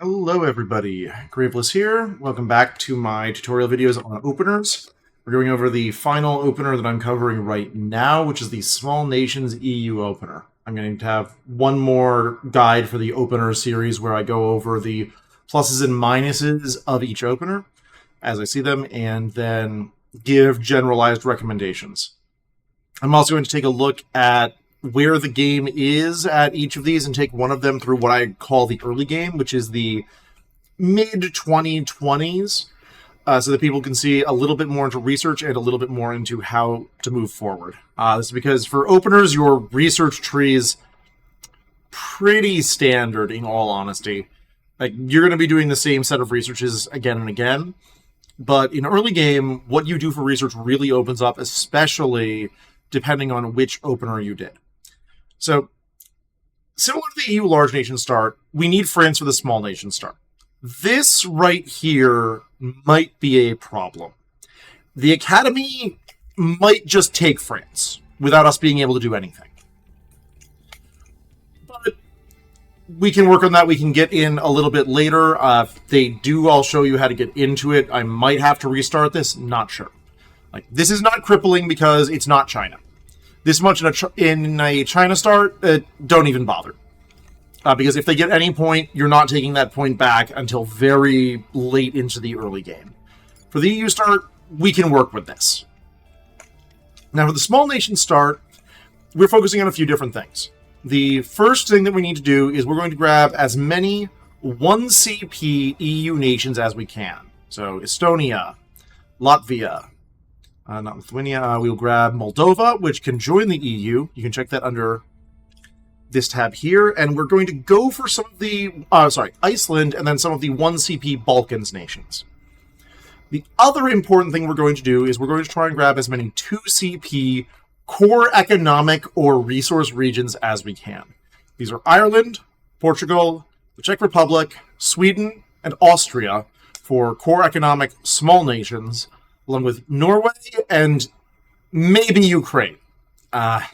Hello everybody, Graveless here. Welcome back to my tutorial videos on openers. We're going over the final opener that I'm covering right now, which is the Small Nations EU opener. I'm going to have one more guide for the opener series where I go over the pluses and minuses of each opener as I see them, and then give generalized recommendations. I'm also going to take a look at where the game is at each of these and take one of them through what I call the early game, which is the mid-2020s, so that people can see a little bit more into research and a little bit more into how to move forward. This is because for openers, your research tree is pretty standard, in all honesty. Like, you're going to be doing the same set of researches again and again, but in early game, what you do for research really opens up, especially depending on which opener you did. So, similar to the EU large nation start, we need France for the small nation start. This right here might be a problem. The Academy might just take France without us being able to do anything. But we can work on that. We can get in a little bit later. If they do, I'll show you how to get into it. I might have to restart this. Not sure. Like, this is not crippling because it's not China. This much in a China start, don't even bother. Because if they get any point, you're not taking that point back until very late into the early game. For the EU start, we can work with this. Now, for the small nation start, we're focusing on a few different things. The first thing that we need to do is we're going to grab as many 1CP EU nations as we can. So, Estonia, Latvia, not Lithuania. We'll grab Moldova, which can join the EU. You can check that under this tab here. And we're going to go for some of the, Iceland, and then some of the 1CP Balkans nations. The other important thing we're going to do is we're going to try and grab as many 2CP core economic or resource regions as we can. These are Ireland, Portugal, the Czech Republic, Sweden, and Austria for core economic small nations, along with Norway and maybe Ukraine. I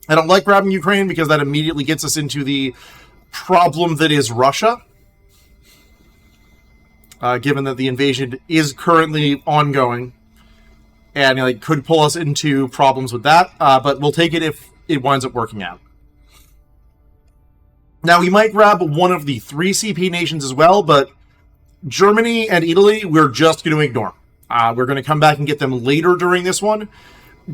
don't like grabbing Ukraine because that immediately gets us into the problem that is Russia, given that the invasion is currently ongoing, and it could pull us into problems with that, but we'll take it if it winds up working out. Now, we might grab one of the 3CP nations as well, but Germany and Italy, we're just going to ignore. We're going to come back and get them later during this one.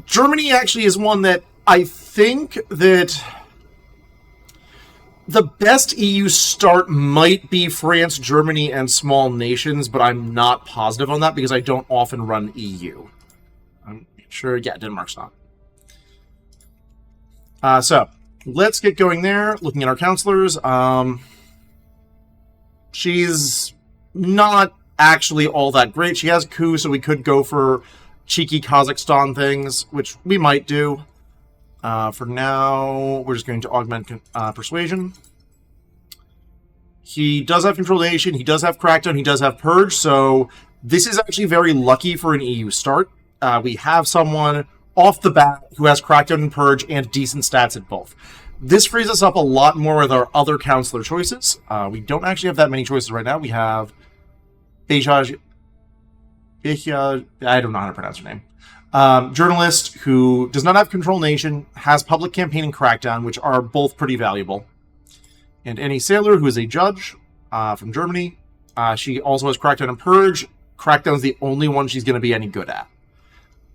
Germany actually is one that I think that the best EU start might be France, Germany, and small nations, but I'm not positive on that because I don't often run EU. I'm sure, yeah, Denmark's not. So, let's get going there. Looking at our counselors. She's not actually all that great. She has coup, so we could go for cheeky Kazakhstan things, which we might do. For now, we're just going to augment persuasion. He does have consolidation, he does have crackdown, he does have purge, so this is actually very lucky for an EU start. We have someone off the bat who has crackdown and purge and decent stats at both. This frees us up a lot more with our other counselor choices. We don't actually have that many choices right now. We have I don't know how to pronounce her name. Journalist who does not have control nation, has public campaign and crackdown, which are both pretty valuable. And any sailor who is a judge from Germany. She also has crackdown and purge. Crackdown is the only one she's going to be any good at.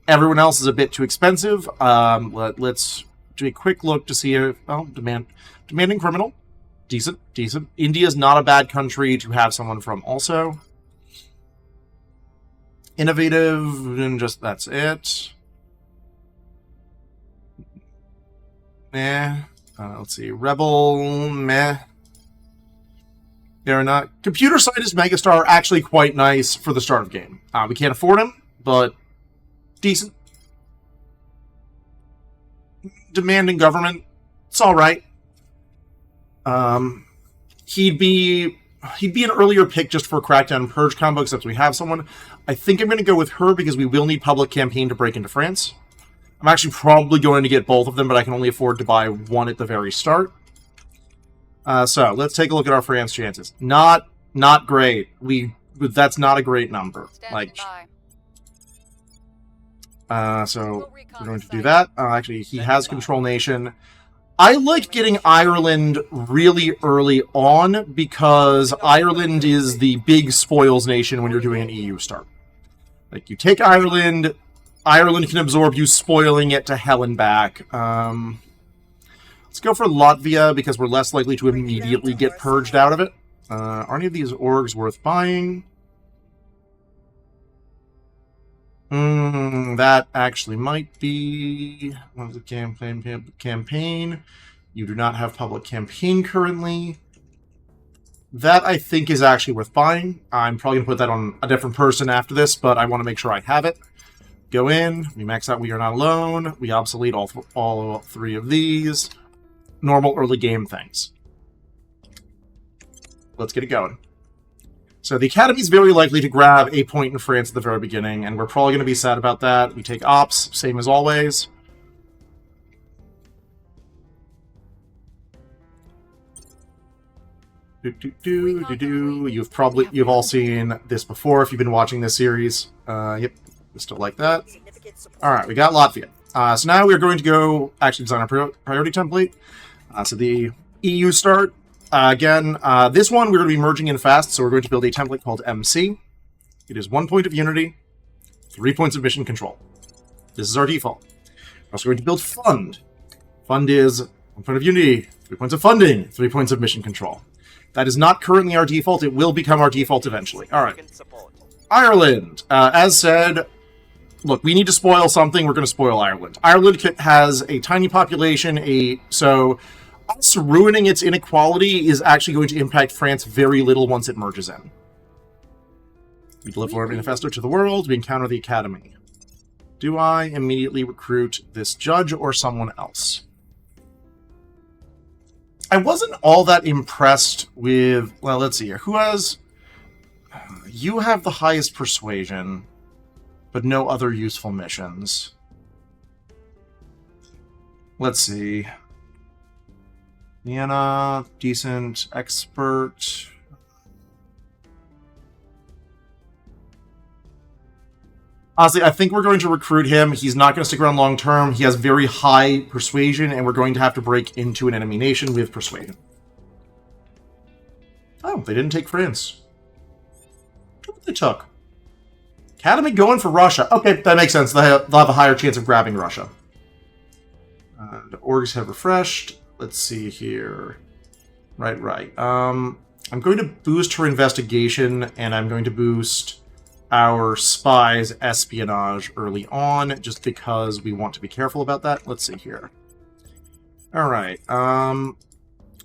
Everyone else is a bit too expensive. Let's do a quick look to see if demanding criminal. Decent. India is not a bad country to have someone from also. Innovative, and just that's it. Let's see. Rebel, meh. They're not. Computer scientist megastar are actually quite nice for the start of game. We can't afford him, but decent. Demanding government, it's all right. He'd be an earlier pick just for crackdown and purge combo, except we have someone. I think I'm going to go with her because we will need public campaign to break into France. I'm actually probably going to get both of them, but I can only afford to buy one at the very start. So let's take a look at our France chances. Not great. That's not a great number. Like, so we're going to do that. Actually, he has control nation. I like getting Ireland really early on because Ireland is the big spoils nation when you're doing an EU start. Like, you take Ireland, Ireland can absorb you spoiling it to hell and back. Let's go for Latvia because we're less likely to immediately get purged out of it. Are any of these orgs worth buying? That actually might be one of the campaign. You do not have public campaign currently. That, I think, is actually worth buying. I'm probably going to put that on a different person after this, but I want to make sure I have it. Go in. We max out We Are Not Alone. We obsolete all three of these. Normal early game things. Let's get it going. So the Academy is very likely to grab a point in France at the very beginning, and we're probably going to be sad about that. We take Ops, same as always. You've all seen this before if you've been watching this series. Yep, still like that. All right, we got Latvia. So now we're going to go actually design our priority template. So the EU start. Again, this one we're going to be merging in fast, so we're going to build a template called MC. It is 1 point of unity, 3 points of mission control. This is our default. We're also going to build fund. Fund is 1 point of unity, 3 points of funding, 3 points of mission control. That is not currently our default. It will become our default eventually. All right. Ireland. As said, look, we need to spoil something. We're going to spoil Ireland. Ireland has a tiny population, so us ruining its inequality is actually going to impact France very little once it merges in. We deliver our manifesto to the world. We encounter the Academy. Do I immediately recruit this judge or someone else? I wasn't all that impressed with... Well, let's see here. Who has... You have the highest persuasion, but no other useful missions. Let's see. Vienna, decent, expert. Honestly, I think we're going to recruit him. He's not going to stick around long term. He has very high persuasion, and we're going to have to break into an enemy nation with persuasion. Oh, they didn't take France. Look what they took. Academy going for Russia. Okay, that makes sense. They'll have a higher chance of grabbing Russia. The orgs have refreshed. Let's see here. Right. I'm going to boost her investigation, and I'm going to boost our spies' espionage early on, just because we want to be careful about that. Let's see here. All right.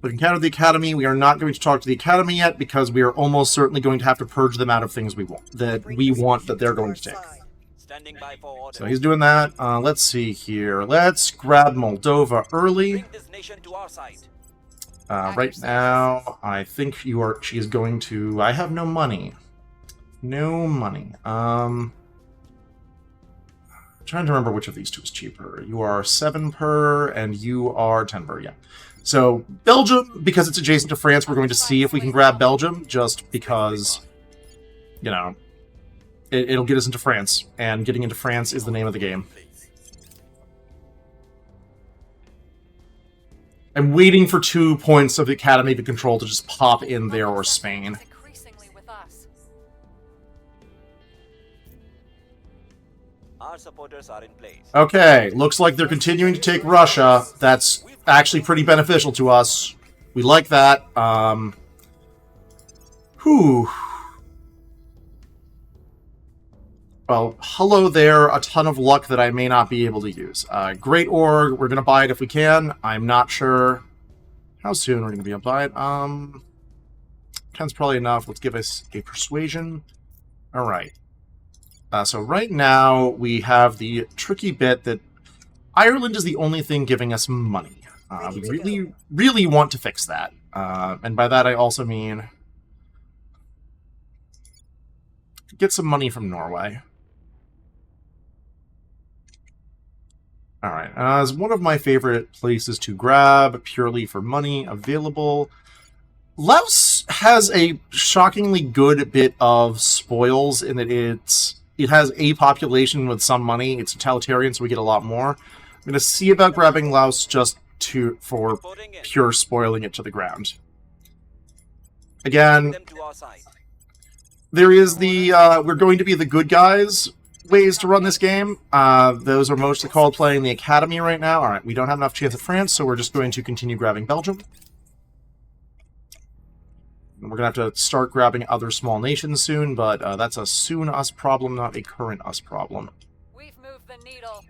We encountered the Academy. We are not going to talk to the Academy yet, because we are almost certainly going to have to purge them out of things we want that they're going to take. So he's doing that. Let's see here. Let's grab Moldova early. Right now, I think she is going to... I have no money. No money. Trying to remember which of these two is cheaper. You are 7 per, and you are 10 per, yeah. So, Belgium, because it's adjacent to France, we're going to see if we can grab Belgium, just because, you know, it'll get us into France, and getting into France is the name of the game. I'm waiting for 2 points of the Academy to control to just pop in there, or Spain. Our supporters are in place. Okay, looks like they're continuing to take Russia. That's actually pretty beneficial to us. We like that. Well, hello there. A ton of luck that I may not be able to use. Great org. We're going to buy it if we can. I'm not sure how soon we're going to be able to buy it. 10's probably enough. Let's give us a persuasion. All right. So right now, we have the tricky bit that Ireland is the only thing giving us money. We really, really want to fix that. And by that, I also mean get some money from Norway. All right. As one of my favorite places to grab purely for money available, Laos has a shockingly good bit of spoils in that it has a population with some money. It's totalitarian, so we get a lot more. I'm going to see about grabbing Laos just for Reporting in. pure spoiling it to the ground. Again, Them to our side. there is the we're going to be the good guys ways to run this game. Those are mostly called playing the Academy right now. Alright, we don't have enough chance at France, so we're just going to continue grabbing Belgium. We're going to have to start grabbing other small nations soon, but that's a soon us problem, not a current us problem. We've moved the needle.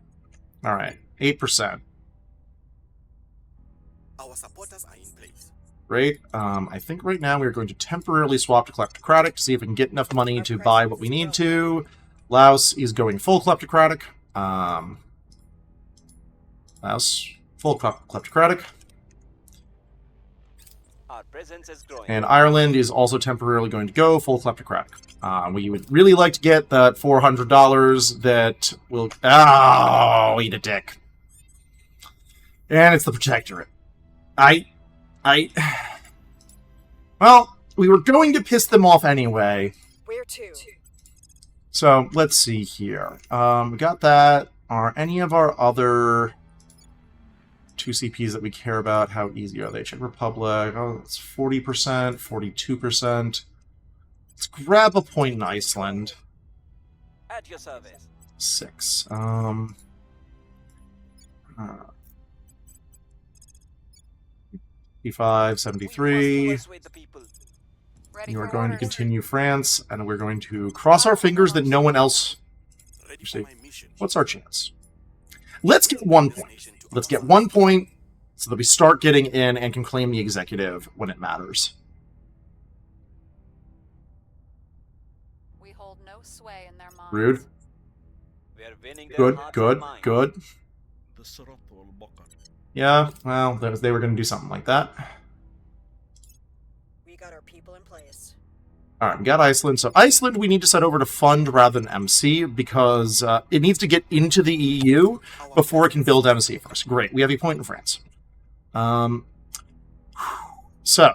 Alright, 8%. Our supporters are in place. Great. I think right now we're going to temporarily swap to kleptocratic to see if we can get enough money to buy what we need to. Laos is going full kleptocratic. Laos, full kleptocratic. Our presence is growing. And Ireland is also temporarily going to go full kleptocratic. We would really like to get that $400 that will... Oh, eat a dick. And it's the Protectorate. Well, we were going to piss them off anyway. Where to? So, let's see here. We got that. Are any of our other 2 CPs that we care about, how easy are they? Czech Republic, oh, it's 40%, 42%. Let's grab a point in Iceland. At your service. 6. 75, 73. Persuade the people. Ready You are for going to orders. continue France, and we're going to cross our fingers that no one else... Ready see. for my mission. What's our chance? Let's get 1 point. Let's get 1 point so that we start getting in and can claim the executive when it matters. We hold no sway in their minds. Rude. We are winning their Good, hearts good, and minds. good. Yeah, well, they were going to do something like that. We got our people in place. Alright, we got Iceland. So Iceland we need to set over to fund rather than MC because it needs to get into the EU before it can build MC for us. Great, we have a point in France. So,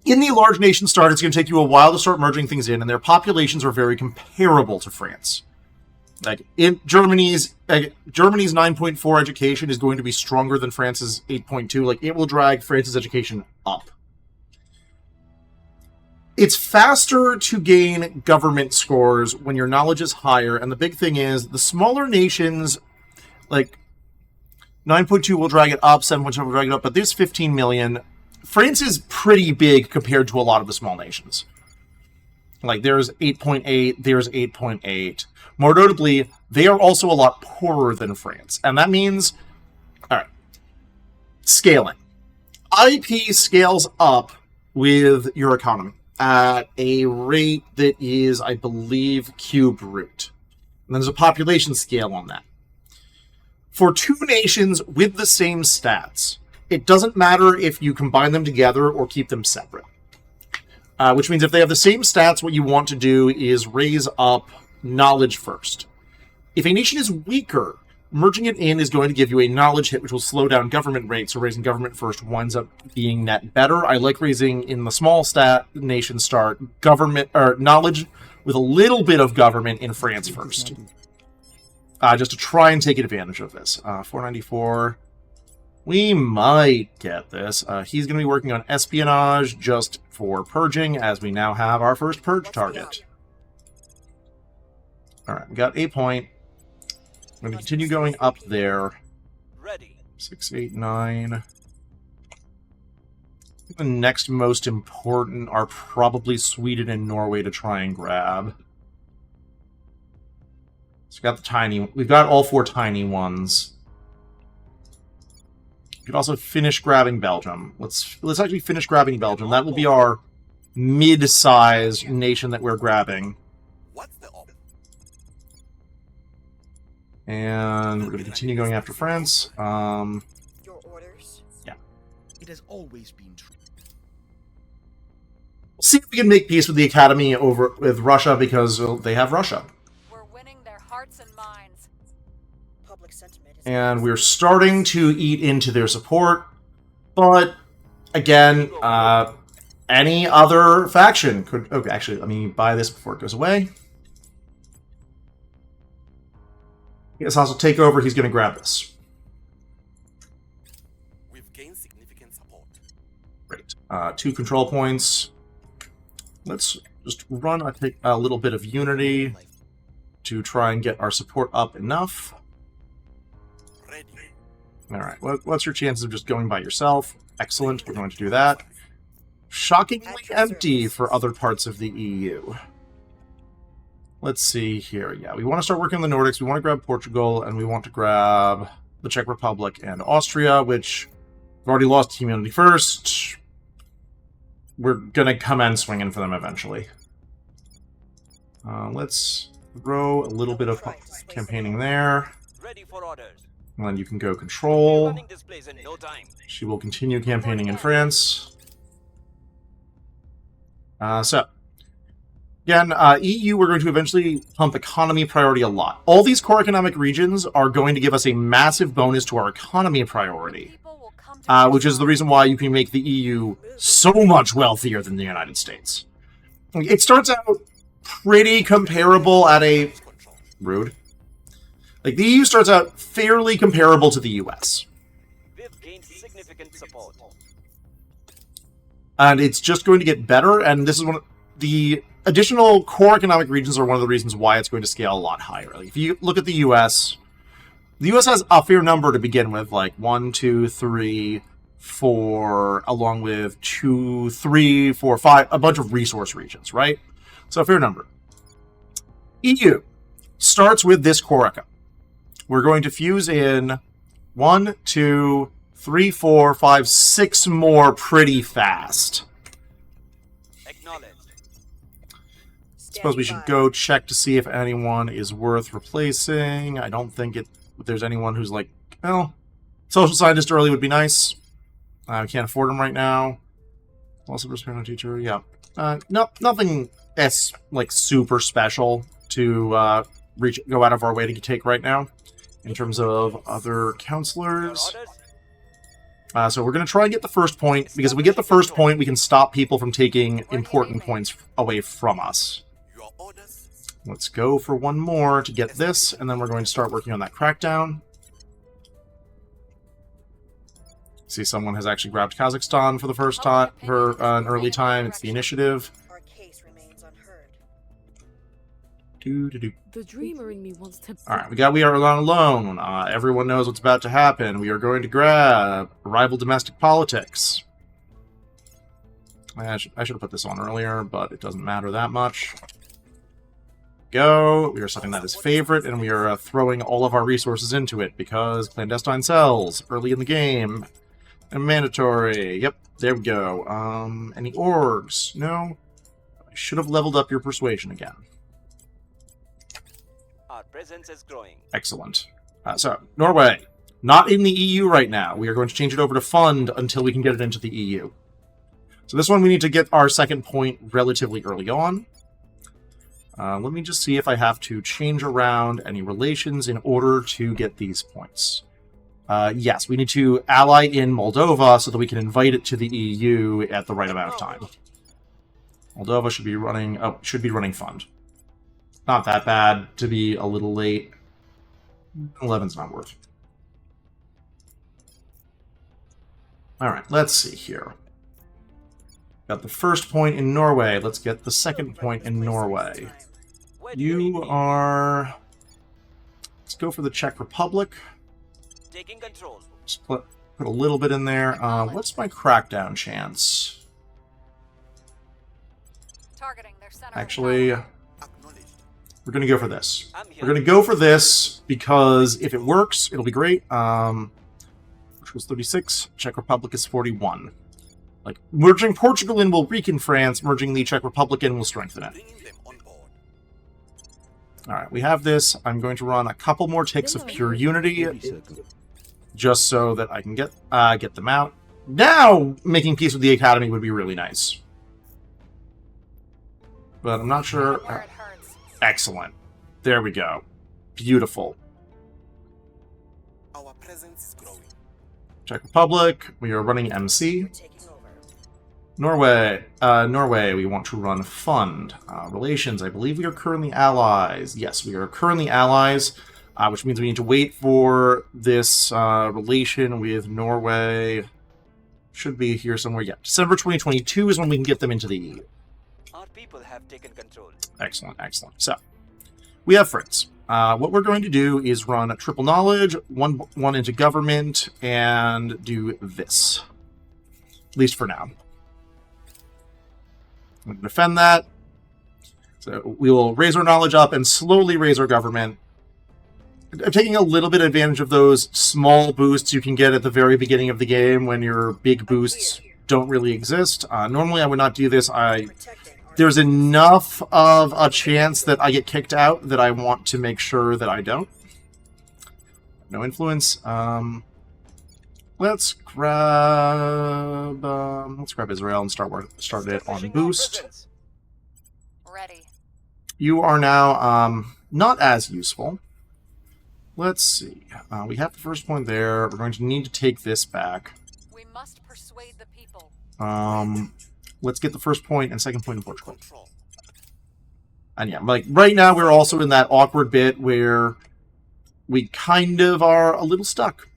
in the large nation start, it's going to take you a while to start merging things in, and their populations are very comparable to France. Like, in Germany's 9.4 education is going to be stronger than France's 8.2. Like, it will drag France's education up. It's faster to gain government scores when your knowledge is higher, and the big thing is, the smaller nations, like, 9.2 will drag it up, 7.7 will drag it up, but there's 15 million. France is pretty big compared to a lot of the small nations. Like, there's 8.8, there's 8.8. More notably, they are also a lot poorer than France. And that means, alright, scaling. IP scales up with your economy at a rate that is, I believe, cube root. And there's a population scale on that. For 2 nations with the same stats, it doesn't matter if you combine them together or keep them separate. Which means if they have the same stats, what you want to do is raise up knowledge first. If a nation is weaker, merging it in is going to give you a knowledge hit, which will slow down government rates, so raising government first winds up being net better. I like raising in the small stat nation start government or knowledge with a little bit of government in France first. Just to try and take advantage of this. 494. We might get this. He's going to be working on espionage just for purging, as we now have our first purge target. Alright, we got a point. We're going to continue going up there. Ready. 6, 8, 9. I think the next most important are probably Sweden and Norway to try and grab. So we've got all 4 tiny ones. We could also finish grabbing Belgium. Let's actually finish grabbing Belgium. That will be our mid-size nation that we're grabbing. What's the op? And we're going to continue going after France. Your orders? Yeah. It has always been true. We'll see if we can make peace with the Academy with Russia, because they have Russia. We're winning their hearts and minds. Public sentiment is And we're starting to eat into their support, but again, any other faction could... Okay, actually, let me buy this before it goes away. Yes, also take over. He's going to grab this. We've gained significant support. Great. 2 control points. Let's just run a little bit of unity to try and get our support up enough. Ready. Alright, what's your chances of just going by yourself? Excellent, we're going to do that. Shockingly empty for other parts of the EU. Let's see here. Yeah, we want to start working on the Nordics, we want to grab Portugal, and we want to grab the Czech Republic and Austria, which we've already lost Humanity first. We're going to come in swinging for them eventually. Let's throw a little bit of campaigning there. Ready for orders. And then you can go control. Running this place in no time. She will continue campaigning in France. Again, EU, we're going to eventually pump economy priority a lot. All these core economic regions are going to give us a massive bonus to our economy priority, People will come to which is the reason why you can make the EU so much wealthier than the United States. It starts out pretty comparable at a... Control. Rude. Like, the EU starts out fairly comparable to the US. We've gained significant support. And it's just going to get better, and this is one of the additional core economic regions are one of the reasons why it's going to scale a lot higher. Like, if you look at the US has a fair number to begin with, like 1, 2, 3, 4, along with 2, 3, 4, 5, a bunch of resource regions, right? So a fair number. EU starts with this core econ. We're going to fuse in 1, 2, 3, 4, 5, 6 more pretty fast. Acknowledged. Suppose we should go check to see if anyone is worth replacing. I don't think if there's anyone who's like, well, social scientist early would be nice. I can't afford him right now. Also, respect teacher, yeah. No, nothing that's like super special to go out of our way to take right now in terms of other Your counselors. orders? So we're going to try and get the first point, because if we get the first point, we can stop people from taking important points away from us. Your orders. Let's go for one more to get this, and then we're going to start working on that crackdown. See, someone has actually grabbed Kazakhstan for the first time, for an early time. It's the initiative. Our case remains unheard. Doo-doo-doo. The dreamer in me wants to. All right, we are not alone. Everyone knows what's about to happen. We are going to grab rival domestic politics. I should have put this on earlier, but it doesn't matter that much. Go. We are setting that as favorite, and we are throwing all of our resources into it because clandestine cells early in the game and mandatory. Yep, there we go. Any orgs? No. I should have leveled up your persuasion again. Our presence is growing. Excellent. So, Norway, not in the EU right now. We are going to change it over to fund until we can get it into the EU. So this one we need to get our second point relatively early on. Let me just see if I have to change around any relations in order to get these points. Yes, we need to ally in Moldova so that we can invite it to the EU at the right amount of time. Moldova should be running fund. Not that bad to be a little late. 11's not worth. Alright, let's see here. Got the first point in Norway. Let's get the second point in Norway. Where do you You need me? are... Let's go for the Czech Republic. Taking control. Just put a little bit in there. What's my crackdown chance? targeting their center. of Actually, power. Acknowledged. we're going to go for this. I'm here. We're going to go for this because if it works, it'll be great. Which was 36. Czech Republic is 41. Like, merging Portugal in will weaken France. Merging the Czech Republic in will strengthen it. Bringing them on board. Alright, we have this. I'm going to run a couple more ticks of pure unity, just so that I can get them out. Now, making peace with the Academy would be really nice. But I'm not sure... Where it hurts. Excellent. There we go. Beautiful. Our presence is growing. Czech Republic, we are running MC. We're taking over. Norway, we want to run fund. Relations, I believe we are currently allies. Yes, we are currently allies, which means we need to wait for this relation with Norway. Should be here somewhere. Yeah, December 2022 is when we can get them into the EU. Our people have taken control. Excellent, excellent. So, we have friends. What we're going to do is run a triple knowledge, one into government, and do this. At least for now. I'm going to defend that. So we will raise our knowledge up and slowly raise our government. I'm taking a little bit of advantage of those small boosts you can get at the very beginning of the game when your big boosts don't really exist. Normally I would not do this. There's enough of a chance that I get kicked out that I want to make sure that I don't. No influence. Let's grab Israel and start it on boost. Ready. You are now not as useful. Let's see. We have the first point there. We're going to need to take this back. We must persuade the people. Let's get the first point and second point in Portugal. And yeah, like right now we're also in that awkward bit where we kind of are a little stuck.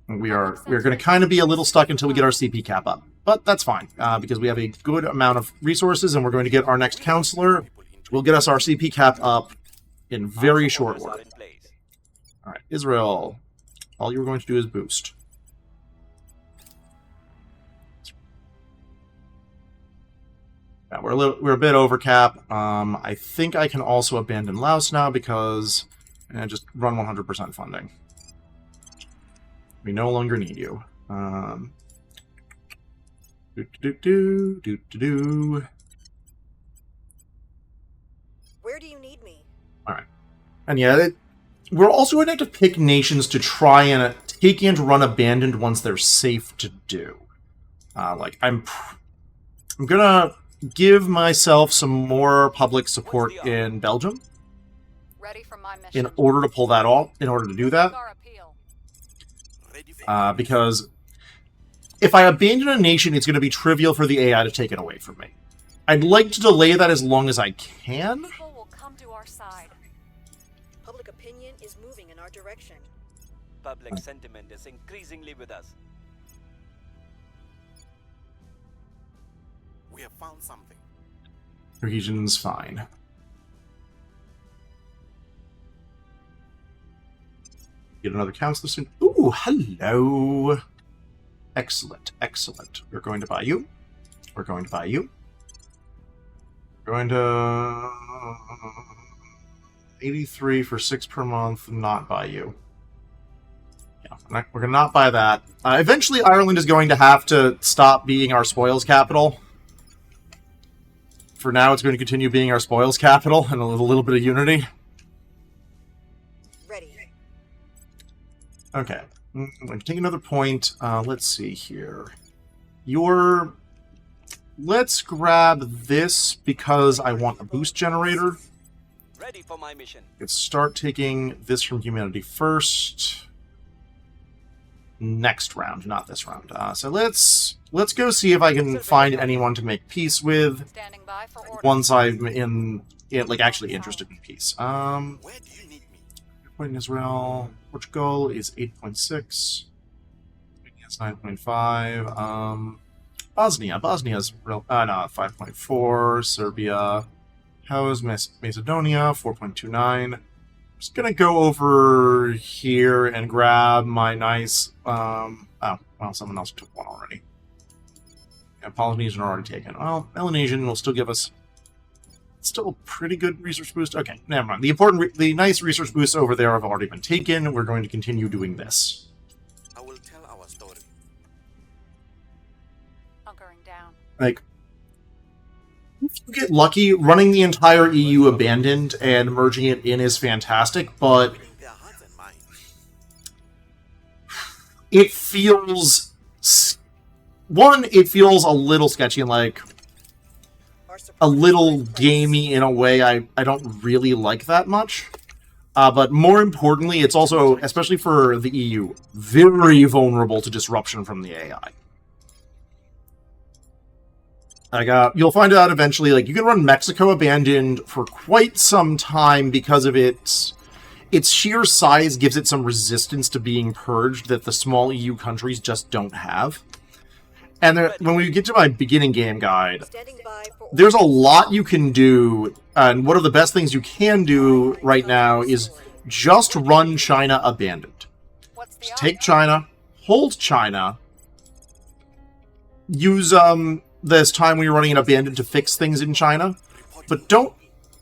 We're going to kind of be a little stuck until we get our CP cap up. But that's fine, because we have a good amount of resources, and we're going to get our next counselor, which will get us our CP cap up in very short order. Alright, Israel, all you're going to do is boost. Yeah, we're a bit over cap. I think I can also abandon Laos now because just run 100% funding. We no longer need you. Where do you need me? Alright. And yeah, we're also going to have to pick nations to try and take and run abandoned once they're safe to do. I'm gonna give myself some more public support in Belgium. Ready for my mission. In order to pull that off, in order to do that. Our appeal. Because if I abandon a nation, it's going to be trivial for the AI to take it away from me. I'd like to delay that as long as I can. People will come to our side. Public opinion is moving in our direction. Public sentiment is increasingly with us. We have found something. Region's fine. Get another counselor soon. Ooh, hello. Excellent, excellent. We're going to buy you. We're going to buy you. We're going to 83 for 6 per month. Not buy you. Yeah, we're going to not buy that. Eventually, Ireland is going to have to stop being our spoils capital. For now, it's going to continue being our spoils capital and a little bit of unity. Ready. Okay. I'm going to take another point. Let's see here. Let's grab this because I want a boost generator. Ready for my mission. Let's start taking this from humanity first. Next round, not this round. So let's go see if I can find anyone to make peace with. Standing by for orders. Once I'm actually interested in peace. Where do you need me? Point in Israel. Portugal is 8.6. Romania is 9.5. Bosnia is 5.4. Serbia. How's Macedonia? 4.29. Just gonna go over here and grab my nice. Someone else took one already. Yeah, Polynesian already taken. Well, Melanesian will still give us still a pretty good research boost. Okay, never mind. The nice research boosts over there have already been taken. We're going to continue doing this. I will tell our story. Hunkering down. Like, if you get lucky, running the entire EU abandoned and merging it in is fantastic, but Their hearts and minds. it feels... it feels a little sketchy and like Our support a little is in place. gamey in a way I don't really like that much. But more importantly, it's also, especially for the EU, very vulnerable to disruption from the AI. Like, you'll find out eventually, like, you can run Mexico abandoned for quite some time because of its sheer size gives it some resistance to being purged that the small EU countries just don't have. And when we get to my beginning game guide, Standing by for there's a lot you can do, and one of the best things you can do right now is just run China abandoned. What's the Just odds? take China, hold China, use this time when you're running an abandoned to fix things in China, but don't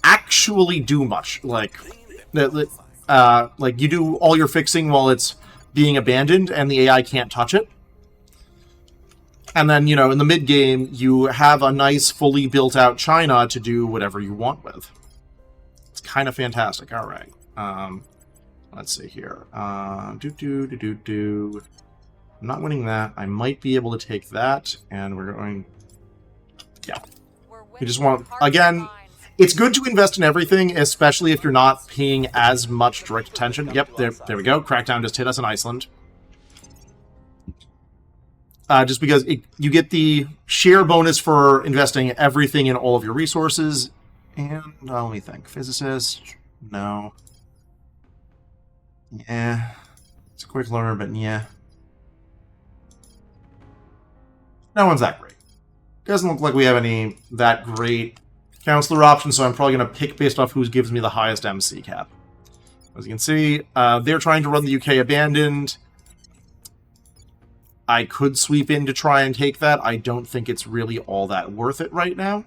actually do much. Like you do all your fixing while it's being abandoned, and the AI can't touch it. And then, you know, in the mid-game, you have a nice, fully built-out China to do whatever you want with. It's kind of fantastic. All right. Let's see here. I'm not winning that. I might be able to take that, and we're going... Yeah. We're We just winning want... hearts and Again, minds. it's good to invest in everything, especially if you're not paying as much direct attention. Yep, there we go. Crackdown just hit us in Iceland. Just because you get the share bonus for investing everything in all of your resources. And let me think. Physicist? No. Yeah. It's a quick learner, but yeah. No one's that great. Doesn't look like we have any that great counselor options, so I'm probably going to pick based off who gives me the highest MC cap. As you can see, they're trying to run the UK abandoned. I could sweep in to try and take that. I don't think it's really all that worth it right now.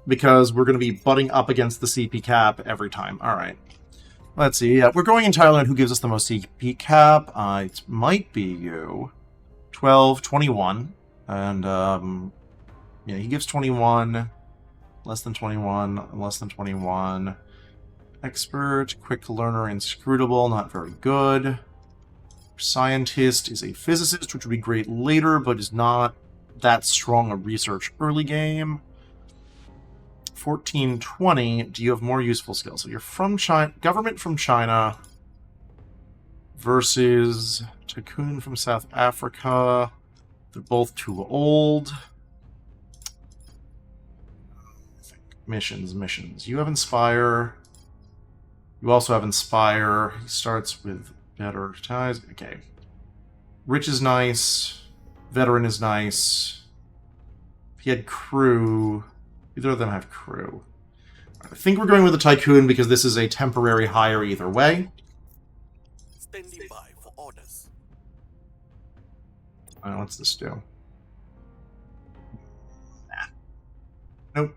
Because we're going to be butting up against the CP cap every time. Alright. Let's see. Yeah, we're going entirely on who gives us the most CP cap. It might be you. 12, 21. And, yeah, he gives 21. Less than 21. Less than 21. Expert. Quick learner. Inscrutable. Not very good. Scientist is a physicist, which would be great later, but is not that strong a research early game. 1420, do you have more useful skills? So you're from China, government from China versus Tycoon from South Africa. They're both too old. Missions. You have Inspire. You also have Inspire. He starts with better ties. Okay. Rich is nice. Veteran is nice. If he had crew. Either of them have crew. I think we're going with the Tycoon because this is a temporary hire either way. Standing by for orders. What's this do? Nah. Nope.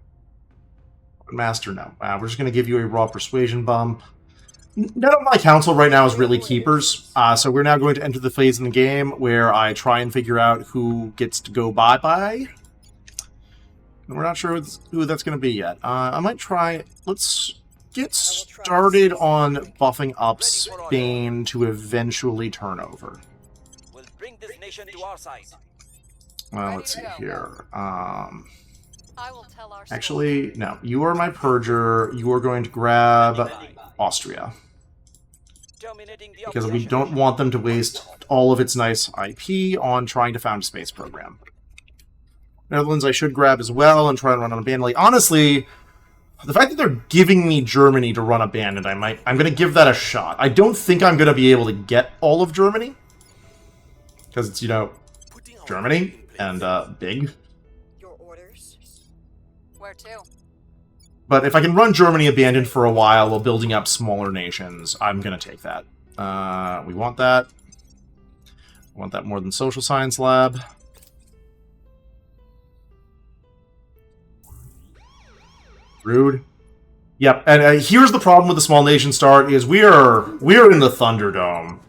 Master, no. We're just going to give you a raw persuasion bump. None of my council right now is really keepers, so we're now going to enter the phase in the game where I try and figure out who gets to go bye-bye. And we're not sure who that's going to be yet. I might try... Let's get started on buffing up Spain to eventually turn over. We'll bring this nation to our side. Well, let's see here. I will tell our story. Actually, no. You are my purger. You are going to grab Austria. Terminating the Because we operation. don't want them to waste all of its nice IP on trying to found a space program. Netherlands I should grab as well and try and run on Abandoned. Honestly, the fact that they're giving me Germany to run Abandoned, I'm going to give that a shot. I don't think I'm going to be able to get all of Germany. Because it's, you know, Putting our Germany in place. and big. your orders. Where to? But if I can run Germany Abandoned for a while building up smaller nations, I'm going to take that. We want that. We want that more than Social Science Lab. Rude. Yep, and here's the problem with the small nation start is we're in the Thunderdome.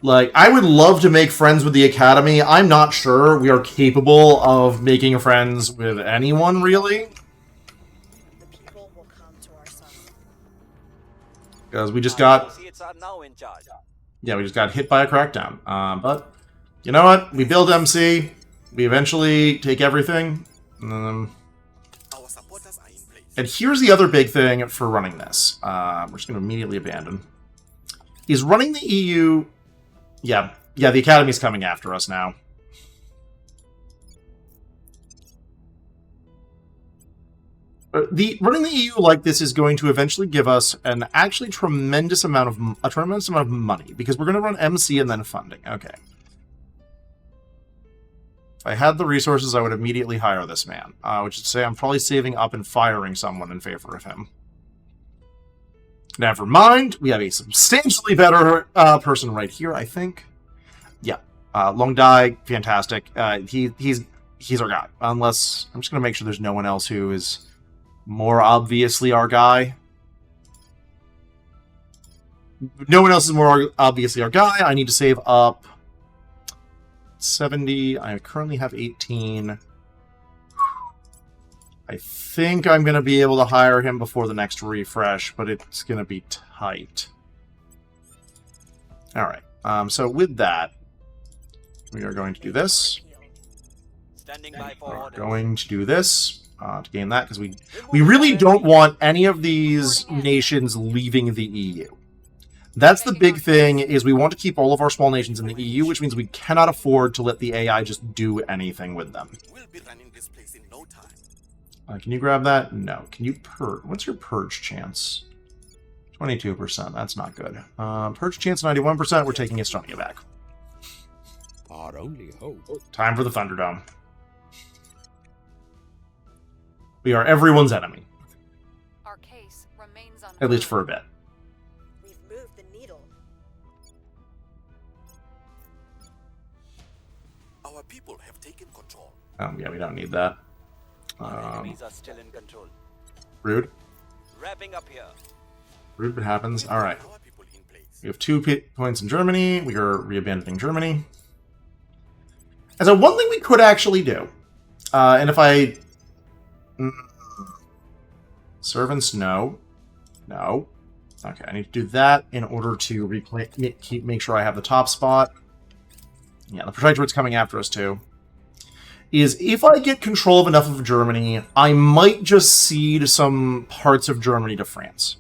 Like, I would love to make friends with the Academy. I'm not sure we are capable of making friends with anyone, really. The people will come to our side. Because we just Our got... associates are now in charge. Yeah, we just got hit by a crackdown. But, you know what? We build MC. We eventually take everything. Our supporters are in place. And here's the other big thing for running this. We're just going to immediately abandon. Is running the EU... Yeah, the Academy's coming after us now. Running the EU like this is going to eventually give us an actually tremendous amount of money, because we're going to run MC and then funding. Okay. If I had the resources, I would immediately hire this man, which is to say I'm probably saving up and firing someone in favor of him. Never mind. We have a substantially better person right here, I think. Yeah. Long Die, fantastic. He's our guy. Unless I'm just going to make sure there's no one else who is more obviously our guy. No one else is more obviously our guy. I need to save up 70. I currently have 18. I think I'm going to be able to hire him before the next refresh, but it's going to be tight. Alright, so with that, we are going to do this. Standing by for We're orders. going to do this to gain that, because we really don't want any of these nations leaving the EU. That's the big thing, is we want to keep all of our small nations in the EU, which means we cannot afford to let the AI just do anything with them. We'll be running this place in no time. Can you grab that? No. Can you purge? What's your purge chance? 22%. That's not good. Purge chance 91%. We're taking Estonia back. Our only hope. Time for the Thunderdome. We are everyone's enemy, Our case remains unheard. at least for a bit. We've moved the needle. Our people have taken control. Yeah, we don't need that. Our enemies are still in control. Rude. Wrapping up here. Rude, but happens. All right. Our people in place. We have 2 points in Germany. We are re-abandoning Germany. And so one thing we could actually do, and if I... Servants, no. No. Okay, I need to do that in order to make sure I have the top spot. Yeah, the Protectorate's coming after us too. Is if I get control of enough of Germany, I might just cede some parts of Germany to France.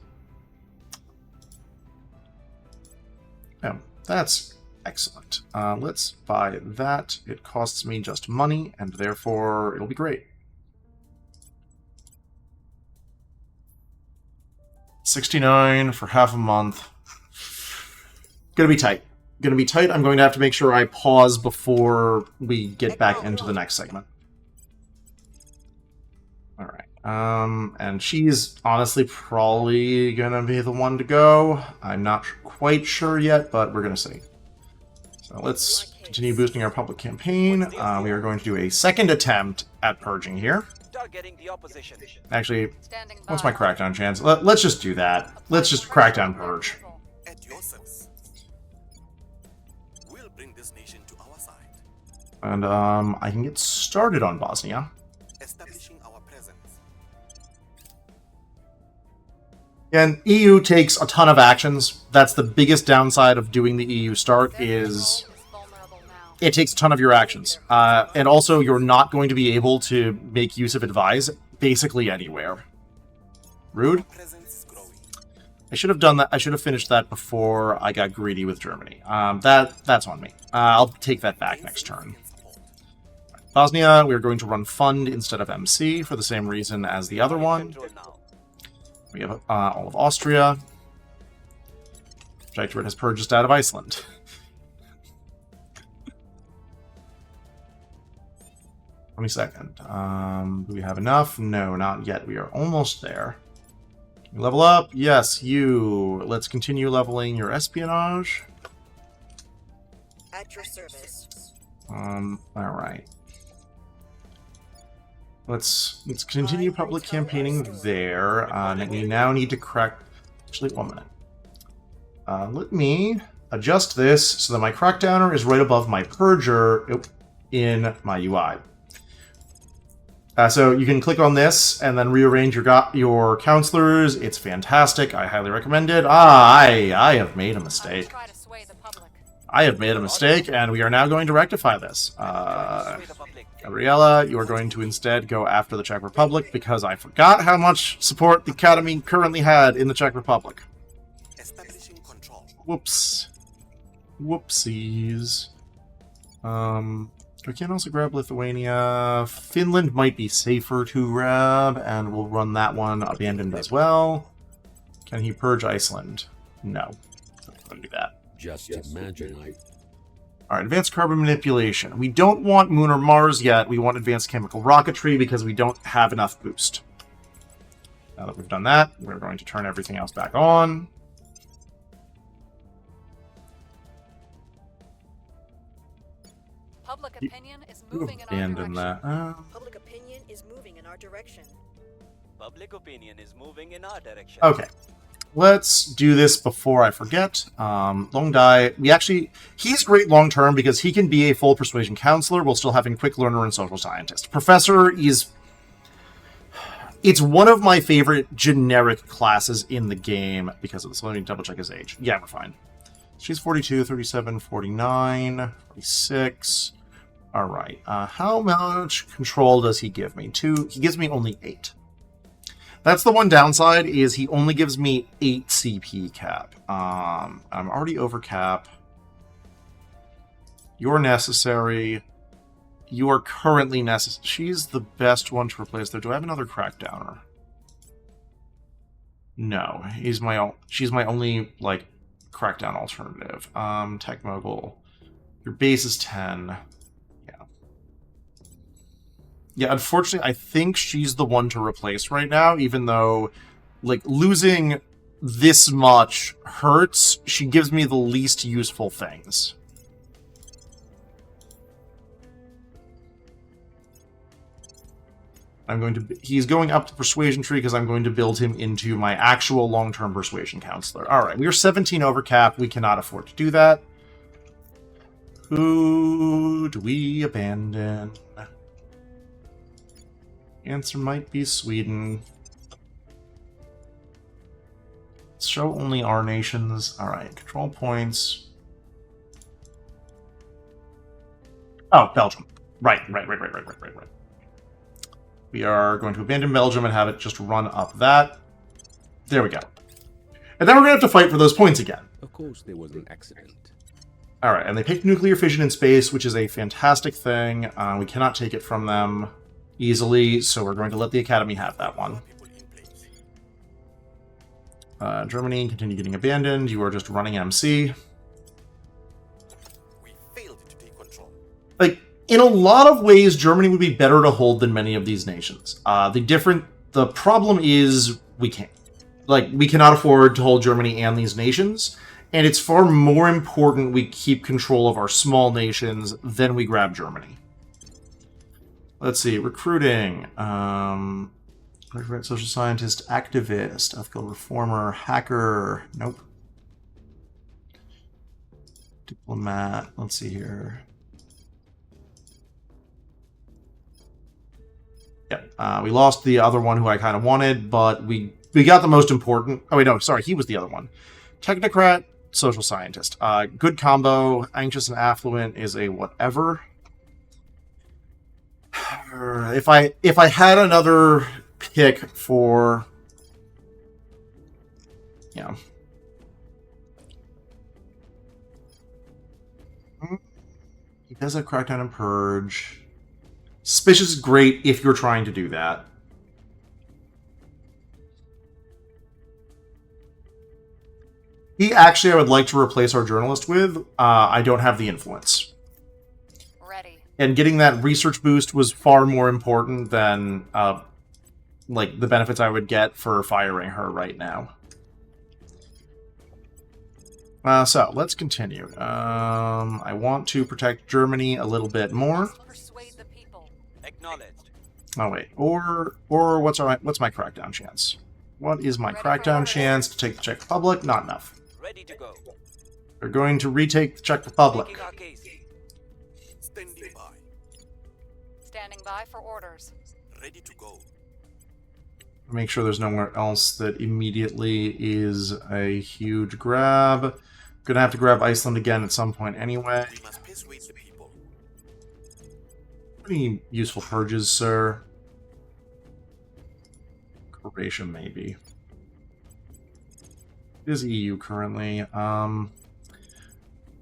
Oh, that's excellent. Let's buy that. It costs me just money, and therefore it'll be great. 69 for half a month. Gonna be tight. Gonna be tight. I'm going to have to make sure I pause before we get back into the next segment. Alright. And she's honestly probably gonna be the one to go. I'm not quite sure yet, but we're gonna see. So let's continue boosting our public campaign. We are going to do a second attempt at purging here. Targeting the opposition. Actually, Standing what's by. my crackdown chance? Let's just do that. Let's just crackdown purge. At your service. We'll bring this nation to our side. And I can get started on Bosnia. Establishing our presence. And EU takes a ton of actions. That's the biggest downside of doing the EU start, is Vulnerable now. it takes a ton of your actions. And also, you're not going to be able to make use of advise basically anywhere. Rude. Presence is growing. I should have done that. I should have finished that before I got greedy with Germany. That's on me. I'll take that back next turn. Bosnia, we're going to run Fund instead of MC for the same reason as the other one. Control now. We have all of Austria. Protectorate has purged us out of Iceland. Let me second. Do we have enough? No, not yet. We are almost there. Level up? Yes, you. Let's continue leveling your espionage. At your service. Alright. Let's continue public campaigning there. And we now need to crack... Actually, 1 minute. Let me adjust this so that my crackdowner is right above my purger in my UI. So you can click on this and then rearrange your counselors. It's fantastic. I highly recommend it. I have made a mistake. Try to sway the public. I have made a mistake, and we are now going to rectify this. Sway the public. Gabriella, you are going to instead go after the Czech Republic because I forgot how much support the Academy currently had in the Czech Republic. Establishing control. Whoops. Whoopsies. We can also grab Lithuania. Finland might be safer to grab, and we'll run that one abandoned as well. Can he purge Iceland? No. Not going to do that. Just imagine Alright, advanced carbon manipulation. We don't want Moon or Mars yet. We want advanced chemical rocketry because we don't have enough boost. Now that we've done that, we're going to turn everything else back on. Public opinion is moving in our Abandon direction. that. Public opinion is moving in our direction. Public opinion is moving in our direction. Okay. Let's do this before I forget. Long Dai, he's great long term because he can be a full persuasion counselor while still having quick learner and social scientist. Professor is... It's one of my favorite generic classes in the game because of this. Let me double check his age. Yeah, we're fine. She's 42, 37, 49, 46. Alright. How much control does he give me? 2. He gives me only 8. That's the one downside, is he only gives me 8 CP cap. I'm already over cap. You're necessary. You are currently necessary. She's the best one to replace there. Do I have another crackdowner? No. She's my only, like, crackdown alternative. Tech Mogul. Your base is 10. Yeah, unfortunately, I think she's the one to replace right now, even though, like, losing this much hurts. She gives me the least useful things. He's going up the persuasion tree because I'm going to build him into my actual long-term persuasion counselor. Alright, we are 17 over cap. We cannot afford to do that. Who do we abandon? Answer might be Sweden. Show only our nations. Alright, control points. Oh, Belgium. Right. We are going to abandon Belgium and have it just run up that. There we go. And then we're going to have to fight for those points again. Of course there was an accident. Alright, and they picked nuclear fission in space, which is a fantastic thing. We cannot take it from them easily, so we're going to let the Academy have that one. Germany, continue getting abandoned. You are just running MC. We failed to take control. Like, in a lot of ways, Germany would be better to hold than many of these nations. The problem is we can't. Like, we cannot afford to hold Germany and these nations, and it's far more important we keep control of our small nations than we grab Germany. Let's see, recruiting. Social scientist, activist, ethical reformer, hacker. Nope. Diplomat. Let's see here. Yep. We lost the other one who I kind of wanted, but we got the most important. Oh, wait, no, sorry, he was the other one. Technocrat, social scientist. Good combo. Anxious and affluent is a whatever. If I had another pick for, yeah, he does have crackdown and purge. Suspicious is great if you're trying to do that. He actually I would like to replace our journalist with. I don't have the influence. Ready. And getting that research boost was far more important than like the benefits I would get for firing her right now. So let's continue. I want to protect Germany a little bit more. Persuade the people. Acknowledged. Oh wait, or what's my crackdown chance? What is my crackdown chance to take the Czech Republic? Not enough. Ready to go. They're going to retake the Czech Republic. Making our case. Standing by. Standing by for orders. Ready to go. Make sure there's nowhere else that immediately is a huge grab. Gonna have to grab Iceland again at some point anyway. We must persuade the people. Any useful purges, sir? Croatia, maybe. It is EU currently.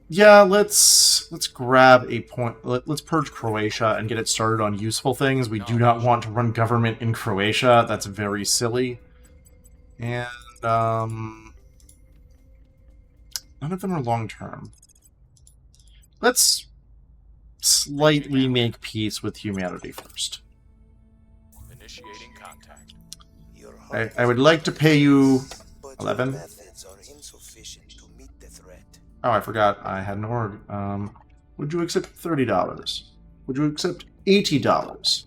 Yeah, let's grab a point. Let's purge Croatia and get it started on useful things. We do not want to run government in Croatia. That's very silly. And none of them are long term. Let's slightly make peace with humanity first. Initiating contact. I would like to pay you 11. Methods are insufficient to meet the threat. Oh, I forgot I had an org. Would you accept $30? Would you accept $80?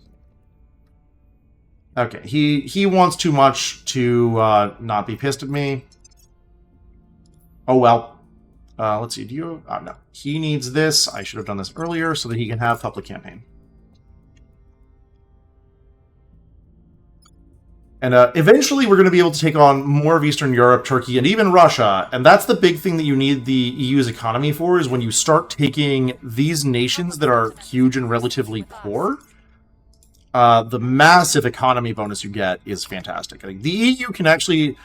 Okay, he wants too much to not be pissed at me. Oh well. Let's see, do you... Oh, no. He needs this. I should have done this earlier so that he can have public campaign. And eventually we're going to be able to take on more of Eastern Europe, Turkey, and even Russia. And that's the big thing that you need the EU's economy for, is when you start taking these nations that are huge and relatively poor, the massive economy bonus you get is fantastic. I think the EU can actually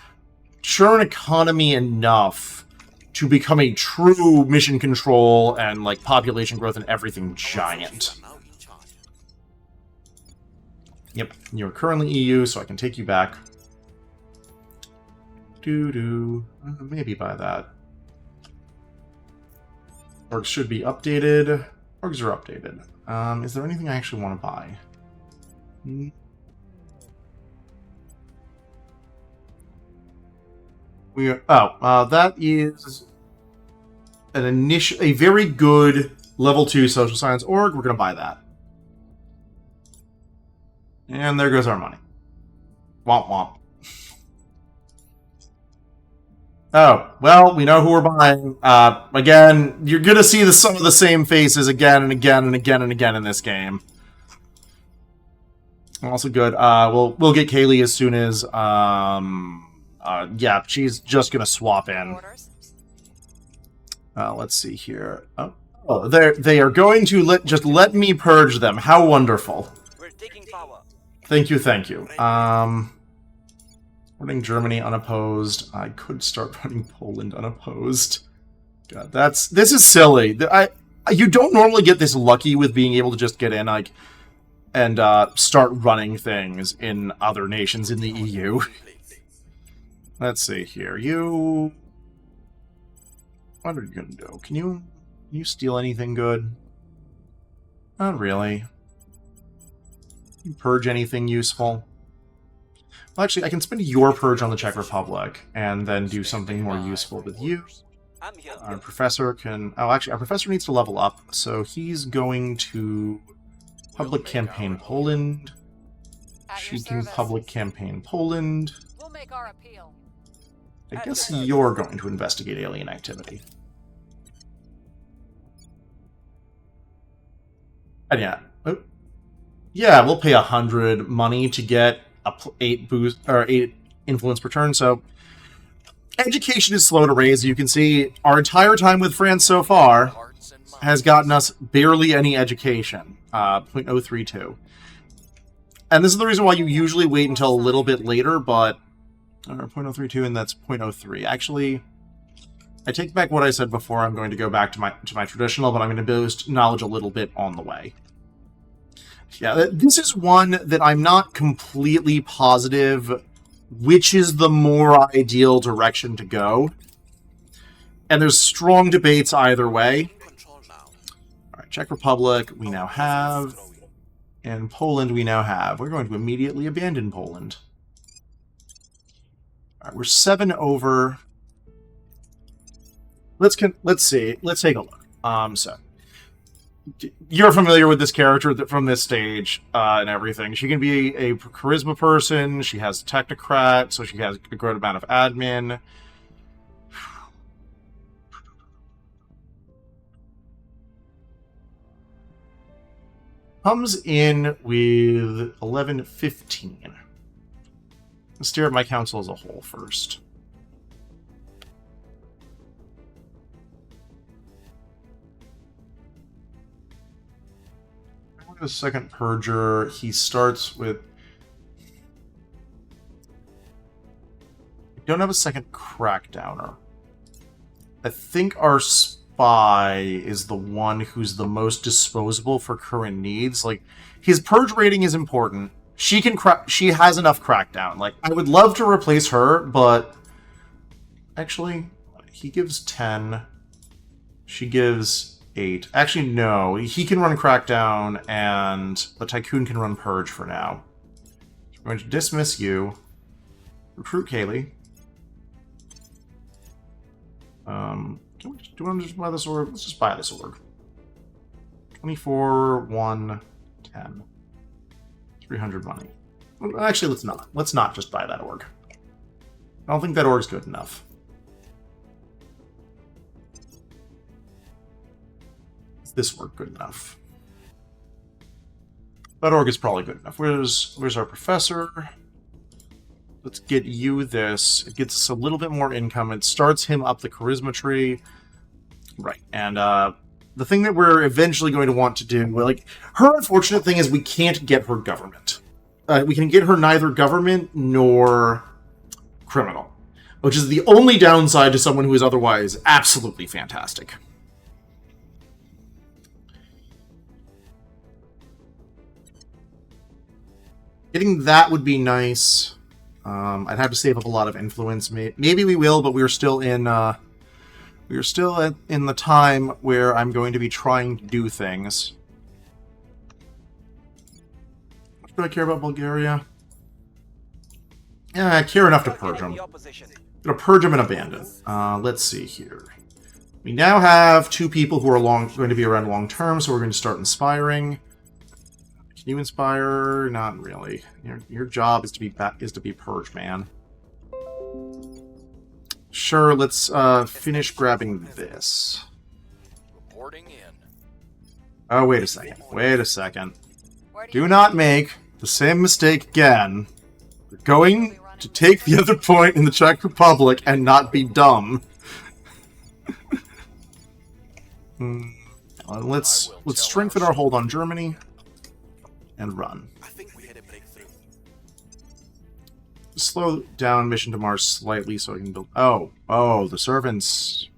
churn economy enough to become a true mission control and like population growth and everything giant. Now in charge. Yep, you're currently EU, so I can take you back. Maybe by that. Orgs should be updated. Orgs are updated. Is there anything I actually want to buy? That is a very good level 2 social science org. We're going to buy that. And there goes our money. Womp womp. Oh, well, we know who we're buying. Again, you're going to see some of the same faces again and again and again and again in this game. Also good. We'll get Kaylee as soon as... yeah, she's just gonna swap in. Let's see here. Oh, they are going to let me purge them. How wonderful! We're taking power. Thank you, thank you. Running Germany unopposed. I could start running Poland unopposed. God, this is silly. You don't normally get this lucky with being able to just get in and start running things in other nations in the EU. Let's see here. What are you gonna do? Can you steal anything good? Not really. Can you purge anything useful? Well, actually, I can spend your purge on the Czech Republic and then do something more useful with you. I'm here. Our professor can... Oh, actually, our professor needs to level up, so he's going to public campaign Poland. At your She can service. public campaign Poland. We'll make our appeal. I guess you're going to investigate alien activity. And yeah. Oh. Yeah, we'll pay 100 money to get a 8 influence per turn, so education is slow to raise. You can see our entire time with France so far Hearts and minds. has gotten us barely any education. 0.032. And this is the reason why you usually wait until a little bit later, but 0.032, and that's 0.03. Actually, I take back what I said before. I'm going to go back to my traditional, but I'm going to boost knowledge a little bit on the way. Yeah, this is one that I'm not completely positive which is the more ideal direction to go. And there's strong debates either way. Control now. All right, Czech Republic we now have, and Poland we now have. We're going to immediately abandon Poland. All right, we're 7 over. Let's see. Let's take a look. So you're familiar with this character from this stage and everything. She can be a charisma person. She has technocrat, so she has a great amount of admin. Comes in with 11-15. Let's stare at my council as a whole first. a second purger. He starts with... We don't have a second crackdowner. I think our spy is the one who's the most disposable for current needs. Like, his purge rating is important. She can she has enough crackdown. Like, I would love to replace her, but actually, he gives 10. She gives 8. Actually, no. He can run crackdown, and the Tycoon can run purge for now. So we're going to dismiss you. Recruit Kaylee. Do we want to just buy this org? Let's just buy this org. 24, 1, 10. 300 money. Well, actually, let's not. Let's not just buy that org. I don't think that org's good enough. Is this org good enough? That org is probably good enough. Where's our professor? Let's get you this. It gets us a little bit more income. It starts him up the charisma tree. Right. And the thing that we're eventually going to want to do, well, like, her unfortunate thing is we can't get her government. We can get her neither government nor criminal, which is the only downside to someone who is otherwise absolutely fantastic. Getting that would be nice. I'd have to save up a lot of influence. Maybe we will, but we're still in the time where I'm going to be trying to do things. Do I care about Bulgaria? Yeah, I care enough to purge them. I'm gonna purge them and abandon. Let's see here. We now have 2 people who are going to be around long term, so we're going to start inspiring. Can you inspire? Not really. Your job is to be purged, man. Sure, let's finish grabbing this. Reporting in. Oh, wait a second. Wait a second. Do not make the same mistake again. We're going to take the other point in the Czech Republic and not be dumb. Let's strengthen our hold on Germany. And run. I think we had a breakthrough. Slow down mission to Mars slightly so I can build... Oh, the servants...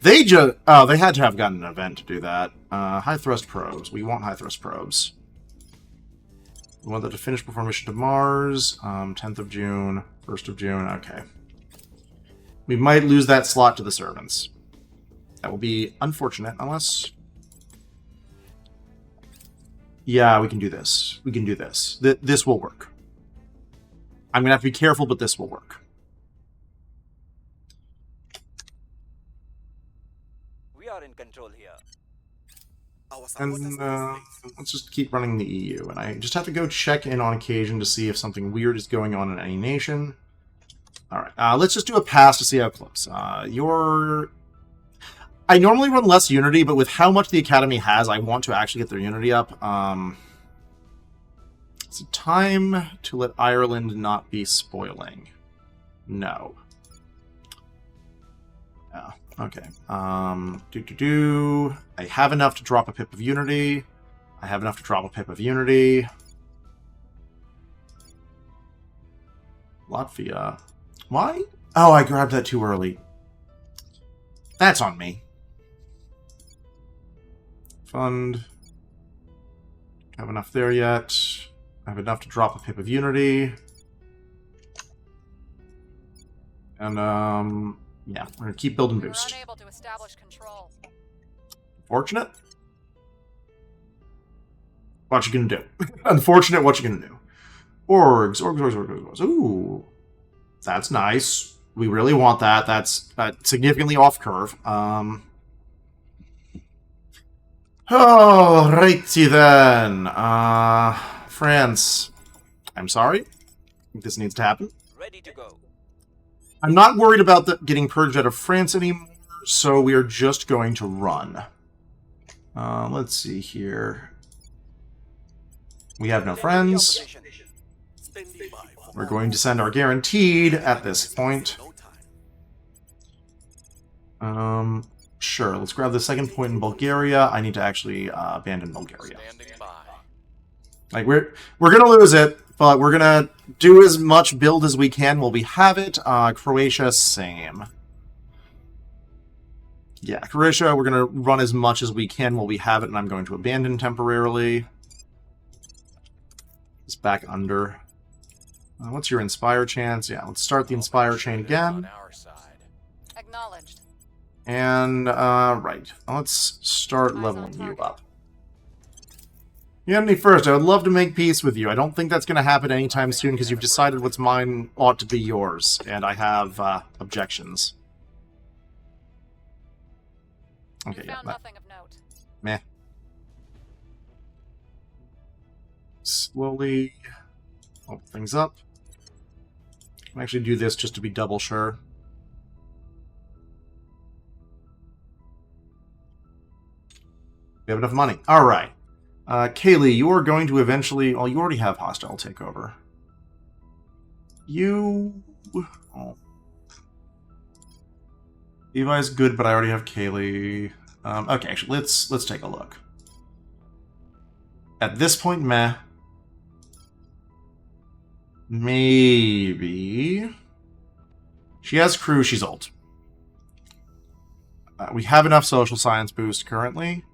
They just... Oh, they had to have gotten an event to do that. High thrust probes. We want high thrust probes. We want that to finish before mission to Mars. 10th of June, 1st of June, okay. We might lose that slot to the servants. That will be unfortunate, unless... Yeah, we can do this. We can do this. This will work. I'm going to have to be careful, but this will work. We are in control here. And let's just keep running the EU. And I just have to go check in on occasion to see if something weird is going on in any nation. Alright, let's just do a pass to see how close. I normally run less Unity, but with how much the Academy has, I want to actually get their Unity up. Is it time to let Ireland not be spoiling? No. Oh, okay. I have enough to drop a pip of Unity. I have enough to drop a pip of Unity. Latvia. Why? Oh, I grabbed that too early. That's on me. Fund. Have enough there yet. I have enough to drop a pip of Unity. And, yeah, we're gonna keep building boost. We're unable to establish control. Fortunate? What you gonna do? Unfortunate, what you gonna do? Orgs. Ooh. That's nice. We really want that. That's significantly off curve. Oh, righty then. France. I'm sorry. I think this needs to happen. Ready to go. I'm not worried about getting purged out of France anymore, so we are just going to run. Let's see here. We have no friends. We're going to send our guaranteed at this point. Sure, let's grab the second point in Bulgaria. I need to actually abandon Bulgaria. Standing by. Like, we're gonna lose it, but we're gonna do as much build as we can while we have it. Croatia, same. Yeah, Croatia, we're gonna run as much as we can while we have it, and I'm going to abandon temporarily. It's back under. What's your Inspire chance? Yeah, let's start the Inspire chain again. On our side. Acknowledged. And, right. Let's start leveling you up. Unity first, I would love to make peace with you. I don't think that's going to happen anytime soon because you've decided what's mine ought to be yours, and I have, objections. Okay, You yeah, found nothing of note. meh. Slowly open things up. I'll actually do this just to be double sure. We have enough money. Alright. Kaylee, you are going to eventually... Oh, you already have hostile takeover. You... Oh. Levi's good, but I already have Kaylee. Okay, actually, let's take a look. At this point, meh. Maybe... She has crew, she's old. We have enough social science boost currently.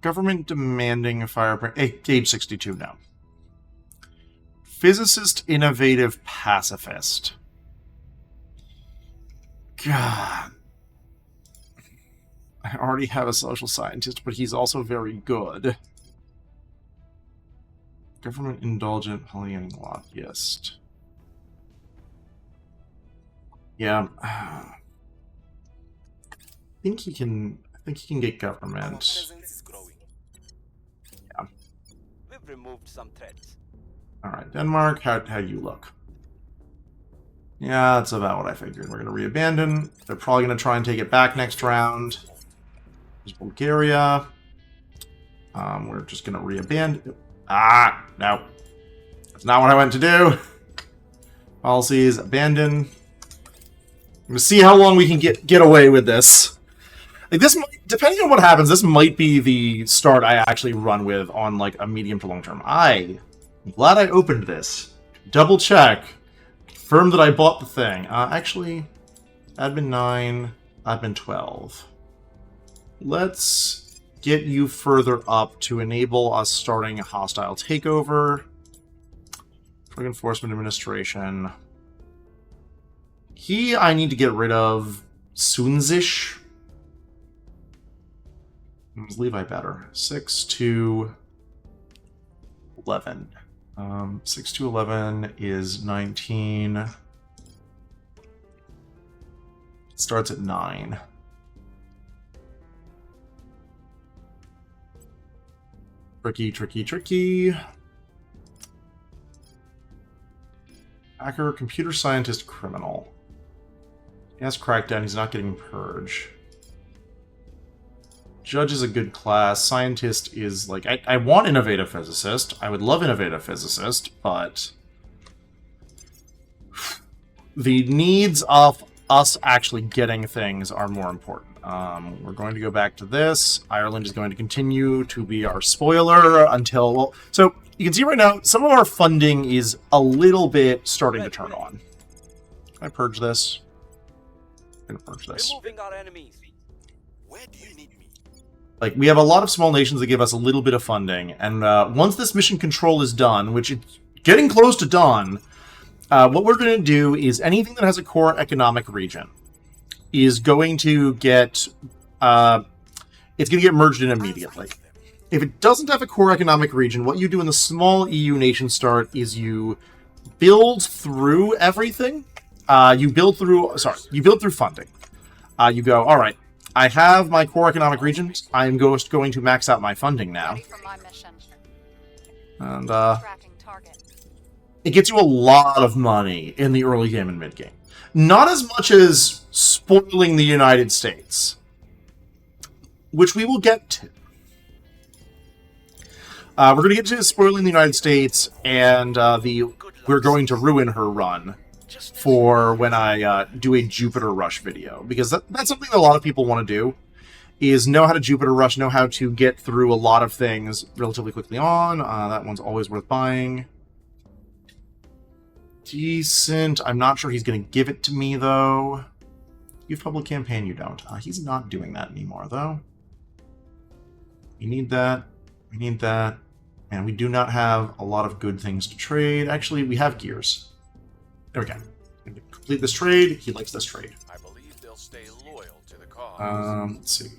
Government demanding fire... Age 62, no. Physicist, innovative, pacifist. God. I already have a social scientist, but he's also very good. Government indulgent, polyanic lobbyist. Yeah. I think he can get Our government. presence is growing. We've removed some threats. Alright, Denmark, how you look? Yeah, that's about what I figured. We're gonna re-abandon. They're probably gonna try and take it back next round. There's Bulgaria. We're just gonna re-abandon. Ah, no. That's not what I went to do. Policies, abandon. I'm gonna see how long we can get away with this. Like, this might, depending on what happens, this might be the start I actually run with on, like, a medium to long term. I'm glad I opened this. Double check. Confirm that I bought the thing. Actually, admin 9, admin 12. Let's get you further up to enable us starting a hostile takeover. Drug Enforcement Administration. I need to get rid of soonsish. Levi better. 6 to 11. 6 to 11 is 19. It starts at 9. Tricky, tricky, tricky. Hacker, computer scientist, criminal. He has crackdown, he's not getting purge. Judge is a good class. Scientist is, like... I want innovative physicist. I would love innovative physicist, but... the needs of us actually getting things are more important. We're going to go back to this. Ireland is going to continue to be our spoiler until... Well, so, you can see right now, some of our funding is a little bit starting to turn on. Can I purge this? I'm going to purge this. Removing our enemies. Where do you need me? Like, we have a lot of small nations that give us a little bit of funding, and once this mission control is done, which it's getting close to done, what we're going to do is anything that has a core economic region is going to get, it's going to get merged in immediately. If it doesn't have a core economic region, what you do in the small EU nation start is you build through everything. You build through funding. You go, all right, I have my core economic regions. I am just going to max out my funding now. Ready for my mission. And, Tracking target. it gets you a lot of money in the early game and mid game. Not as much as spoiling the United States, which we will get to. We're going to get to spoiling the United States, and we're going to ruin her run for when I do a Jupiter Rush video, because that's something that a lot of people want to do. is know how to Jupiter Rush, know how to get through a lot of things relatively quickly on. That one's always worth buying. Decent. I'm not sure he's going to give it to me, though. You have public campaign, you don't. He's not doing that anymore, though. We need that. We need that. And we do not have a lot of good things to trade. Actually, we have gears. There we go. Complete this trade. He likes this trade. I believe they'll stay loyal to the cause. Let's see.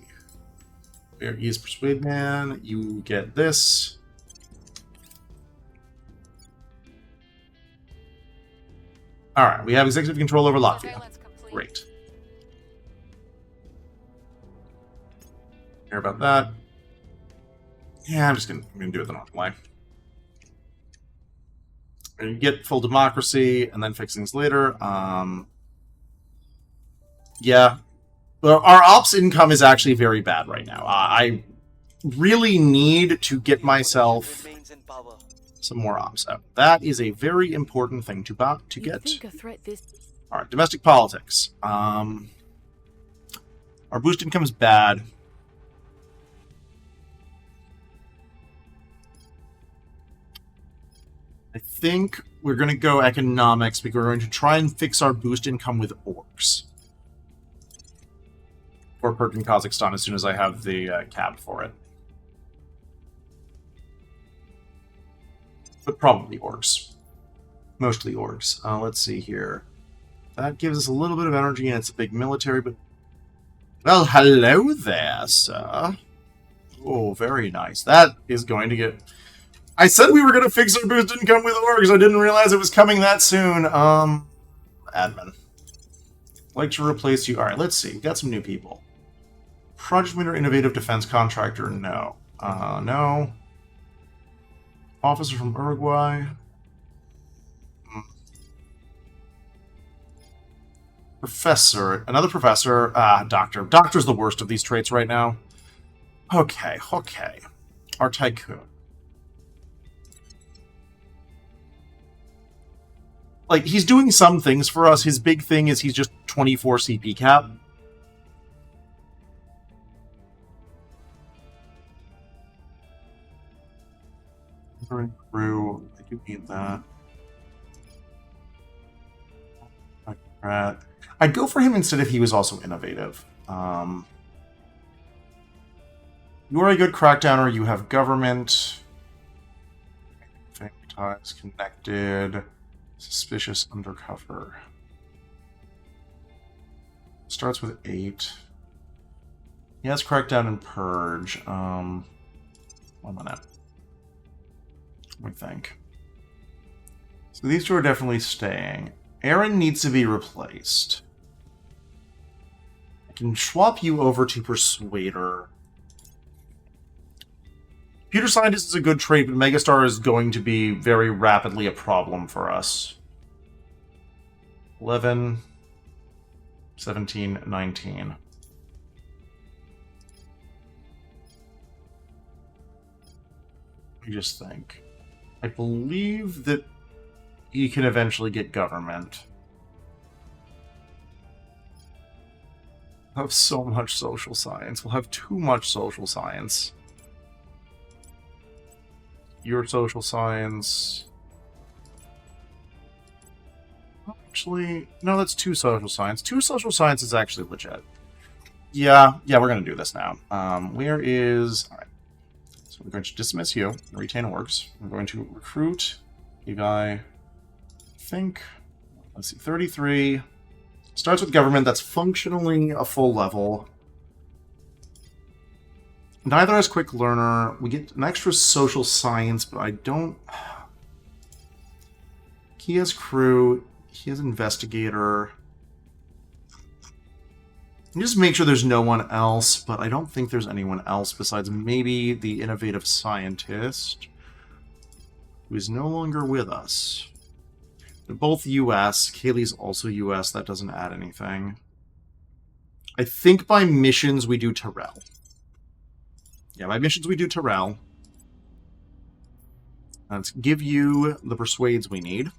There is Persuade Man. You get this. Alright, we have executive control over Latvia. Surveillance complete. Great. Care about that. Yeah, I'm gonna do it the normal way. And you get full democracy and then fix things later. Yeah. Well, our ops income is actually very bad right now. I really need to get myself Remains in power. some more ops out. That is a very important thing to You get. think a threat this All right, domestic politics. Our boost income is bad. I think we're going to go economics because we're going to try and fix our boost income with orcs. Or perk in Kazakhstan as soon as I have the cap for it. But probably orcs. Mostly orcs. Let's see here. That gives us a little bit of energy and it's a big military, but... Well, hello there, sir. Oh, very nice. That is going to get... I said we were going to fix our boost income with orgs. I didn't realize it was coming that soon. Admin. Like to replace you. Alright, let's see. We've got some new people. Project Leader, Innovative Defense Contractor, no. No. Officer from Uruguay. Professor. Another professor. Doctor. Doctor's the worst of these traits right now. Okay, okay. Our tycoon. Like, he's doing some things for us. His big thing is he's just 24 CP cap. Through, I do need that. I'd go for him instead if he was also innovative. You are a good crackdowner. You have government. Family ties connected. Suspicious undercover. Starts with 8. He has crackdown and purge. 1 minute. Let me think. So these two are definitely staying. Aaron needs to be replaced. I can swap you over to Persuader. Computer Scientist is a good trait, but Megastar is going to be very rapidly a problem for us. 11, 17, 19. Let me just think. I believe that he can eventually get government. We'll have so much social science. We'll have too much social science. Your social science... Actually, no, that's 2 social science. 2 social science is actually legit. Yeah, we're going to do this now. Where is... Alright. So we're going to dismiss you. Retain orgs. We're going to recruit a guy... I think... Let's see, 33. Starts with government. That's functionally a full level. Neither has quick learner. We get an extra social science, but I don't... He has crew. He has investigator. Just make sure there's no one else, but I don't think there's anyone else besides maybe the innovative scientist, who is no longer with us. They're both US. Kaylee's also US. That doesn't add anything. I think by missions we do Terrell. Yeah, by missions we do Terrell. Let's give you the persuades we need.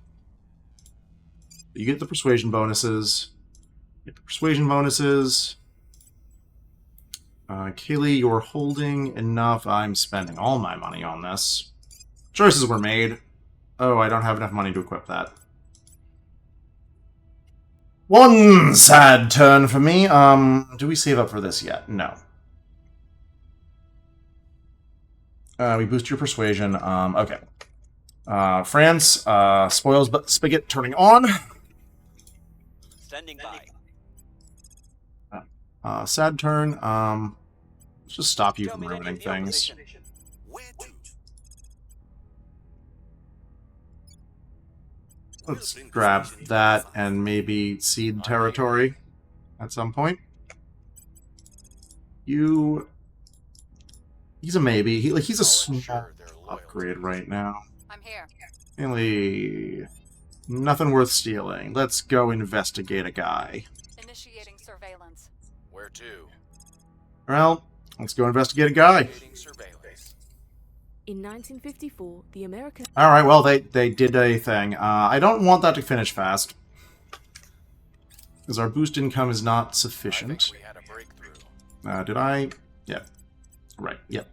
You get the persuasion bonuses. Get the persuasion bonuses. Kaylee, you're holding enough. I'm spending all my money on this. Choices were made. Oh, I don't have enough money to equip that. One sad turn for me. Do we save up for this yet? No. We boost your persuasion. Okay. France, spoils spigot turning on. Standing by. Sad turn. Let's just stop you from Terminating ruining the things. opposition. Where to? Let's grab that and maybe cede territory at some point. You... He's a maybe. He's a I'll small ensure their loyalty. upgrade right now. I'm here. Really... Nothing worth stealing. Let's go investigate a guy. Initiating surveillance. Where to? Well, let's go investigate a guy. Initiating surveillance. In 1954, the American Alright, well, they did a thing. I don't want that to finish fast. Because our boost income is not I sufficient. think we had a breakthrough. Did I? Yeah. Right, yep.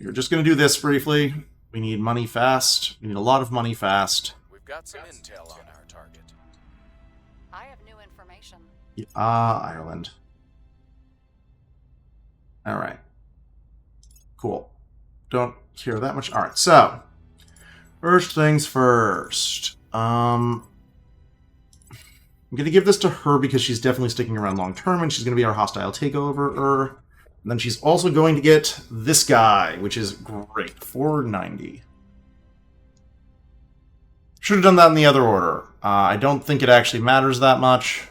We're just going to do this briefly. We need money fast. We need a lot of money fast. We've got some intel on our target. I have new information. Ireland. Alright. Cool. Don't care that much. Alright, so. First things first. I'm going to give this to her because she's definitely sticking around long term and she's going to be our hostile takeover. And then she's also going to get this guy, which is great. 490. Should have done that in the other order. I don't think it actually matters that much.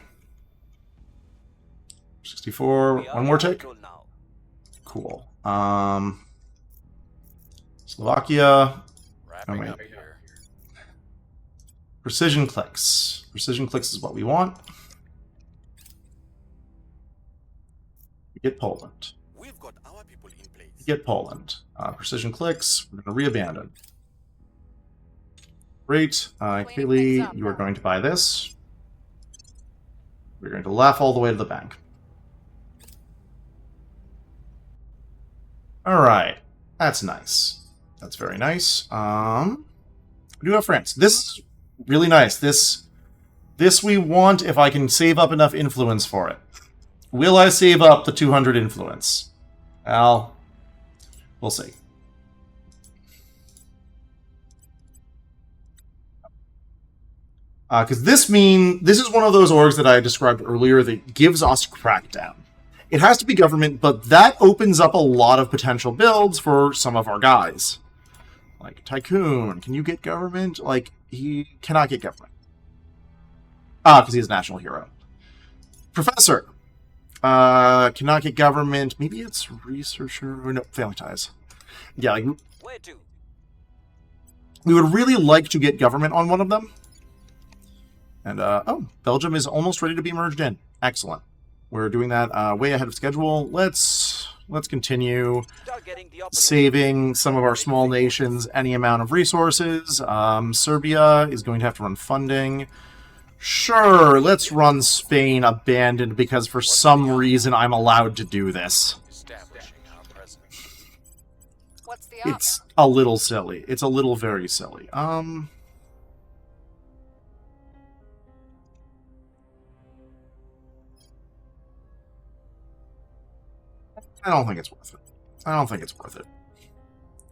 64. We are One more in take. control now. Cool. Slovakia. Wrapping wait. up here. Precision clicks. Precision clicks is what we want. We get Poland. We've got our people in place. We get Poland. Precision clicks. We're going to re-abandon. Great. Cleaning things Kaylee, up you are now. going to buy this. We're going to laugh all the way to the bank. Alright. That's nice. That's very nice. We do have France. This is really nice. This we want if I can save up enough influence for it. Will I save up the 200 influence? Well, we'll see. Because this is one of those orgs that I described earlier that gives us Crackdown. It has to be government, but that opens up a lot of potential builds for some of our guys. Like, Tycoon, can you get government? Like, he cannot get government. Because he's a national hero. Professor, cannot get government. Maybe it's researcher, or no, family ties. Yeah, like, Where to? we would really like to get government on one of them. And, oh, Belgium is almost ready to be merged in. Excellent. We're doing that way ahead of schedule. Let's continue Targeting the opposition. saving some of our small nations any amount of resources. Serbia is going to have to run funding. Sure, let's run Spain abandoned because for some reason I'm allowed to do this. Establishing our presence. What's the op? It's a little silly. It's a little very silly. I don't think it's worth it. I don't think it's worth it.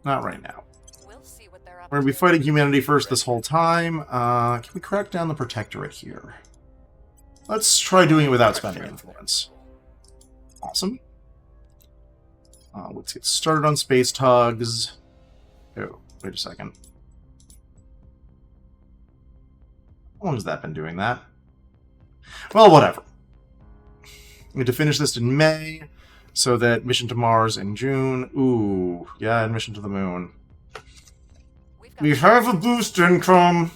Not right now. We'll see what they're up We're going to be to. fighting humanity first this whole time. Can we crack down the Protectorate here? Let's try doing it without spending influence. Awesome. Let's get started on space tugs. Oh, wait a second. How long has that been doing that? Well, whatever. We need to finish this in May, so that mission to Mars in June. Ooh, yeah, and mission to the moon. We've got We have a boost income.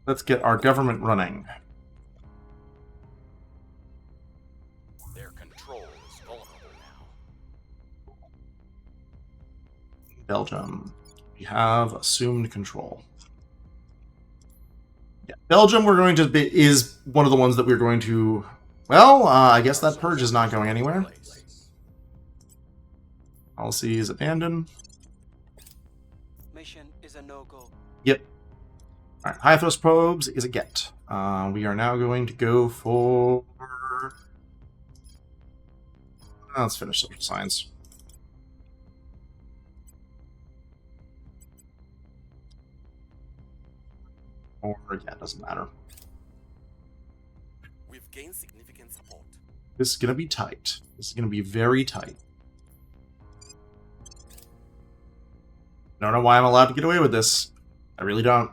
Let's get our government running. Their control is vulnerable now. Belgium. We have assumed control. Yeah, Belgium we're going to be, is one of the ones that we're going to Well, I guess that purge is not going anywhere. Policy is abandoned. Mission is a no-go. Yep. Alright, high thrust probes is a get. We are now going to go for... Let's finish social science. Or, yeah, it doesn't matter. We've gained significant support. This is going to be tight. This is going to be very tight. I don't know why I'm allowed to get away with this. I really don't.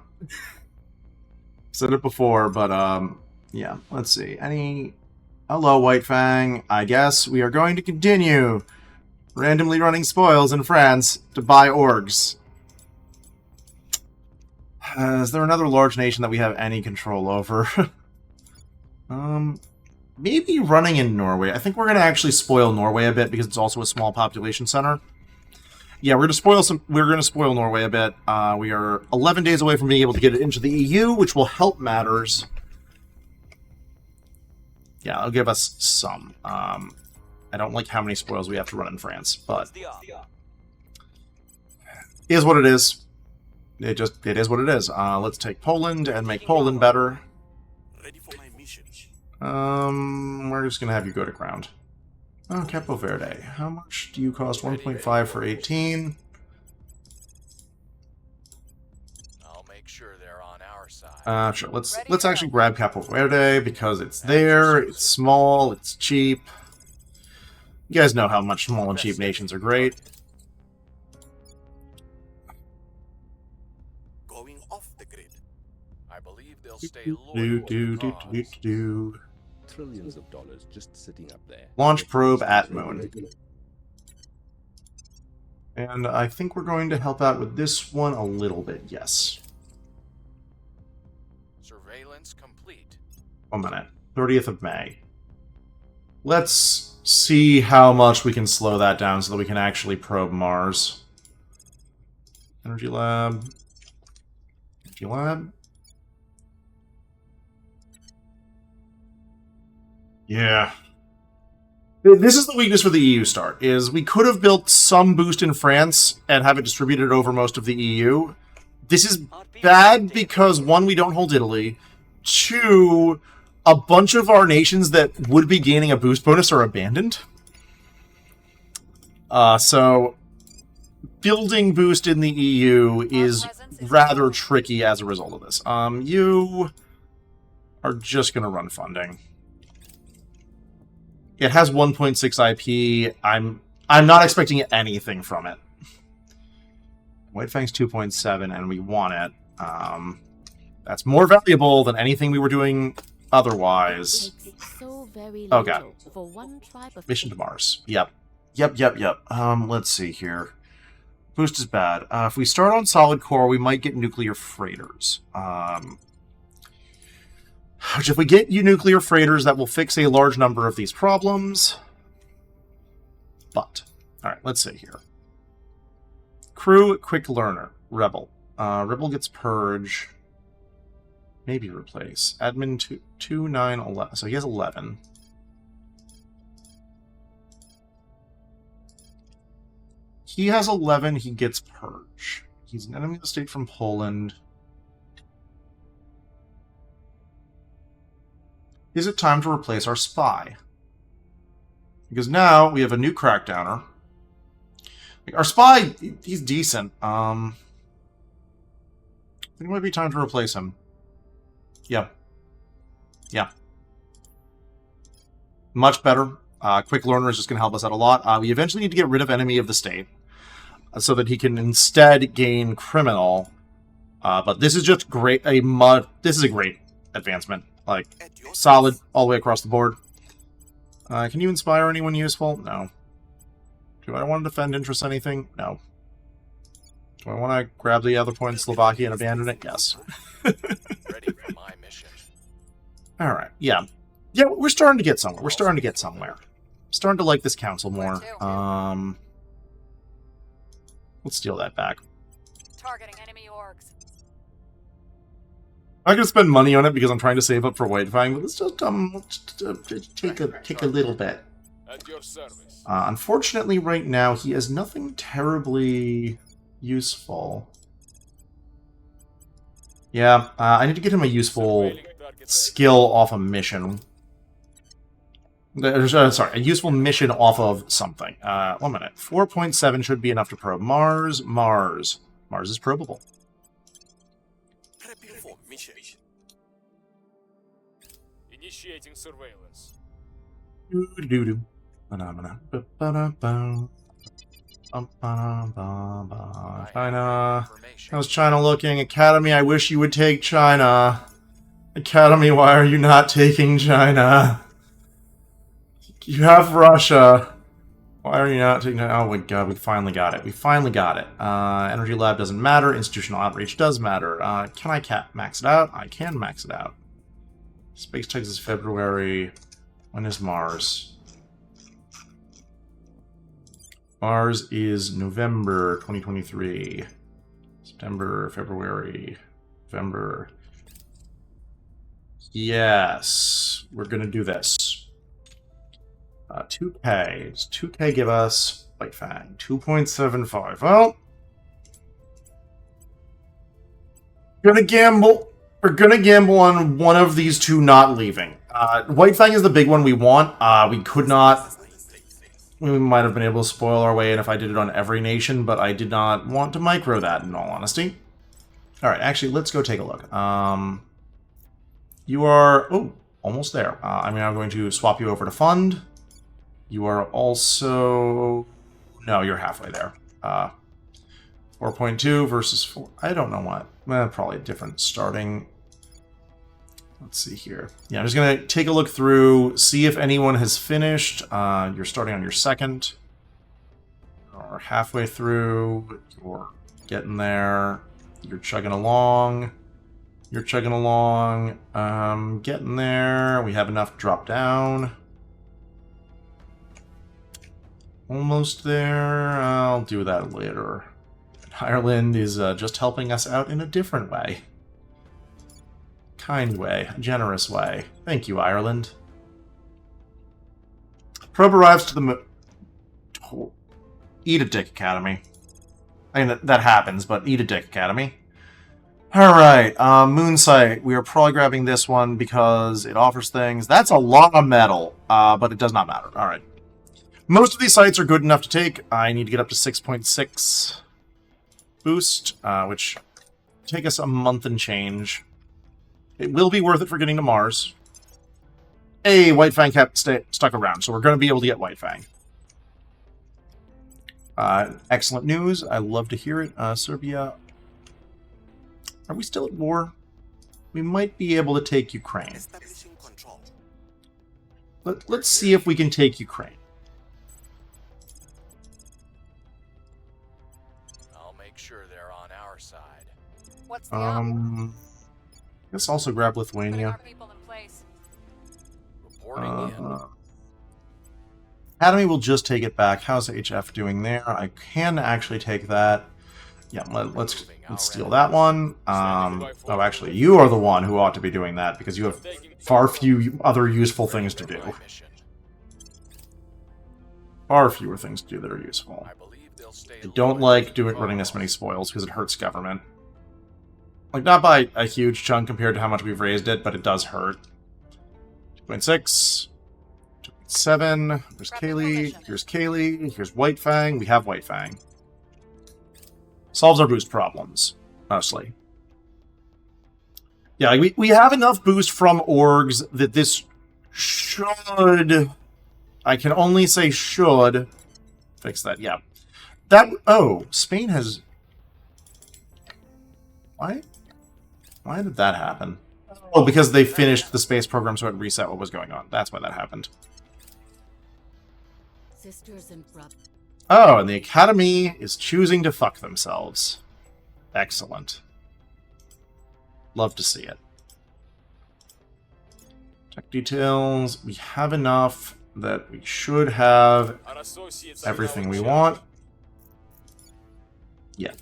Said it before, but, yeah. Let's see. Hello, White Fang. I guess we are going to continue randomly running spoils in France to buy orgs. Is there another large nation that we have any control over? Maybe running in Norway. I think we're going to actually spoil Norway a bit because it's also a small population center. Yeah, we're going to spoil Norway a bit. We are 11 days away from being able to get it into the EU, which will help matters. Yeah, it'll give us some. I don't like how many spoils we have to run in France, but it is what it is. It is what it is. Let's take Poland and make Poland better. Ready for my mission. We're just gonna have you go to ground. Oh, Capo Verde. How much do you cost? 1.5 for 18. I'll make sure they're on our side. Sure. Let's actually grab Capo Verde because it's there. It's small. It's cheap. You guys know how much small and cheap nations are great. Going off the grid. I believe they'll stay loyal to the cause. Trillions of dollars just sitting up there. Launch probe at Moon. And I think we're going to help out with this one a little bit, yes. Surveillance complete. 1 minute. 30th of May. Let's see how much we can slow that down so that we can actually probe Mars. Energy lab. Energy lab. Yeah. This is the weakness for the EU start, is we could have built some boost in France and have it distributed over most of the EU. This is bad because, one, we don't hold Italy. Two, a bunch of our nations that would be gaining a boost bonus are abandoned. So, building boost in the EU is rather tricky as a result of this. You are just going to run funding. It has 1.6 IP. I'm not expecting anything from it. White Fang's 2.7, and we want it. That's more valuable than anything we were doing otherwise. So very Oh god. for one tribe of Mission to Mars. Yep. Let's see here. Boost is bad. If we start on solid core, we might get nuclear freighters. Which, if we get you nuclear freighters, that will fix a large number of these problems. But, alright, let's see here. Crew, quick learner, Rebel. Rebel gets purge. Maybe replace. Admin 2, 9, 11. So he has 11. He has 11, he gets purge. He's an enemy of the state from Poland. Is it time to replace our spy? Because now we have a new crackdowner. Like, our spy, he's decent. I think it might be time to replace him. Yeah. Much better. Quick learner is just going to help us out a lot. We eventually need to get rid of enemy of the state so that he can instead gain criminal. But this is just great. This is a great advancement. Like, solid all the way across the board. Can you inspire anyone useful? No. Do I want to defend interest anything? No. Do I want to grab the other point in Slovakia and abandon it? Yes. Ready for my mission. Alright, yeah. Yeah, we're starting to get somewhere. Starting to like this council more. Let's steal that back. Targeting enemy orgs. I'm not gonna spend money on it because I'm trying to save up for White Fang, but let's just take a little bit. At your service. Unfortunately, right now he has nothing terribly useful. Yeah, I need to get him a useful Surveilling target skill off a mission. Sorry, a useful mission off of something. 1 minute. 4.7 should be enough to probe Mars. Mars is probable. Prepping for mission. Initiating surveillance. Doo-doo-doo. China. How's China looking? Academy, I wish you would take China. Academy, why are you not taking China? You have Russia. Why are you not taking China? Oh my god, we finally got it. We finally got it. Energy Lab doesn't matter. Institutional Outreach does matter. Can I max it out? I can max it out. Space Tugs is February. When is Mars? Mars is November 2023. September, February, November. Yes, we're gonna do this. 2K. Does 2K give us White Fang? 2.75. Well, gonna gamble. We're gonna gamble on one of these two not leaving. White Fang is the big one we want. We could not. We might have been able to spoil our way in if I did it on every nation, but I did not want to micro that, in all honesty. Alright, actually, let's go take a look. You are... Oh, almost there. I'm now going to swap you over to Fund. You are also... No, you're halfway there. 4.2 versus 4... I don't know what. Probably different starting... Let's see here. Yeah, I'm just going to take a look through, see if anyone has finished. You're starting on your second. Or halfway through. You're getting there. You're chugging along. You're chugging along. Getting there. We have enough to drop down. Almost there. I'll do that later. Ireland is just helping us out in a different way. Kind way, generous way. Thank you, Ireland. Probe arrives to the Eat a dick, Academy. I mean, that happens, but eat a dick, Academy. Alright, Moon Site. We are probably grabbing this one because it offers things. That's a lot of metal, but it does not matter. Alright. Most of these sites are good enough to take. I need to get up to 6.6 boost, which take us a month and change. It will be worth it for getting to Mars. Hey, White Fang kept stuck around, so we're going to be able to get White Fang. Excellent news. I love to hear it. Serbia. Are we still at war? We might be able to take Ukraine. Establishing control. Let's see if we can take Ukraine. I'll make sure they're on our side. What's the op? Let's also grab Putting Lithuania. our people in place. Reporting in. Academy will just take it back. How's HF doing there? I can actually take that. Yeah, let's steal that one. Oh, actually, you are the one who ought to be doing that because you have far few other useful things to do. Far fewer things to do that are useful. I believe they'll stay I don't like running this many spoils because it hurts government. Like, not by a huge chunk compared to how much we've raised it, but it does hurt. 2.6. 2.7. There's Kaylee. Here's Kaylee. Here's White Fang. We have White Fang. Solves our boost problems, mostly. Yeah, like we have enough boost from orgs that this should... I can only say should... Fix that, yeah. That... Oh, Spain has... Why? Why did that happen? Oh, because they finished the space program, so it reset what was going on. That's why that happened. Sisters and brothers. Oh, and the Academy is choosing to fuck themselves. Excellent. Love to see it. Tech details. We have enough that we should have Our associates everything we are want. Yeah.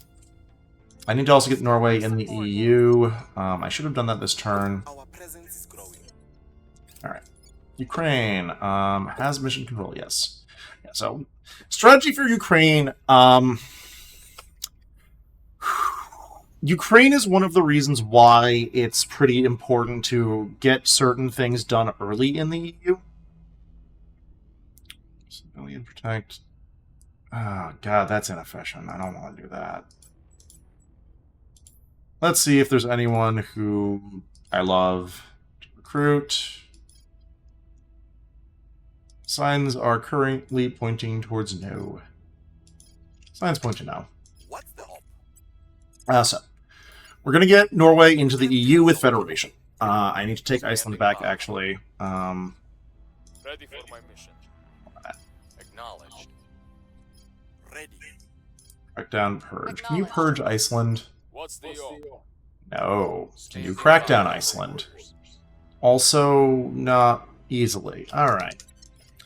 I need to also get Norway in the EU. I should have done that this turn. Our presence is growing. Alright. Ukraine has mission control, yes. Yeah, so, strategy for Ukraine. Ukraine is one of the reasons why it's pretty important to get certain things done early in the EU. Civilian protect. Oh, God, that's inefficient. I don't want to do that. Let's see if there's anyone who I love to recruit. Signs are currently pointing towards no. Signs point to no. What's the hope? So, we're going to get Norway into the EU with Federation. I need to take Iceland back, actually. Ready for my mission. Acknowledged. Ready. Crackdown, purge. Can you purge Iceland? What's the op? No. Can you crack down Iceland? Also, not easily. Alright.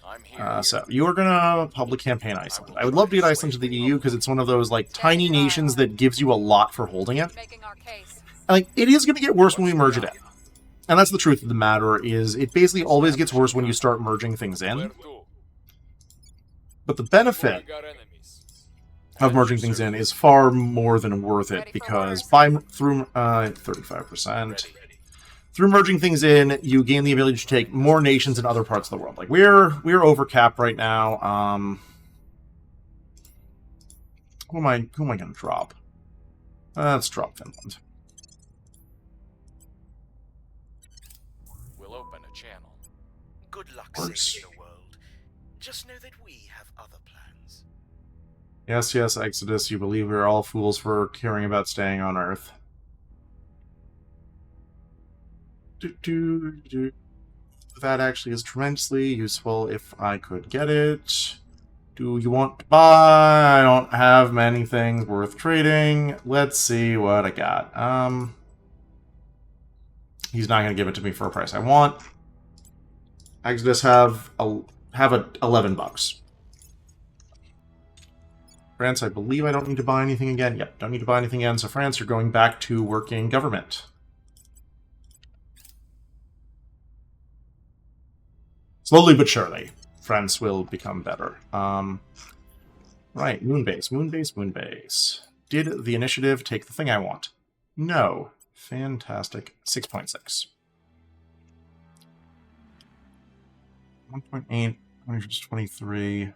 I'm here. So, you are going to public campaign Iceland. I would love to get Iceland to the EU because it's one of those, like, tiny nations that gives you a lot for holding it. Making our case. Like, it is going to get worse when we merge it in. And that's the truth of the matter, is it basically always gets worse when you start merging things Where in. to? But the benefit We got enemies. of merging things in is far more than worth it, because through 35%. Through merging things in, you gain the ability to take more nations in other parts of the world. Like, we're over capped right now. Who am I going to drop? Let's drop Finland. We'll open a channel. Good luck Works. saving the world. Just know that we have other plans. Yes, yes, Exodus, you believe we're all fools for caring about staying on Earth. That actually is tremendously useful if I could get it. Do you want to buy? I don't have many things worth trading. Let's see what I got. He's not going to give it to me for a price I want. Exodus have a 11 bucks. France, I believe I don't need to buy anything again. Yep, don't need to buy anything again. So France, you're going back to working government. Slowly but surely, France will become better. Right, Moonbase, Moonbase, Moonbase. Did the initiative take the thing I want? No. Fantastic. 6.6. 1.8, 23.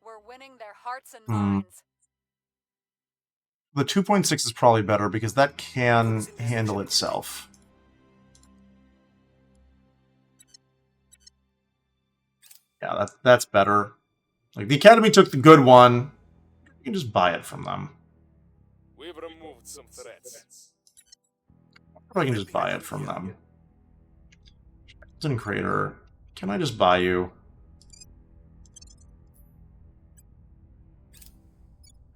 We're winning their hearts and minds. The 2.6 is probably better because that can handle itself. Yeah, that's better. Like, the Academy took the good one. You can just buy it from them. We've removed some threats. Or I can just buy it from them. Crater. Can I just buy you?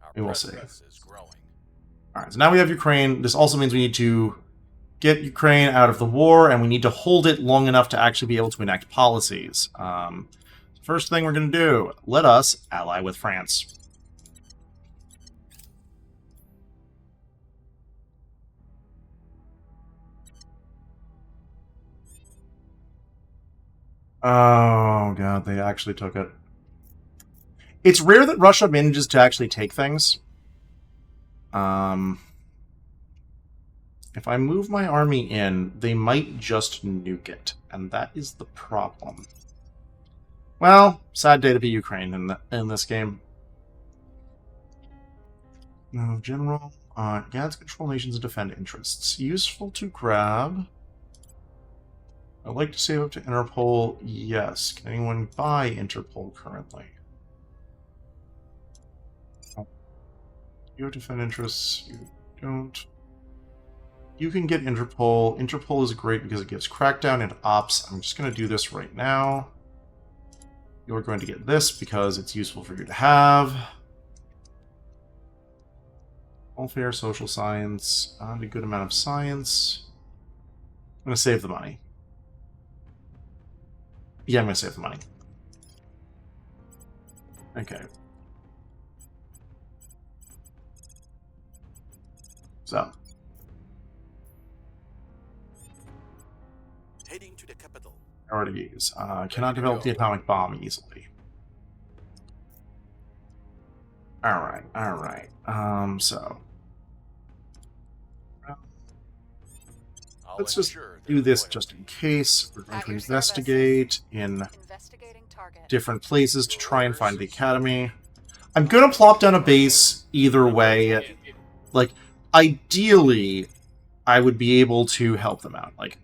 Our We will see. presence is growing. Alright, so now we have Ukraine. This also means we need to get Ukraine out of the war, and we need to hold it long enough to actually be able to enact policies. First thing we're going to do, let us ally with France. Oh, God, they actually took it. It's rare that Russia manages to actually take things. If I move my army in, they might just nuke it, and that is the problem. Well, sad day to be Ukraine in this game. No, General, Gads control nations and defend interests. Useful to grab. I'd like to save up to Interpol. Yes. Can anyone buy Interpol currently? You have defend interests. You don't. You can get Interpol. Interpol is great because it gives Crackdown and Ops. I'm just going to do this right now. You're going to get this because it's useful for you to have. Welfare, social science, and a good amount of science. I'm going to save the money. Yeah, I'm going to save the money. Okay. So, Heading to the capital. priorities. Cannot develop the atomic bomb easily. Alright, alright. So... I'll let's just ensure do their this loyalty. just in case. We're going At to your investigate in Investigating target. different places to try and find the academy. I'm going to plop down a base either way. Like, ideally, I would be able to help them out. Like,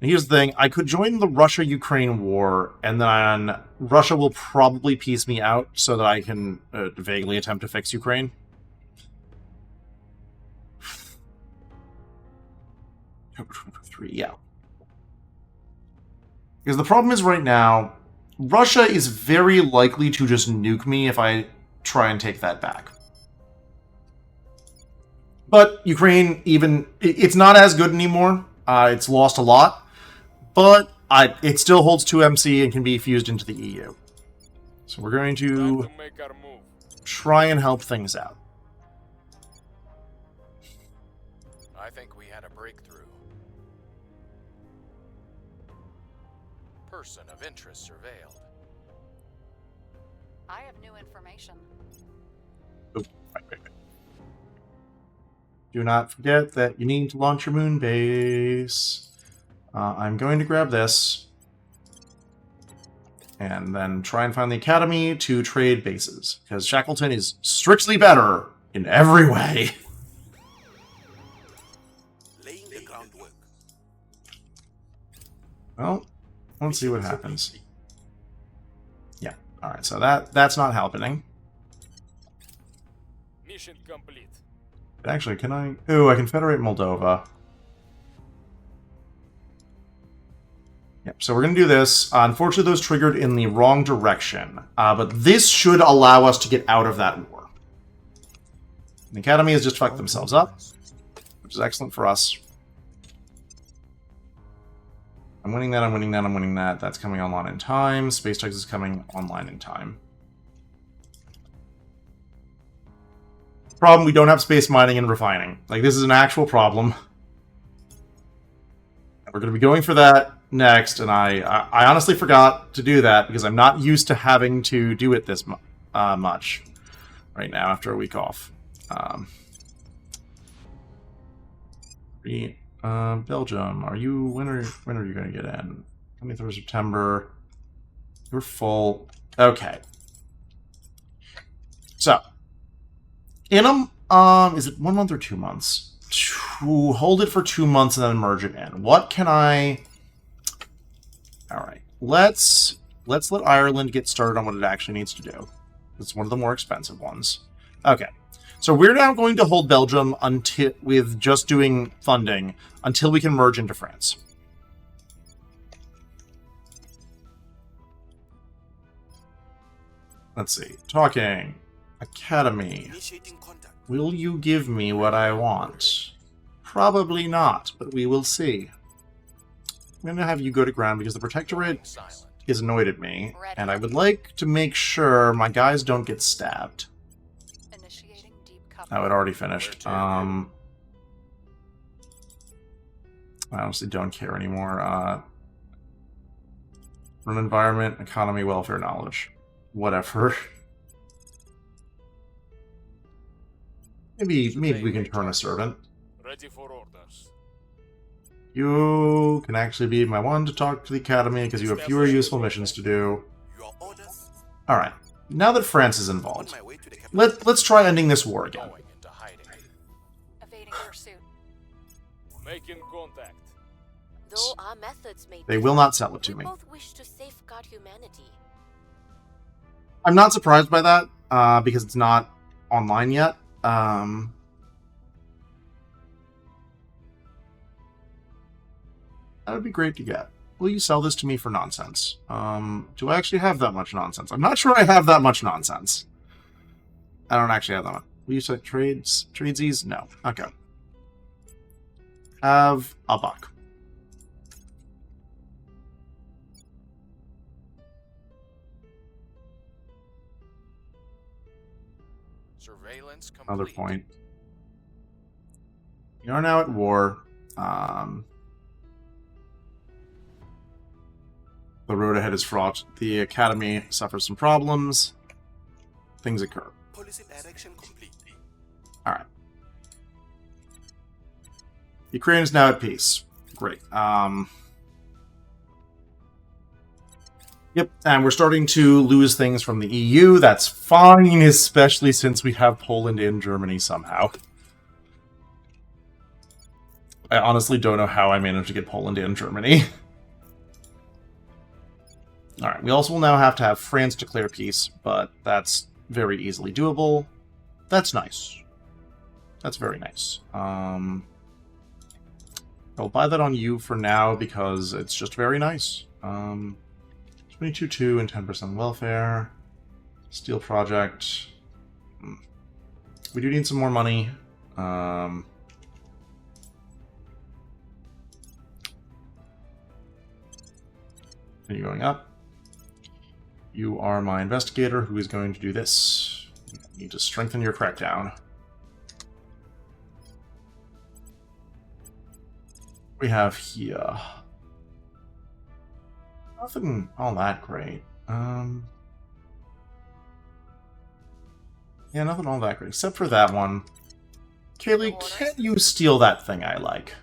here's the thing. I could join the Russia-Ukraine war, and then Russia will probably piece me out so that I can vaguely attempt to fix Ukraine. October 2023, yeah. Because the problem is right now, Russia is very likely to just nuke me if I try and take that back. But Ukraine, it's not as good anymore. It's lost a lot. But it still holds 2 MC and can be fused into the EU. So we're going Time to to make our move. try and help things out. I think we had a breakthrough. Person of interest surveilled. I have new information. Oh, right. Do not forget that you need to launch your moon base. I'm going to grab this. And then try and find the academy to trade bases. Because Shackleton is strictly better in every way. Laying the groundwork. Well, let's see what happens. Yeah, alright, so that's not happening. Mission complete. Actually, can I... Ooh, I can federate Moldova. Yep, so we're going to do this. Unfortunately, those triggered in the wrong direction. But this should allow us to get out of that war. The Academy has just fucked themselves up, which is excellent for us. I'm winning that, I'm winning that, I'm winning that. That's coming online in time. Space Tugs is coming online in time. Problem, we don't have space mining and refining. Like, this is an actual problem. We're going to be going for that next, and I honestly forgot to do that because I'm not used to having to do it this much right now after a week off. Belgium, are you when are you going to get in? 23rd of September. You're full. Okay. So, in is it 1 month or 2 months? To hold it for 2 months and then merge it in. What can I... Alright. Let's let Ireland get started on what it actually needs to do. It's one of the more expensive ones. Okay. So we're now going to hold Belgium until with just doing funding until we can merge into France. Let's see. Talking. Academy. Initiating contact. Will you give me what I want? Probably not, but we will see. I'm going to have you go to ground because the Protectorate Silent. is annoyed at me, Ready. and I would like to make sure my guys don't get stabbed. Initiating deep cover. Oh, it already finished. I honestly don't care anymore. Run environment, economy, welfare, knowledge. Whatever. Maybe we can turn a servant. Ready for orders. You can actually be my one to talk to the academy because you have fewer useful missions to do. Your orders. Alright, now that France is On involved, my way to the capital. let's try ending this war again. Going into hiding. Evading pursuit. Making contact. Though our methods may They will not sell it to we me. both wish to safeguard humanity. I'm not surprised by that, because it's not online yet. That would be great to get. Will you sell this to me for nonsense? Do I actually have that much nonsense? I'm not sure I have that much nonsense. I don't actually have that much. Will you say tradesies? No. Okay. Have a buck. Surveillance complete. Another point. We are now at war. The road ahead is fraught. The academy suffers some problems. Things occur. Policy direction complete. All right. Ukraine is now at peace. Great. Yep, and we're starting to lose things from the EU. That's fine, especially since we have Poland and Germany somehow. I honestly don't know how I managed to get Poland and Germany. Alright, we also will now have to have France declare peace, but that's very easily doable. That's nice. That's very nice. I'll buy that on you for now because it's just very nice. 22.2 and 10% welfare. Steel project. We do need some more money. Continue going up. You are my investigator who is going to do this. You need to strengthen your crackdown. We have here. Nothing all that great. Yeah, nothing all that great, except for that one. Kaylee, can you steal that thing I like?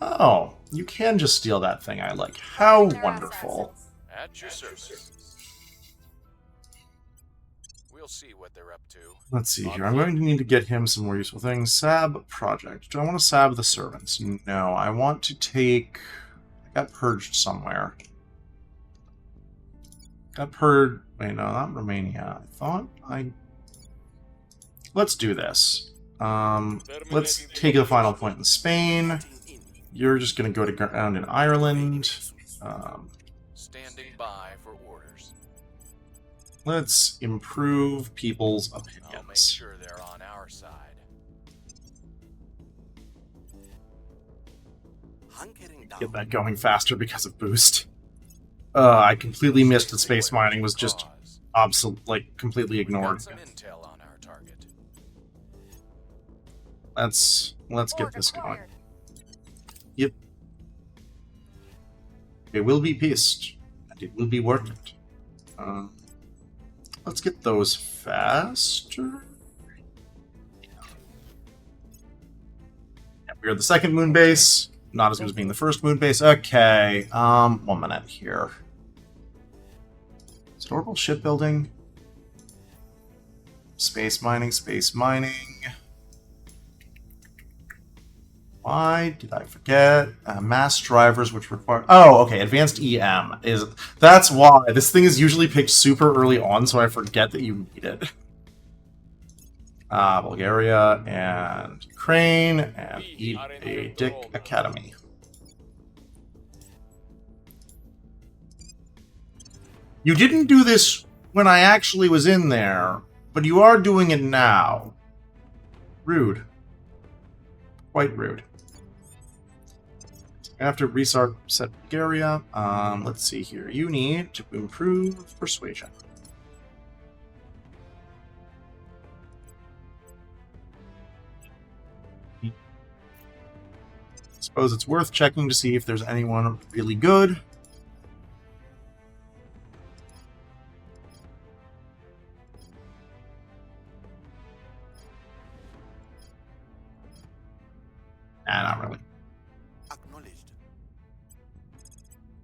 Oh, you can just steal that thing I like. How wonderful. At your service. We'll see what they're up to. Let's see here. I'm going to need to get him some more useful things. Sab project. Do I want to sab the servants? No, I want to take... I got purged somewhere. Got purged... Wait, no, not Romania. I thought I... Let's do this. Let's take a final point in Spain. You're just going to go to ground in Ireland. Standing by for orders. Let's improve people's I'll make opinions. sure they're on our side. Hunkering down. Get that going faster because of boost. I completely missed that space mining was just completely ignored. Got some intel on our target. Let's get this going. Acquired. Yep. It will be pissed, and it will be worth it. Let's get those faster. Yeah, we're at the second moon base. Not as good as being the first moon base. Okay. 1 minute here. Is it orbital shipbuilding? Space mining, space mining. Why did I forget? Mass drivers, which require... Oh, okay. Advanced EM is... That's why. This thing is usually picked super early on, so I forget that you need it. Bulgaria and Ukraine and eat a dick academy. You didn't do this when I actually was in there, but you are doing it now. Rude. Quite rude. I have to restart set Bulgaria. Let's see here. You need to improve persuasion. Suppose it's worth checking to see if there's anyone really good. Nah, not really. Acknowledged.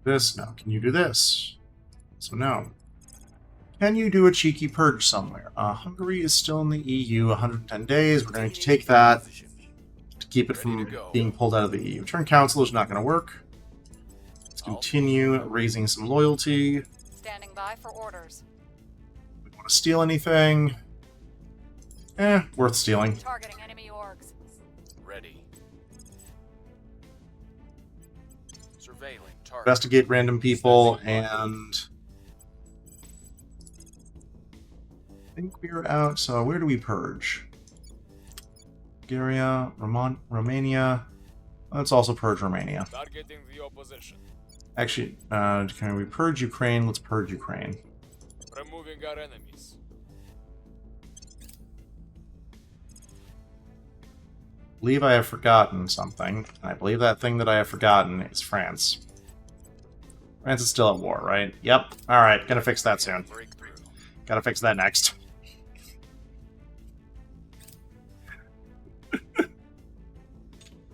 This? No. Can you do this? So no. Can you do a cheeky purge somewhere? Hungary is still in the EU, 110 days. We're going to take that to keep it from being pulled out of the EU. Turn council is not going to work. Let's continue raising some loyalty. Standing by for orders. We want to steal anything? Worth stealing. Targeting enemy orgs. Ready. Surveilling target. Investigate random people, and I think we're out. So where do we purge? Bulgaria, Romania. Let's also purge Romania. Targeting the opposition. Actually, can we purge Ukraine? Let's purge Ukraine. Removing our enemies. believe I have forgotten something. And I believe that thing that I have forgotten is France. France is still at war, right? Yep. Alright, gonna fix that soon. Breakthrough. Gotta fix that next.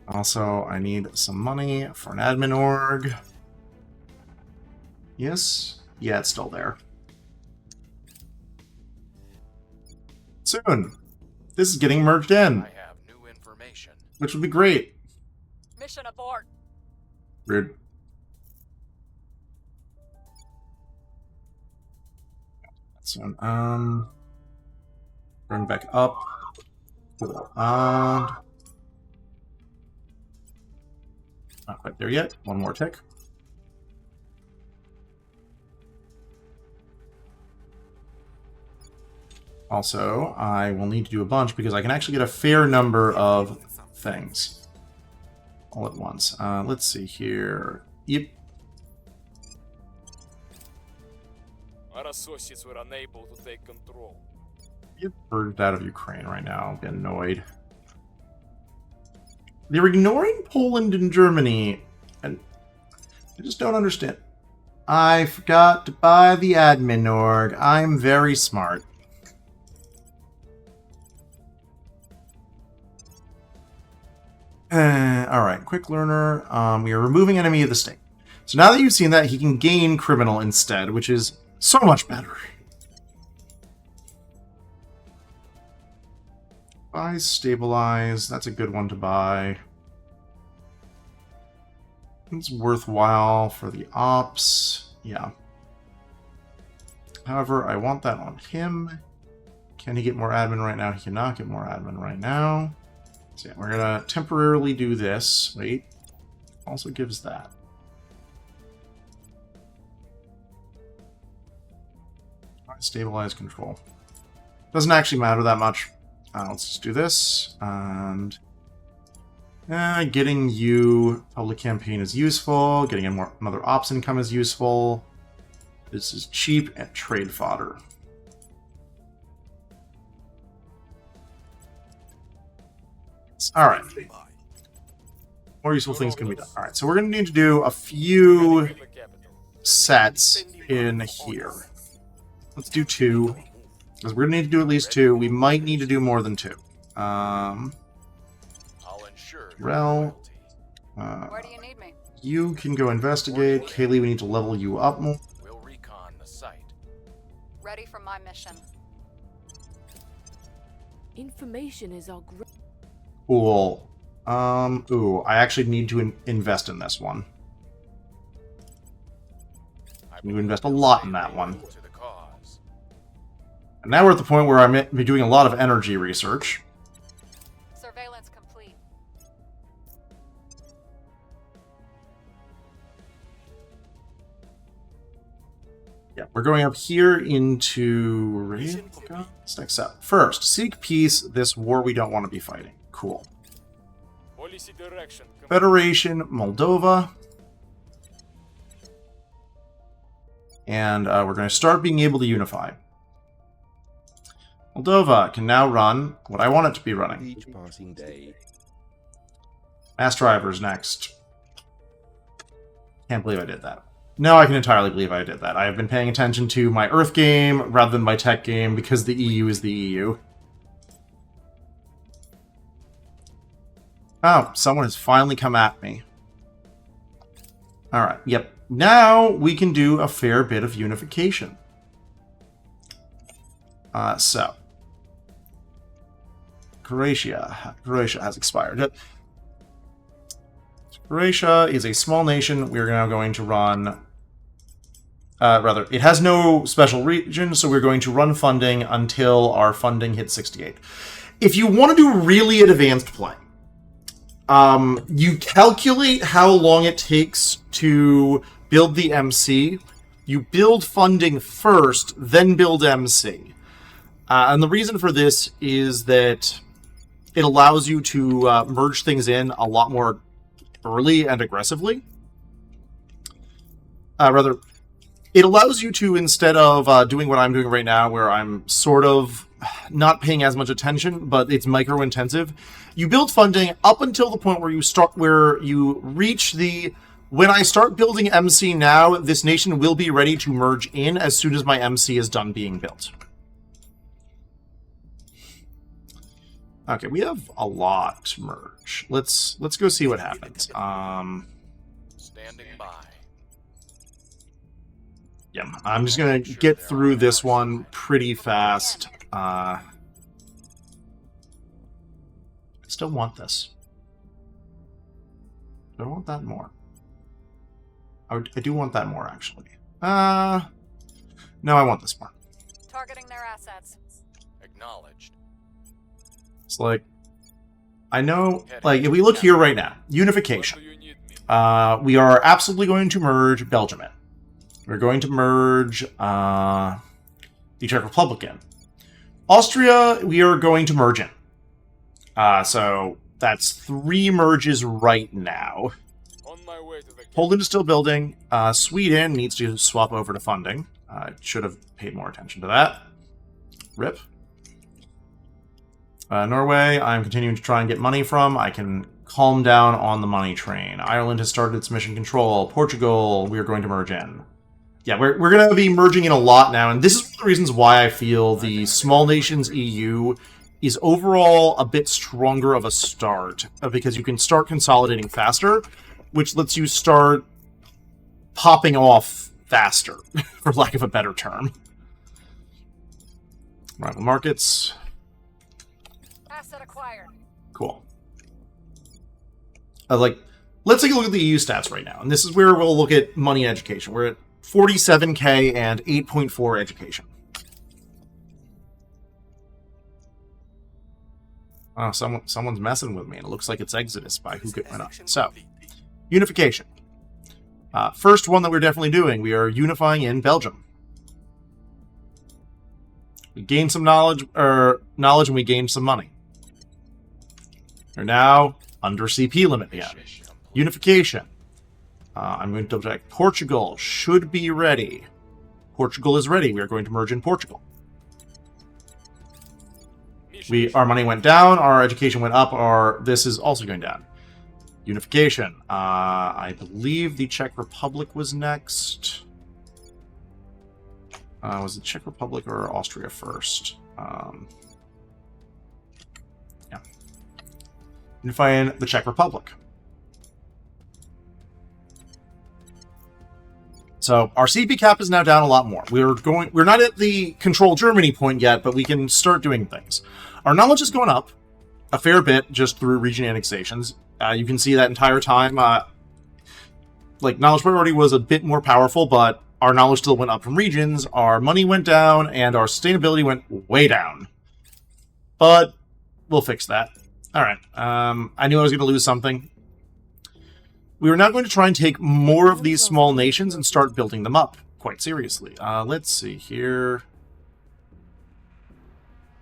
Also, I need some money for an admin org. Yes? Yeah, it's still there. Soon. This is getting merged in, I have new information. which would be great. Mission abort. Rude. Soon. Bring back up. Cool. Not quite there yet. One more tick. Also, I will need to do a bunch because I can actually get a fair number of things all at once. Let's see here. Yep. Our associates were unable to take control. Get purged out of Ukraine right now. I'll be annoyed. They're ignoring Poland and Germany, and I just don't understand. I forgot to buy the admin org. I'm very smart. Alright, quick learner. We are removing enemy of the state. So now that you've seen that, he can gain criminal instead, which is so much better. Buy stabilize. That's a good one to buy. It's worthwhile for the ops. Yeah. However, I want that on him. Can he get more admin right now? He cannot get more admin right now. So yeah, we're gonna temporarily do this. Wait. Also gives that. Stabilize control. Doesn't actually matter that much. Let's just do this. And getting you public campaign is useful. Getting in another ops income is useful. This is cheap and trade fodder. Alright. More useful things can be done. Alright, so we're going to need to do a few The capital. sets in here. Let's do 2. Because we're going to need to do at least 2. We might need to do more than 2. I'll ensure your Rel. loyalty. Where do you need me? You can go investigate. Kaylee, we need to level you up more. We'll recon the site. Ready for my mission. Information is our great. Cool. Ooh, I actually need to invest in this one. I You invest a lot in that one. to the cause. And now we're at the point where I'm doing a lot of energy research. Surveillance complete. Yeah, we're going up here into... What's next up? First, seek peace. This war we don't want to be fighting. Cool. Policy direction. Federation, Moldova. And we're going to start being able to unify. Moldova can now run what I want it to be running. Each passing day. Mass drivers next. Can't believe I did that. No, I can entirely believe I did that. I have been paying attention to my Earth game rather than my tech game because the EU is the EU. Oh, someone has finally come at me. Alright, yep. Now we can do a fair bit of unification. So. Croatia has expired. Croatia is a small nation. We're now going to run... rather, it has no special region, so we're going to run funding until our funding hits 68. If you want to do really advanced play, you calculate how long it takes to build the MC. You build funding first, then build MC. And the reason for this is that it allows you to merge things in a lot more early and aggressively. Rather, it allows you to, instead of doing what I'm doing right now, where I'm sort of not paying as much attention, but it's micro-intensive. You build funding up until the point where you reach the, when I start building MC now, this nation will be ready to merge in as soon as my MC is done being built. Okay, we have a lot to merge. Let's go see what happens. Standing by. Yeah, I'm just gonna get through this one pretty fast. I still want this. Do I want that more? I do want that more, actually. No, I want this more. Targeting their assets. Acknowledged. It's like, I know, like, if we look here right now, Unification. When do you need me? We are absolutely going to merge Belgium in. We're going to merge the Czech Republic in. Austria, we are going to merge in. So that's 3 merges right now. On my way to the Poland is still building. Sweden needs to swap over to funding. Should have paid more attention to that. RIP. Norway, I'm continuing to try and get money from. I can calm down on the money train. Ireland has started its mission control. Portugal, we are going to merge in. Yeah, we're going to be merging in a lot now, and this is one of the reasons why I feel the Small Nations EU is overall a bit stronger of a start, because you can start consolidating faster, which lets you start popping off faster, for lack of a better term. Rival markets. Asset acquired. Cool. Let's take a look at the EU stats right now, and this is where we'll look at money and education. We're at 47k and 8.4 education. Oh, someone's messing with me, and it looks like it's Exodus by who went up. So, Unification. First one that we're definitely doing, we are unifying in Belgium. We gained some knowledge, and we gained some money. We're now under CP limit again. Unification. I'm going to double check. Portugal should be ready. Portugal is ready. We are going to merge in Portugal. Our money went down. Our education went up. This is also going down. Unification. I believe the Czech Republic was next. Was it Czech Republic or Austria first? Yeah. Unifying the Czech Republic. So our CP cap is now down a lot more. We're not at the control Germany point yet, but we can start doing things. Our knowledge is going up a fair bit just through region annexations. You can see that entire time. Knowledge priority was a bit more powerful, but our knowledge still went up from regions. Our money went down, and our sustainability went way down. But we'll fix that. All right. I knew I was going to lose something. We are now going to try and take more of these small nations and start building them up quite seriously. Let's see here.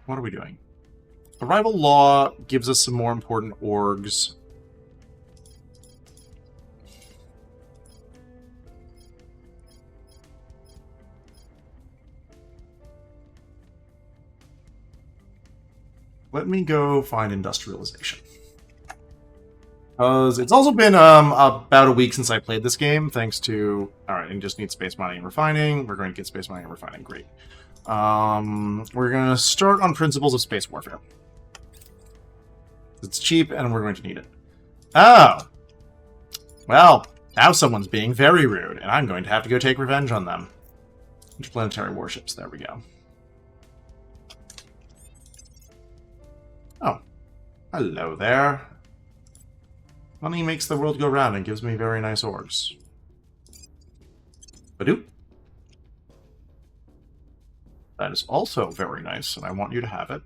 What are we doing? Arrival law gives us some more important orgs. Let me go find industrialization. Because it's also been about a week since I played this game, thanks to... Alright, and just need space mining and refining. We're going to get space mining and refining. Great. We're going to start on principles of space warfare. It's cheap, and we're going to need it. Oh! Well, now someone's being very rude, and I'm going to have to go take revenge on them. Interplanetary warships, there we go. Oh. Hello there. Money makes the world go round and gives me very nice orgs. Badoop. That is also very nice, and I want you to have it.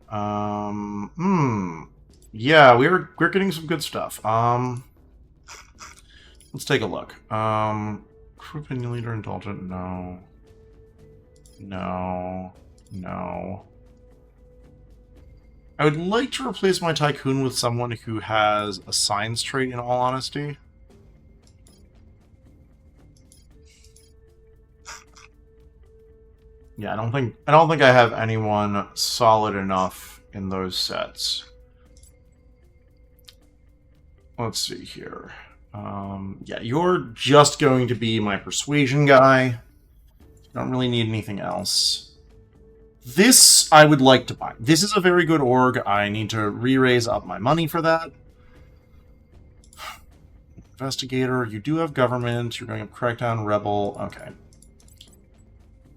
Yeah, we're getting some good stuff. Let's take a look. Crew opinion leader indulgent, no. No. No. I would like to replace my tycoon with someone who has a science trait, in all honesty. Yeah, I don't think I have anyone solid enough in those sets. Let's see here. Yeah, you're just going to be my persuasion guy. Don't really need anything else. This I would like to buy. This is a very good org. I need to re-raise up my money for that. Investigator, you do have government. You're going up Crackdown, Rebel. Okay.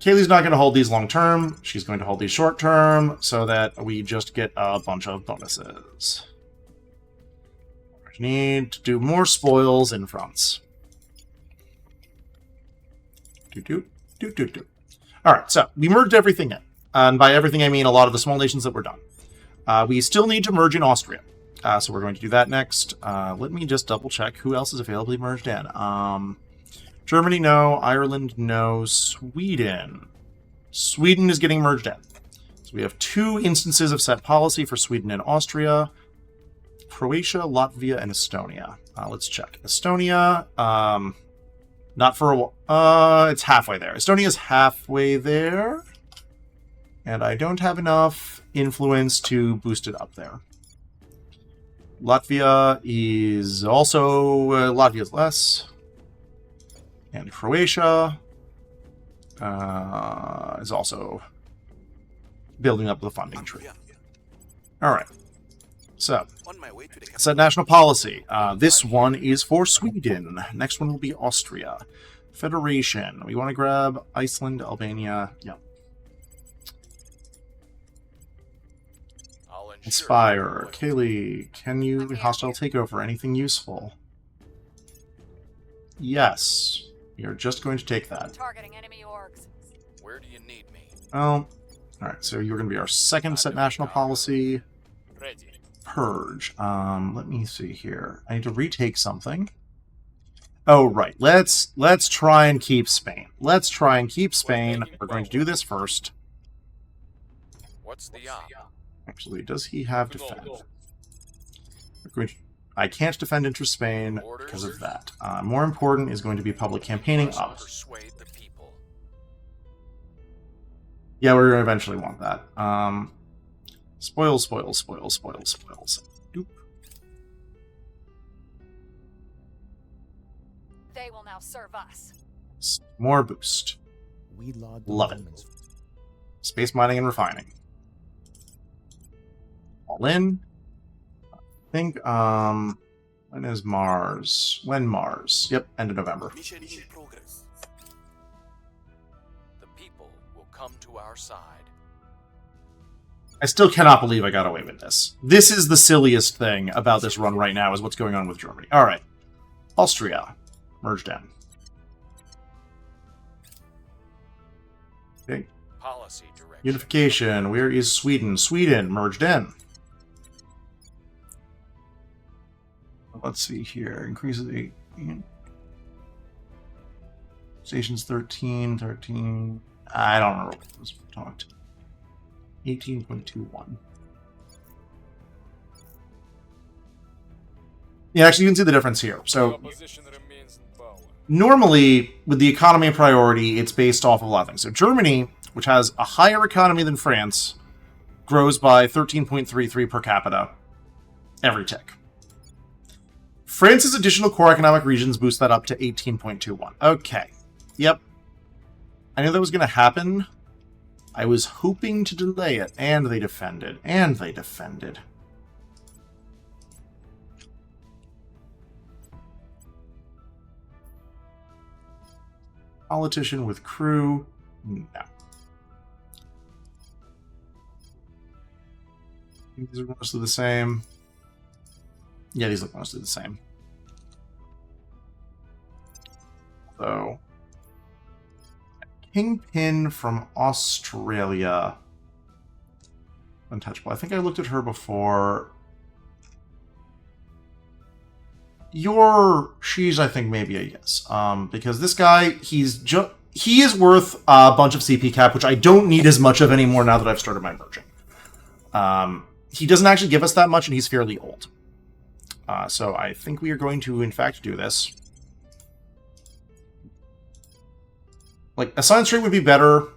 Kaylee's not going to hold these long term. She's going to hold these short term so that we just get a bunch of bonuses. We need to do more spoils in France. Alright, so we merged everything in. And by everything I mean a lot of the small nations that were done. We still need to merge in Austria. So we're going to do that next. Let me just double check who else is availably merged in. Germany, no. Ireland, no. Sweden. Sweden is getting merged in. So we have 2 instances of set policy for Sweden and Austria. Croatia, Latvia, and Estonia. Let's check. Estonia, not for a while. It's halfway there. Estonia's halfway there. And I don't have enough influence to boost it up there. Latvia is also... Latvia's less. And Croatia is also building up the funding tree. Alright. So, On my way to the set national policy. This one is for Sweden. Next one will be Austria. Federation. We want to grab Iceland, Albania. Yeah. I'll ensure Inspire. Kaylee, can you hostile takeover? Anything useful? Yes. You're just going to take that. Targeting enemy orgs. Where do you need me? Well, alright, so you're going to be our second set national policy. Ready. Purge. Let me see here. I need to retake something. Oh, right. Let's try and keep Spain. Let's try and keep Spain. We're going to do this first. What's the op? Actually, does he have defend? We're going to, I can't defend into Spain because of that. More important is going to be public campaigning up. Persuade the people. Yeah, we're going to eventually want that. Spoils. Doop. They will now serve us. More boost. We log Love it. Space mining and refining. All in. I think, when is Mars? When Mars? Yep, end of November. mission in progress. The people will come to our side. I still cannot believe I got away with this. This is the silliest thing about this run right now, is what's going on with Germany. Alright. Austria. Merged in. Okay. Policy direction. Unification. Where is Sweden? Sweden. Merged in. Let's see here. Increases 8. Stations 13. I don't remember what was talked. 18.21. Yeah, actually, you can see the difference here. So, Opposition remains in power. normally, with the economy priority, it's based off of a lot of things. So, Germany, which has a higher economy than France, grows by 13.33 per capita every tick. France's additional core economic regions boost that up to 18.21. Okay. Yep. I knew that was going to happen. I was hoping to delay it, and they defended. Politician with crew. No. These are mostly the same. Yeah, these look mostly the same. So, Kingpin from Australia. Untouchable. I think I looked at her before. She's, I think, maybe a yes. Because this guy, he is worth a bunch of CP cap, which I don't need as much of anymore now that I've started my merging. He doesn't actually give us that much, and he's fairly old. So I think we are going to, in fact, do this. Like, a science trait would be better,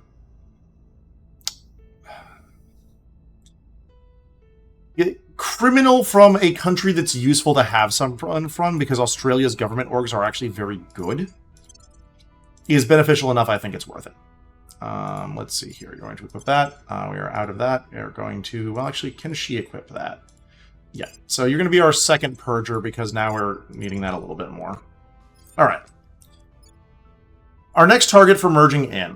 criminal from a country that's useful to have someone from, because Australia's government orgs are actually very good, is beneficial enough. I think it's worth it. Let's see here. You're going to equip that. We are out of that. We're going to... Well, actually, can she equip that? Yeah. So you're going to be our second purger, because now we're needing that a little bit more. All right. Our next target for merging in.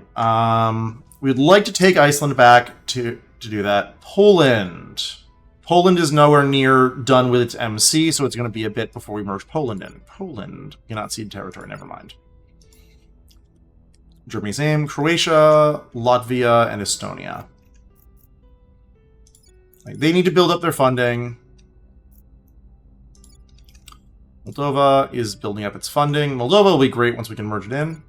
We'd like to take Iceland back to do that. Poland. Poland is nowhere near done with its MC, so it's going to be a bit before we merge Poland in. Poland cannot cede territory. Never mind. Germany's aim, Croatia, Latvia, and Estonia. They need to build up their funding. Moldova is building up its funding. Moldova will be great once we can merge it in.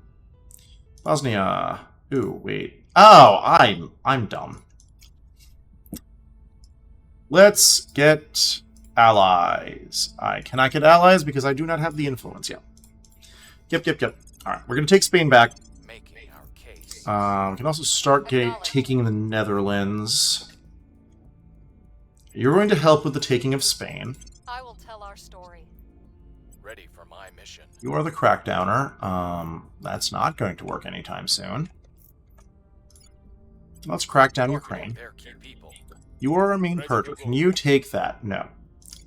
Bosnia. Ooh, wait. Oh, I'm dumb. Let's get allies. I cannot get allies because I do not have the influence yet. Yep. Alright, we're going to take Spain back. Making our case. We can also start taking the Netherlands. You're going to help with the taking of Spain. I will tell our story. Ready for my mission. You are the crackdowner. That's not going to work anytime soon. Let's crack down Ukraine. Their key people. You are a main purger. Can you take that? No.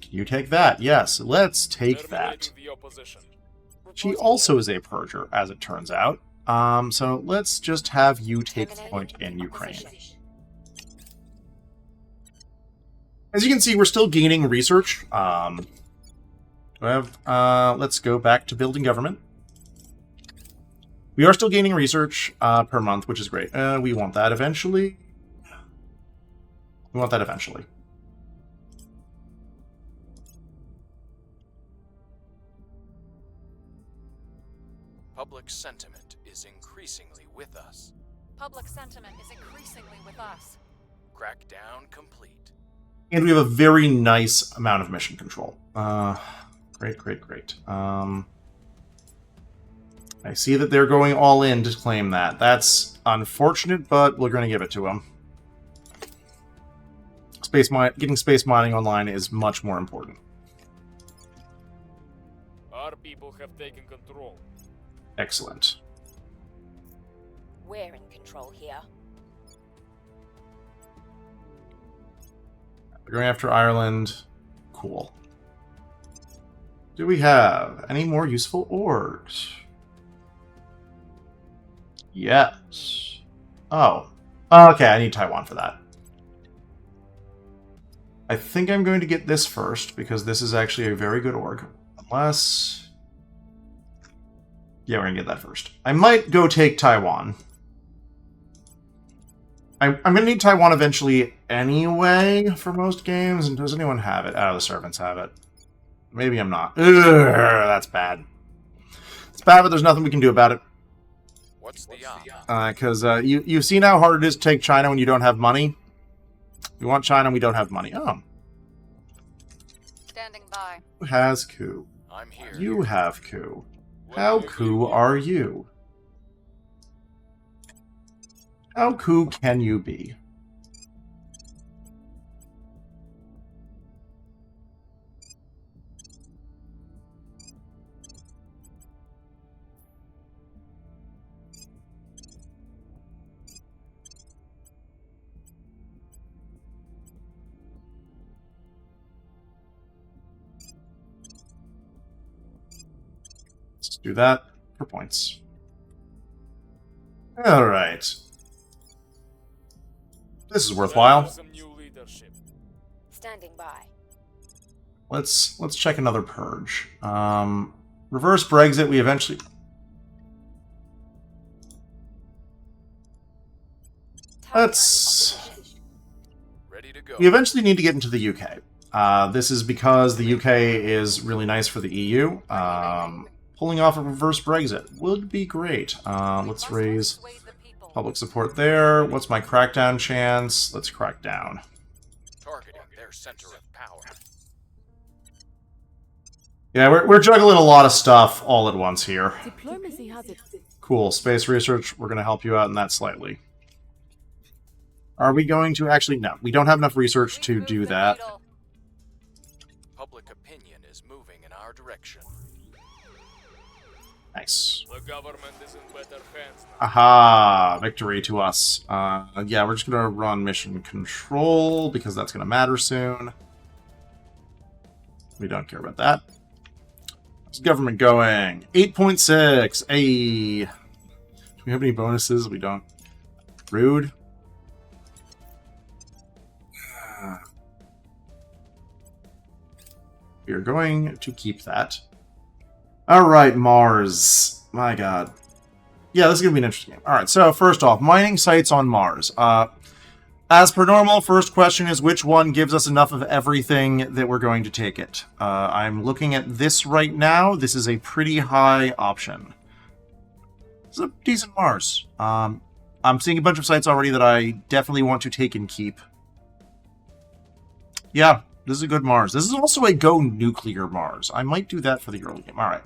Can you take that? Yes. Let's take that. The opposition. She also is a purger, as it turns out. So let's just have you take the point in Ukraine. As you can see, we're still gaining research. Let's go back to building government. We are still gaining research per month, which is great. We want that eventually. We want that eventually. Public sentiment is increasingly with us. Public sentiment is increasingly with us. Crackdown complete. And we have a very nice amount of mission control. Great. I see that they're going all in to claim that. That's unfortunate, but we're going to give it to them. Getting space mining online is much more important. Our people have taken control. Excellent. We're in control here. We're going after Ireland. Cool. Do we have any more useful orgs? Yes. Oh. Okay, I need Taiwan for that. I think I'm going to get this first, because this is actually a very good org. Unless... Yeah, we're going to get that first. I might go take Taiwan. I'm going to need Taiwan eventually anyway for most games. And does anyone have it? Oh, the servants have it. Maybe I'm not. Ugh, that's bad. It's bad, but there's nothing we can do about it. What's the op? Because you've seen how hard it is to take China when you don't have money. We want China and we don't have money. Oh. Standing by. Who has coup? I'm here. You have coup. How coup are you? How coup can you be? Let's do that for points. All right. This is worthwhile. Some new leadership. Standing by. Let's check another purge. Reverse Brexit. We eventually. Ready to go. We eventually need to get into the UK. This is because the UK is really nice for the EU. Pulling off a reverse Brexit would be great. Let's raise Persuade the people. public support there. What's my crackdown chance? Let's crack down. Targeting their center of power. Yeah, we're juggling a lot of stuff all at once here. Diplomacy has it. Cool. Space research, we're going to help you out in that slightly. Are we going to actually... No, we don't have enough research to Remove do the that. needle. public opinion is moving in our direction. Nice. The government is in better hands now. Aha! Victory to us. Yeah, we're just gonna run mission control because that's gonna matter soon. We don't care about that. How's government going? 8.6. Hey. Do we have any bonuses? We don't. Rude. We are going to keep that. Alright, Mars. My god. Yeah, this is going to be an interesting game. Alright, so first off, mining sites on Mars. As per normal, first question is which one gives us enough of everything that we're going to take it. I'm looking at this right now. This is a pretty high option. This is a decent Mars. I'm seeing a bunch of sites already that I definitely want to take and keep. Yeah, this is a good Mars. This is also a go nuclear Mars. I might do that for the early game. Alright.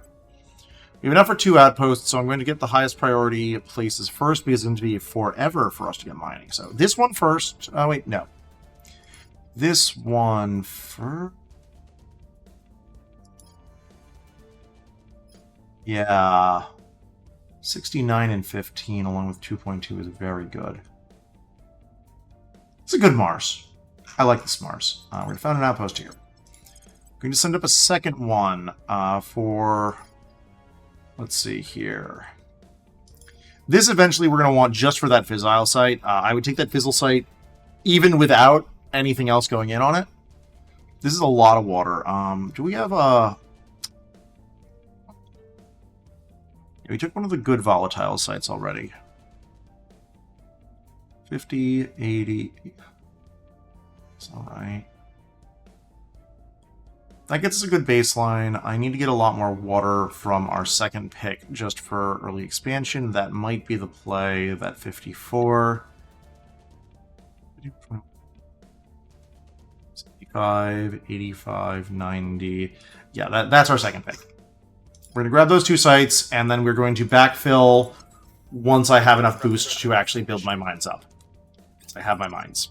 We have enough for 2 outposts, so I'm going to get the highest priority places first because it's going to be forever for us to get mining. So this one first. Oh, wait, no. This one first. Yeah. 69 and 15 along with 2.2 is very good. It's a good Mars. I like this Mars. We're going to find an outpost here. We're going to send up a second one for... Let's see here. This eventually we're going to want just for that fissile site. I would take that fissile site even without anything else going in on it. This is a lot of water. Do we have a... Yeah, we took one of the good volatile sites already. 50, 80... It's alright. That gets us a good baseline. I need to get a lot more water from our second pick just for early expansion. That might be the play. That 54. 75, 85, 90. Yeah, that's our second pick. We're going to grab those 2 sites, and then we're going to backfill once I have enough boost to actually build my mines up. I have my mines.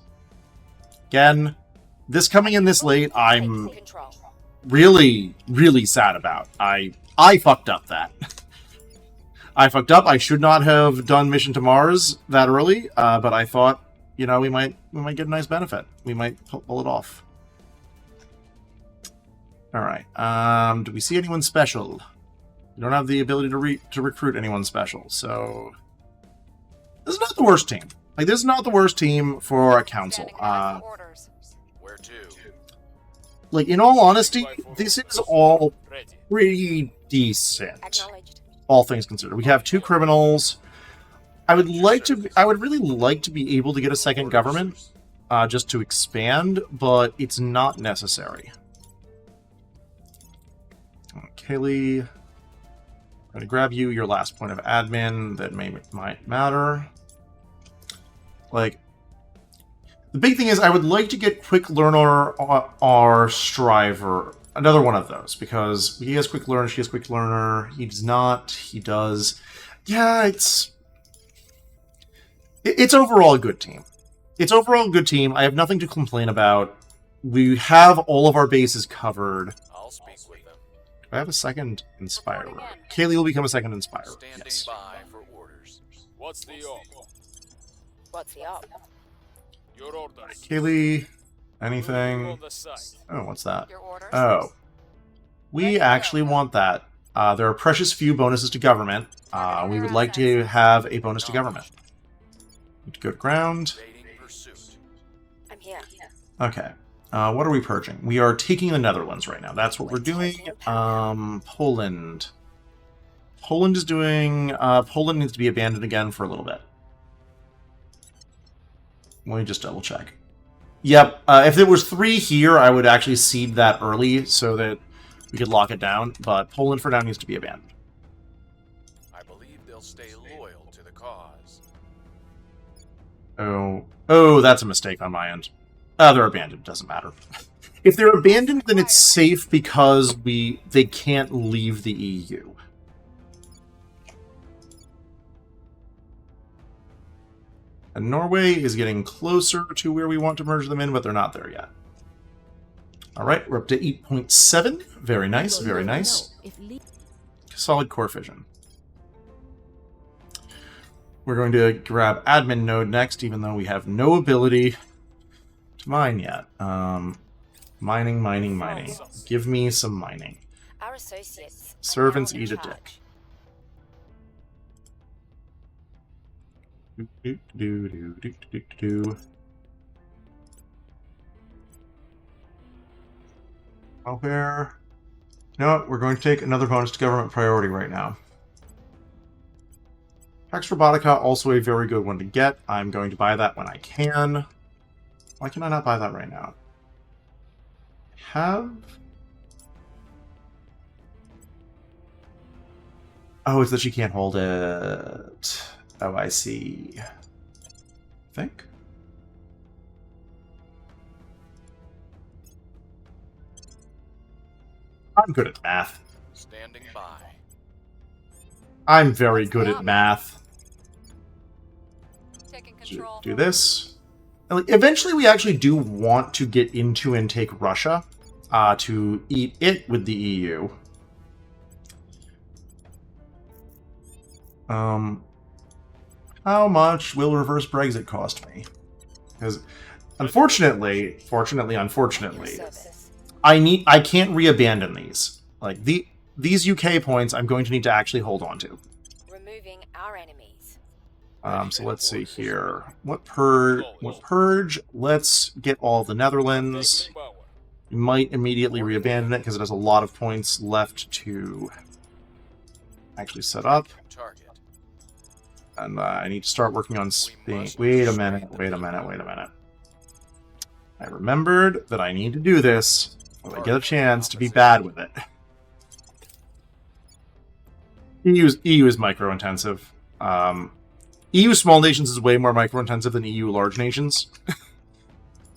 Again, this coming in this late, I'm really, really sad about. I fucked up that. I fucked up. I should not have done Mission to Mars that early, but I thought, you know, we might get a nice benefit. We might pull it off. All right. Do we see anyone special? We don't have the ability to recruit anyone special, so this is not the worst team. Like, this is not the worst team for a council. Where to? Like, in all honesty, this is all pretty decent. All things considered. We have 2 criminals. I would really like to be able to get a second government, just to expand, but it's not necessary. Kaylee, I'm going to grab you your last point of admin that might matter. Like, the big thing is I would like to get Quick Learner or Striver, another one of those, because he has Quick Learner, she has Quick Learner, he does not, he does. Yeah, it's overall a good team. It's overall a good team. I have nothing to complain about. We have all of our bases covered. I'll speak with them. Do I have a second Inspirer? Kaylee will become a second Inspirer. Standing Yes. by for orders. What's the op? What's the op? Your orders. Kaylee, On anything? the site. Oh, what's that? Your orders? Oh. We actually want that. There are precious few bonuses to government. We would like to have a bonus to government. Need to go to ground. Evading pursuit. I'm here. Okay. What are we purging? We are taking the Netherlands right now. That's what we're doing. Poland. Poland is doing... Poland needs to be abandoned again for a little bit. Let me just double check. Yep. If there was 3 here, I would actually seed that early so that we could lock it down. But Poland for now needs to be abandoned. I believe they'll stay loyal to the cause. Oh, that's a mistake on my end. They're abandoned. Doesn't matter. If they're abandoned, then it's safe because they can't leave the EU. And Norway is getting closer to where we want to merge them in, but they're not there yet. All right, we're up to 8.7. Very nice, We'll very never nice. know if le- Solid core fission. We're going to grab admin node next, even though we have no ability to mine yet. Mining. Give me some mining. Our associates. are Servants now in eat a charge. dick. Do. Where? No, we're going to take another bonus to government priority right now. Pax Robotica, also a very good one to get. I'm going to buy that when I can. Why can I not buy that right now? Oh, it's that she can't hold it. Oh, I see. I think. I'm good at math. Standing by. I'm very good at math. Taking control. Do this. And, like, eventually, we actually do want to get into and take Russia to eat it with the EU. How much will reverse Brexit cost me? Because, unfortunately, Service. I can't re-abandon these. Like these UK points, I'm going to need to actually hold on to. Removing our enemies. So let's see here. What purge? Let's get all the Netherlands. Taking power. We might immediately re-abandon it because it has a lot of points left to actually set up. Target. And I need to start working on Spain. Wait a minute. I remembered that I need to do this when I get a chance to be bad with it. EU is micro-intensive. EU small nations is way more micro-intensive than EU large nations.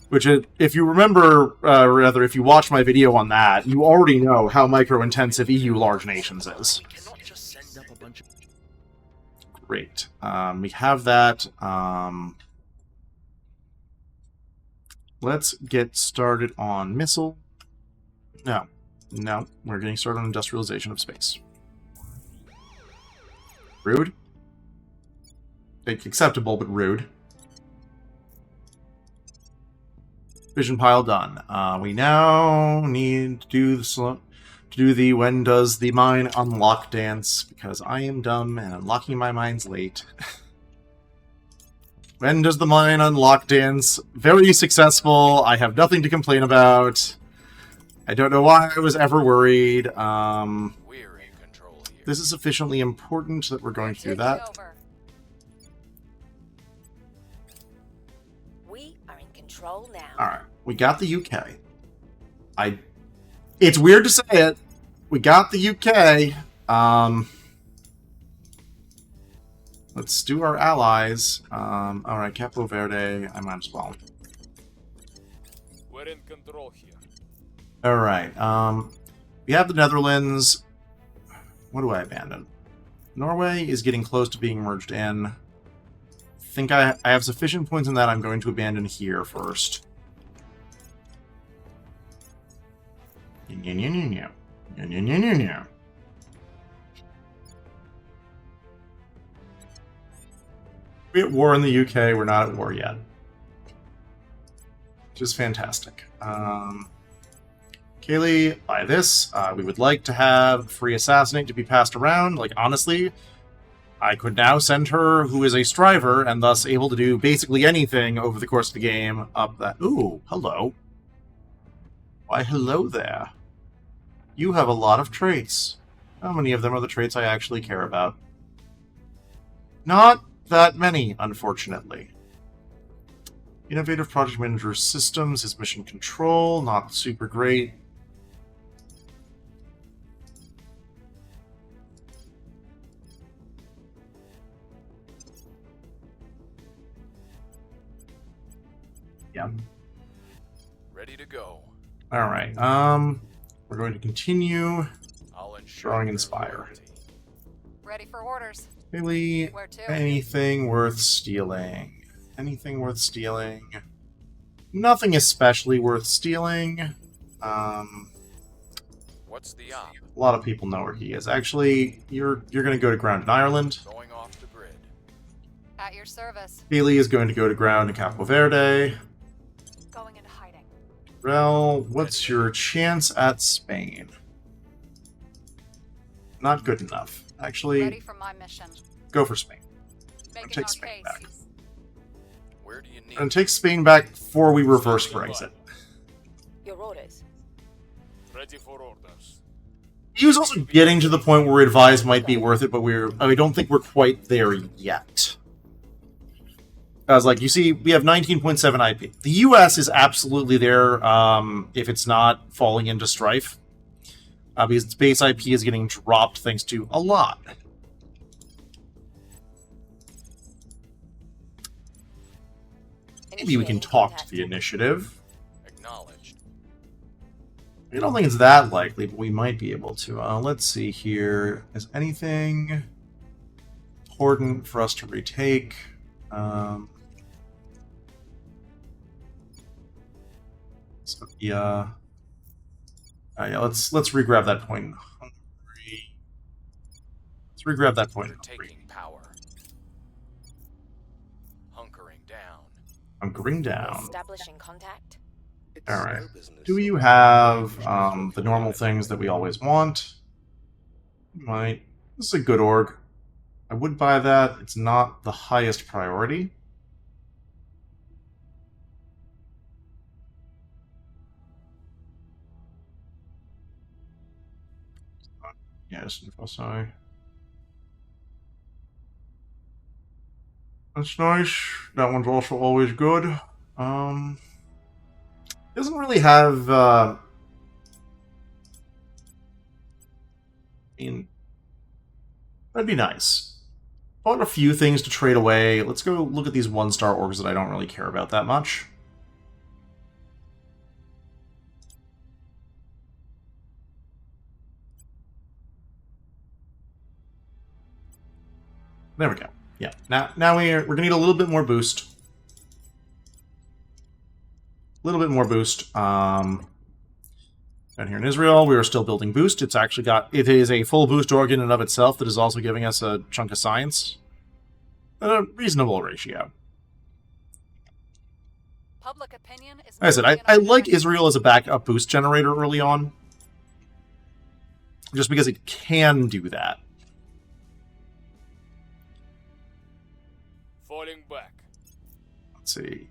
Which, if you remember, rather, if you watch my video on that, you already know how micro-intensive EU large nations is. We cannot just send up a bunch of... Great. We have that. Let's get started on missile. No, we're getting started on industrialization of space. Rude. Acceptable, but rude. Vision pile done. We now need to do the when does the mine unlock dance, because I am dumb and unlocking my mines late. When does the mine unlock dance? Very successful. I have nothing to complain about. I don't know why I was ever worried. We're in control here. This is sufficiently important that we're going to do Taking that. over. We are in control now. Alright, we got the UK. It's weird to say it. We got the UK. Let's do our allies. Alright, Capo Verde, I might as well. We're in control here. Alright, we have the Netherlands. What do I abandon? Norway is getting close to being merged in. I think I have sufficient points in that I'm going to abandon here first. We're at war in the UK, we're not at war yet. Which is fantastic. Kaylee, buy this. We would like to have free assassinate to be passed around. Like, honestly, I could now send her, who is a striver, and thus able to do basically anything over the course of the game, up that... Ooh, hello. Why, hello there. You have a lot of traits. How many of them are the traits I actually care about? Not that many, unfortunately. Innovative Project Manager Systems is mission control, not super great. Yeah. Ready to go. Alright, we're going to continue I'll ensure drawing your Inspire. loyalty. Ready for orders. Really, Where to? anything worth stealing? Anything worth stealing? Nothing especially worth stealing. What's the op? A lot of people know where he is. Actually, you're going to go to ground in Ireland. Going off the grid. At your service. Haley is going to go to ground in Capo Verde. Going into hiding. Rel, what's your chance at Spain? Not good enough. Ready Actually, for my mission. go for Spain. Making take our Spain case. back. Where do you need? And take Spain back before we reverse Brexit. Your orders. Ready for orders. He was also getting to the point where advise might be worth it, but I don't think we're quite there yet. I was like, you see, we have 19.7 IP. The US is absolutely there if it's not falling into strife. Because its base IP is getting dropped thanks to a lot. Maybe we can talk to the initiative. Acknowledged. I don't think it's that likely, but we might be able to. Let's see here. Is anything important for us to retake? So yeah. Yeah, let's regrab that point in Hungary. Let's regrab that point in Hungary. Taking power. Hunkering down. Hunkering down. Establishing contact. It's Alright. no business Do you of have mine. the normal things that we always want? Might. This is a good org. I would buy that. It's not the highest priority. Yes, sorry. That's nice. That one's also always good. Doesn't really have. I mean, that'd be nice. Bought a few things to trade away. Let's go look at these one-star orgs that I don't really care about that much. There we go. Yeah. Now we're gonna need a little bit more boost. A little bit more boost. Down here in Israel, we are still building boost. It is a full boost org in and of itself that is also giving us a chunk of science. At a reasonable ratio. Public opinion is Like I said, moving in I our like direction. Israel as a backup boost generator early on. Just because it can do that. Falling back. Let's see.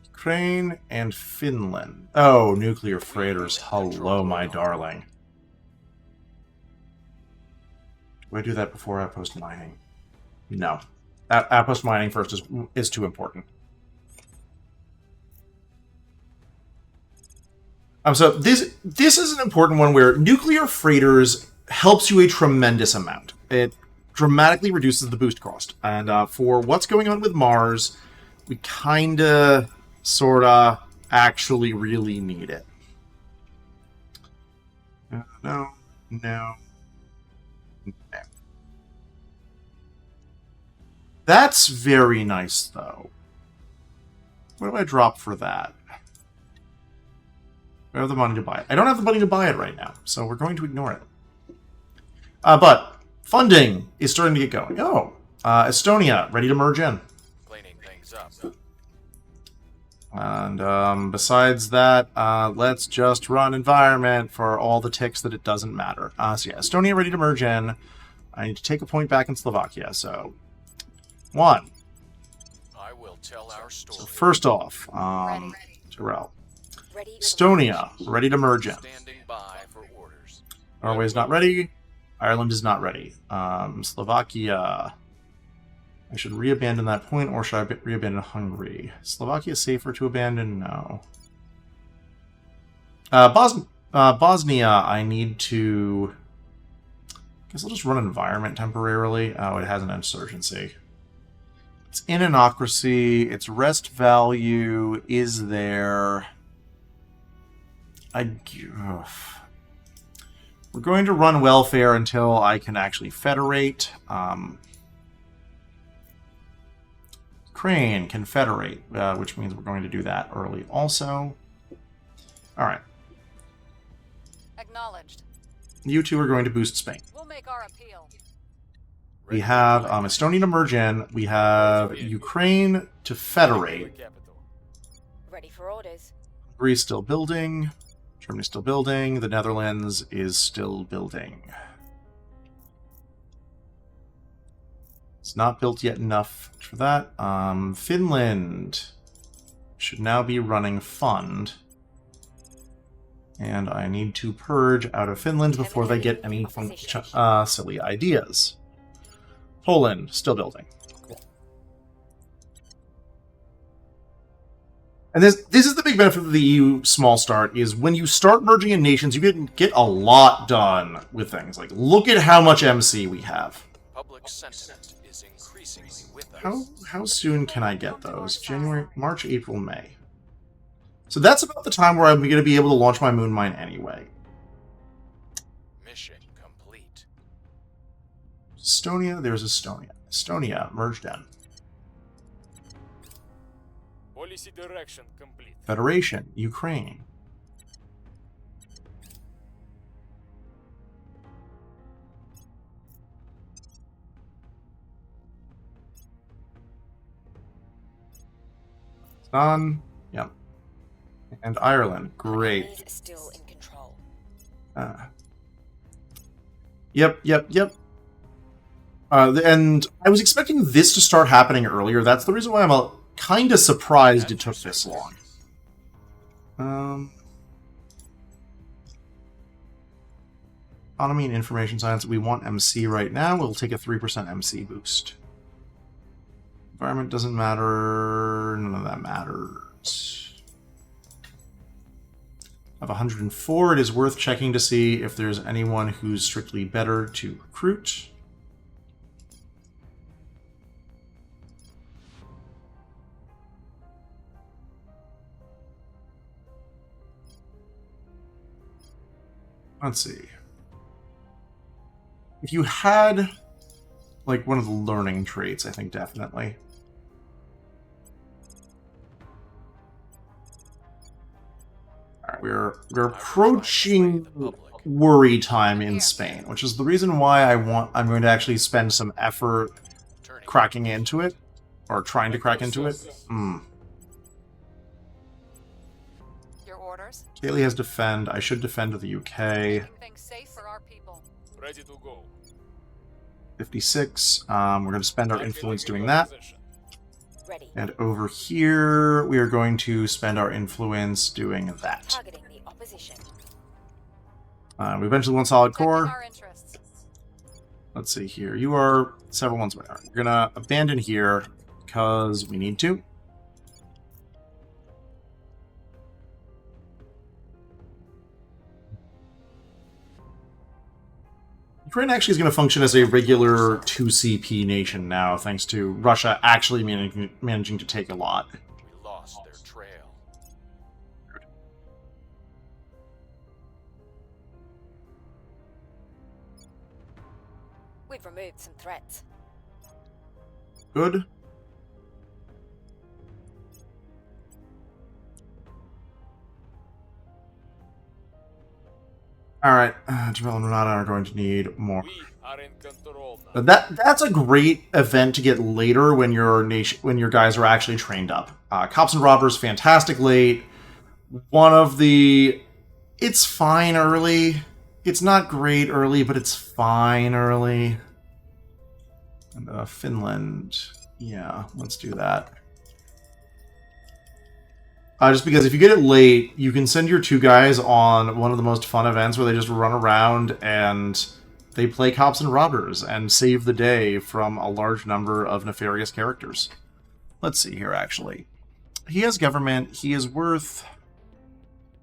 Ukraine and Finland. Oh, nuclear freighters. Hello, my darling. Do I do that before outpost mining? No. Outpost mining first is too important. So this is an important one where nuclear freighters helps you a tremendous amount. It dramatically reduces the boost cost. And for what's going on with Mars, we kinda, sorta, actually really need it. No. That's very nice, though. What do I drop for that? I have the money to buy it. I don't have the money to buy it right now, so we're going to ignore it. But funding is starting to get going. Oh, Estonia, ready to merge in. Cleaning things up. And besides that, let's just run environment for all the ticks that it doesn't matter. So yeah, Estonia ready to merge in. I need to take a point back in Slovakia, so 1. I will tell our story. So first off, Ready. Terrell. Ready to Estonia, ready to merge in. Standing by for orders. Norway is not ready. Ireland is not ready. Slovakia. I should re-abandon that point, or should I re-abandon Hungary? Slovakia safer to abandon? No. Bosnia, I need to... I guess I'll just run environment temporarily. Oh, it has an insurgency. It's in anocracy. Its rest value is there. We're going to run welfare until I can actually federate. Ukraine can federate, which means we're going to do that early also. All right. Acknowledged. You two are going to boost Spain. We'll make our appeal. We have Estonia to merge in. We have Ukraine to federate. Ready for orders. Greece still building. Germany still building. The Netherlands is still building. It's not built yet enough for that. Finland should now be running fund. And I need to purge out of Finland before they get any silly ideas. Poland, still building. Cool. And this is the big benefit of the EU small start, is when you start merging in nations, you can get a lot done with things. Like, look at how much MC we have. Public sentiment is increasingly with us. How soon can I get those? January, March, April, May. So that's about the time where I'm going to be able to launch my moon mine anyway. Mission complete. Estonia, there's Estonia. Estonia, merged in. Policy direction complete. Federation, Ukraine. It's done. Yep. And Ireland, great. Enemies still in control. Yep. And I was expecting this to start happening earlier. That's the reason why I'm kind of surprised it took this long. Economy and information science. We want MC right now. We'll take a 3% MC boost. Environment doesn't matter. None of that matters. Of 104, it is worth checking to see if there's anyone who's strictly better to recruit. Let's see. If you had, like, one of the learning traits, I think definitely. Alright, we're approaching worry time in Spain, which is the reason why I'm going to actually spend some effort cracking into it, or trying to crack into it. Your orders? Kaylee has defend. I should defend to the UK. Keeping things safe for our people. Ready to go. 56. We're going to spend our influence doing that. Ready. And over here, we are going to spend our influence doing that. Targeting the opposition. We eventually want solid Protecting core. our interests. Let's see here. You are several ones away. We're going to abandon here because we need to. Ukraine actually is going to function as a regular 2CP nation now, thanks to Russia actually managing to take a lot. We lost their trail. We've removed some threats. Good. Alright, Jamal and Renata are going to need more. We are in control now. But that's a great event to get later when your guys are actually trained up. Cops and Robbers, fantastic late. It's fine early. It's not great early, but it's fine early. And Finland, yeah, let's do that. Just because if you get it late, you can send your two guys on one of the most fun events where they just run around and they play cops and robbers and save the day from a large number of nefarious characters. Let's see here, actually. He has government. He is worth...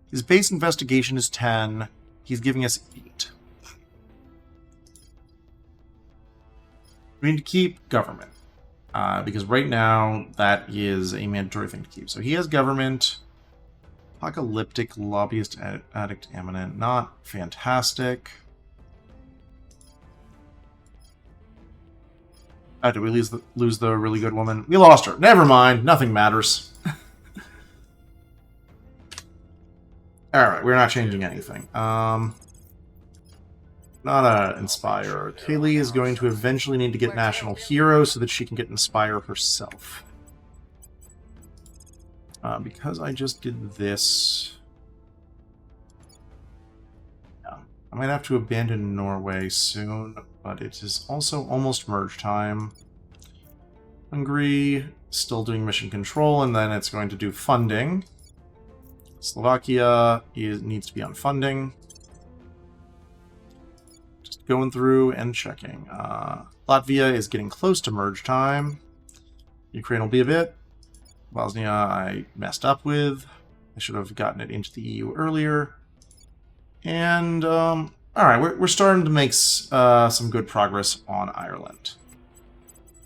His base investigation is 10. He's giving us 8. We need to keep government. Because right now, that is a mandatory thing to keep. So he has government. Apocalyptic, lobbyist, addict, eminent. Not fantastic. Did we lose the really good woman? We lost her. Never mind. Nothing matters. Alright, we're not changing anything. Not a Inspire. Kaylee is going to eventually need to get National Hero so that she can get Inspire herself. Because I just did this... Yeah, I might have to abandon Norway soon, but it is also almost merge time. Hungary, still doing mission control, and then it's going to do funding. Slovakia needs to be on funding. Just going through and checking. Latvia is getting close to merge time. Ukraine will be a bit. Bosnia I messed up with. I should have gotten it into the EU earlier. And, alright, we're starting to make some good progress on Ireland.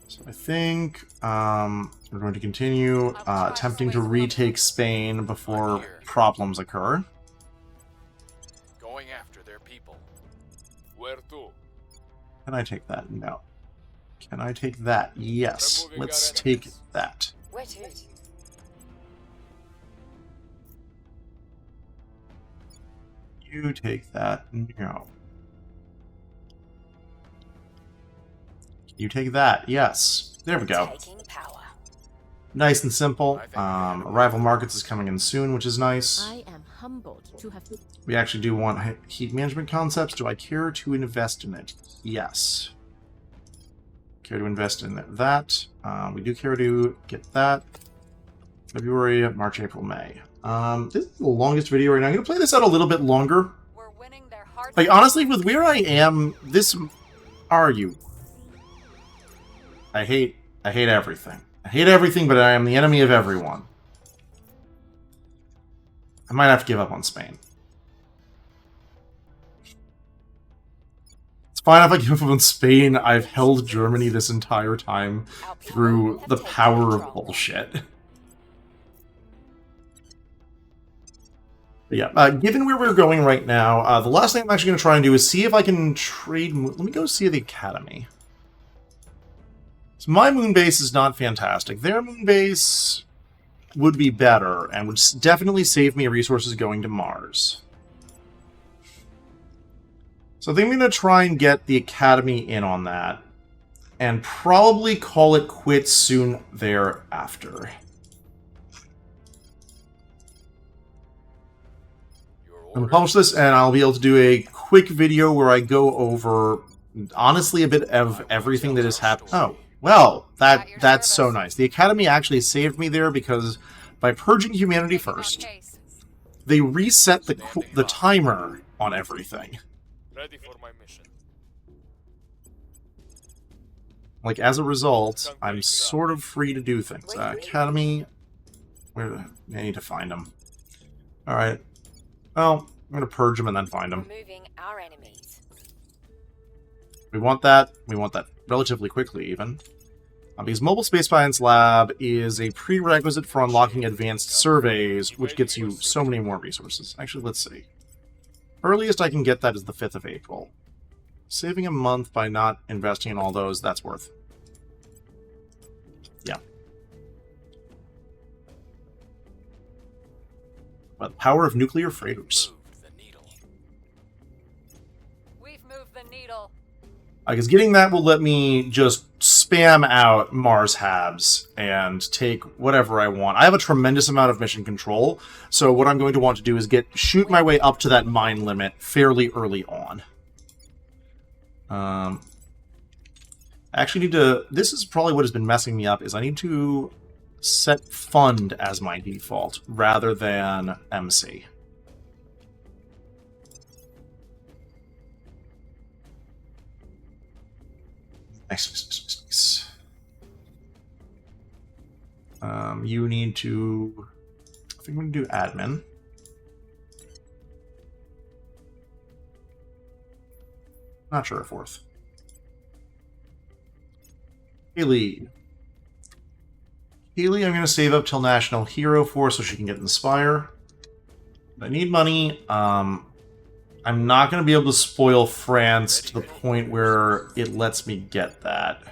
So I think we're going to continue attempting to retake Spain before problems occur. Going after their people. Where to? Can I take that? No. Can I take that? Yes. Let's take that. Where to? You take that. No. You take that. Yes. There we go. Taking power. Nice and simple. Arrival markets is coming in soon, which is nice. I am humbled to have... We actually do want heat management concepts. Do I care to invest in it? Yes. Care to invest in that. We do care to get that. February, March, April, May. This is the longest video right now. I'm going to play this out a little bit longer. We're winning their hearts. Like, honestly, with where I am, this... Are you? I hate everything. I hate everything, but I am the enemy of everyone. I might have to give up on Spain. It's fine if I give up on Spain. I've held Germany this entire time through the power of bullshit. But yeah, given where we're going right now, the last thing I'm actually going to try and do is see if I can trade... Let me go see the Academy. So my moon base is not fantastic. Their moon base would be better, and would definitely save me resources going to Mars. So I think I'm going to try and get the Academy in on that, and probably call it quits soon thereafter. I'm going to publish this, and I'll be able to do a quick video where I go over, honestly, a bit of everything that has happened. Oh, well, that's so nice. The Academy actually saved me there, because by purging humanity first, they reset the timer on everything. Ready for my mission. Like, as a result, I'm sort of free to do things. Academy, I need to find them. Alright. Well, I'm going to purge them and then find them. Removing our enemies. We want that. We want that relatively quickly, even. Because Mobile Space Science Lab is a prerequisite for unlocking advanced surveys, which gets you so many more resources. Actually, let's see. Earliest I can get that is the 5th of April. Saving a month by not investing in all those, that's worth. Yeah. But the power of nuclear freighters. We've moved the needle. Because getting that will let me just spam out Mars Habs and take whatever I want. I have a tremendous amount of mission control, so what I'm going to want to do is shoot my way up to that mine limit fairly early on. I actually need to... This is probably what has been messing me up, is I need to set fund as my default rather than MC. Nice. You need to... I think I'm going to do admin. Not sure if worth. Haley. Haley, I'm going to save up till National Hero for so she can get Inspire. I need money. I'm not going to be able to spoil France to the point where it lets me get that.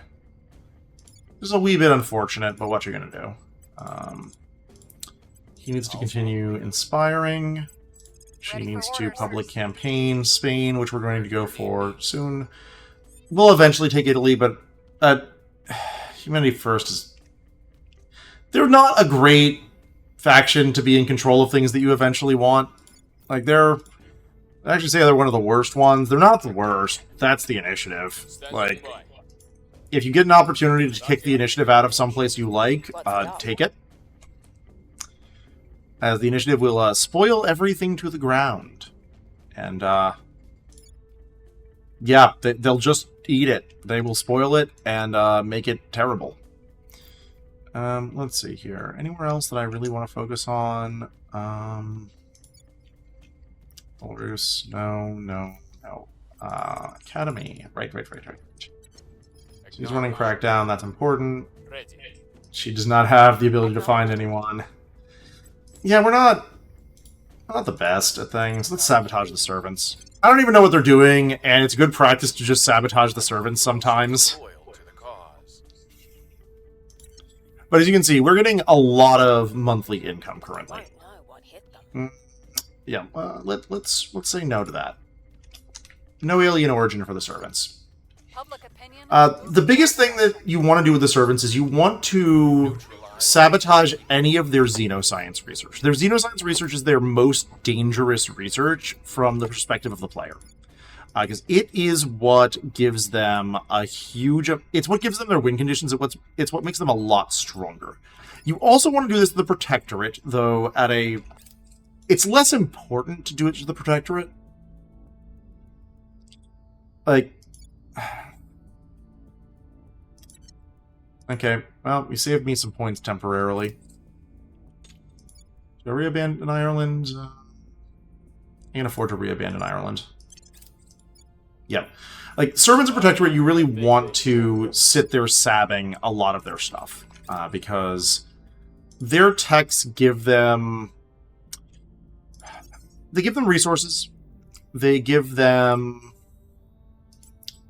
This is a wee bit unfortunate, but what you're going to do. He needs to continue inspiring. She Ready for needs to orders. public campaign Spain, which we're going to go for soon. We'll eventually take Italy, but Humanity First is... They're not a great faction to be in control of things that you eventually want. Like, I actually say they're one of the worst ones. They're not the worst. That's the initiative. Like, if you get an opportunity to kick the initiative out of someplace you like, take it. As the initiative will spoil everything to the ground. And, yeah, they'll just eat it. They will spoil it and make it terrible. Let's see here. Anywhere else that I really want to focus on? Belarus, no. Academy. Right. She's running Crackdown, that's important. She does not have the ability to find anyone. Yeah, we're not the best at things. Let's sabotage the servants. I don't even know what they're doing, and it's good practice to just sabotage the servants sometimes. Loyal to the cause. But as you can see, we're getting a lot of monthly income currently. Yeah, let's say no to that. No alien origin for the servants. Public opinion. The biggest thing that you want to do with the servants is you want to sabotage any of their xenoscience research. Their xenoscience research is their most dangerous research from the perspective of the player. Because it is what gives them a huge... It's what gives them their win conditions. It's what makes them a lot stronger. You also want to do this to the Protectorate, though at a... It's less important to do it to the Protectorate. Like... Okay, well, you saved me some points temporarily. Do I re-abandon Ireland? I can afford to re-abandon Ireland. Yeah. Like, Servants of Protectorate, you really want to sit there sabbing a lot of their stuff. Because their techs give them... They give them resources. They give them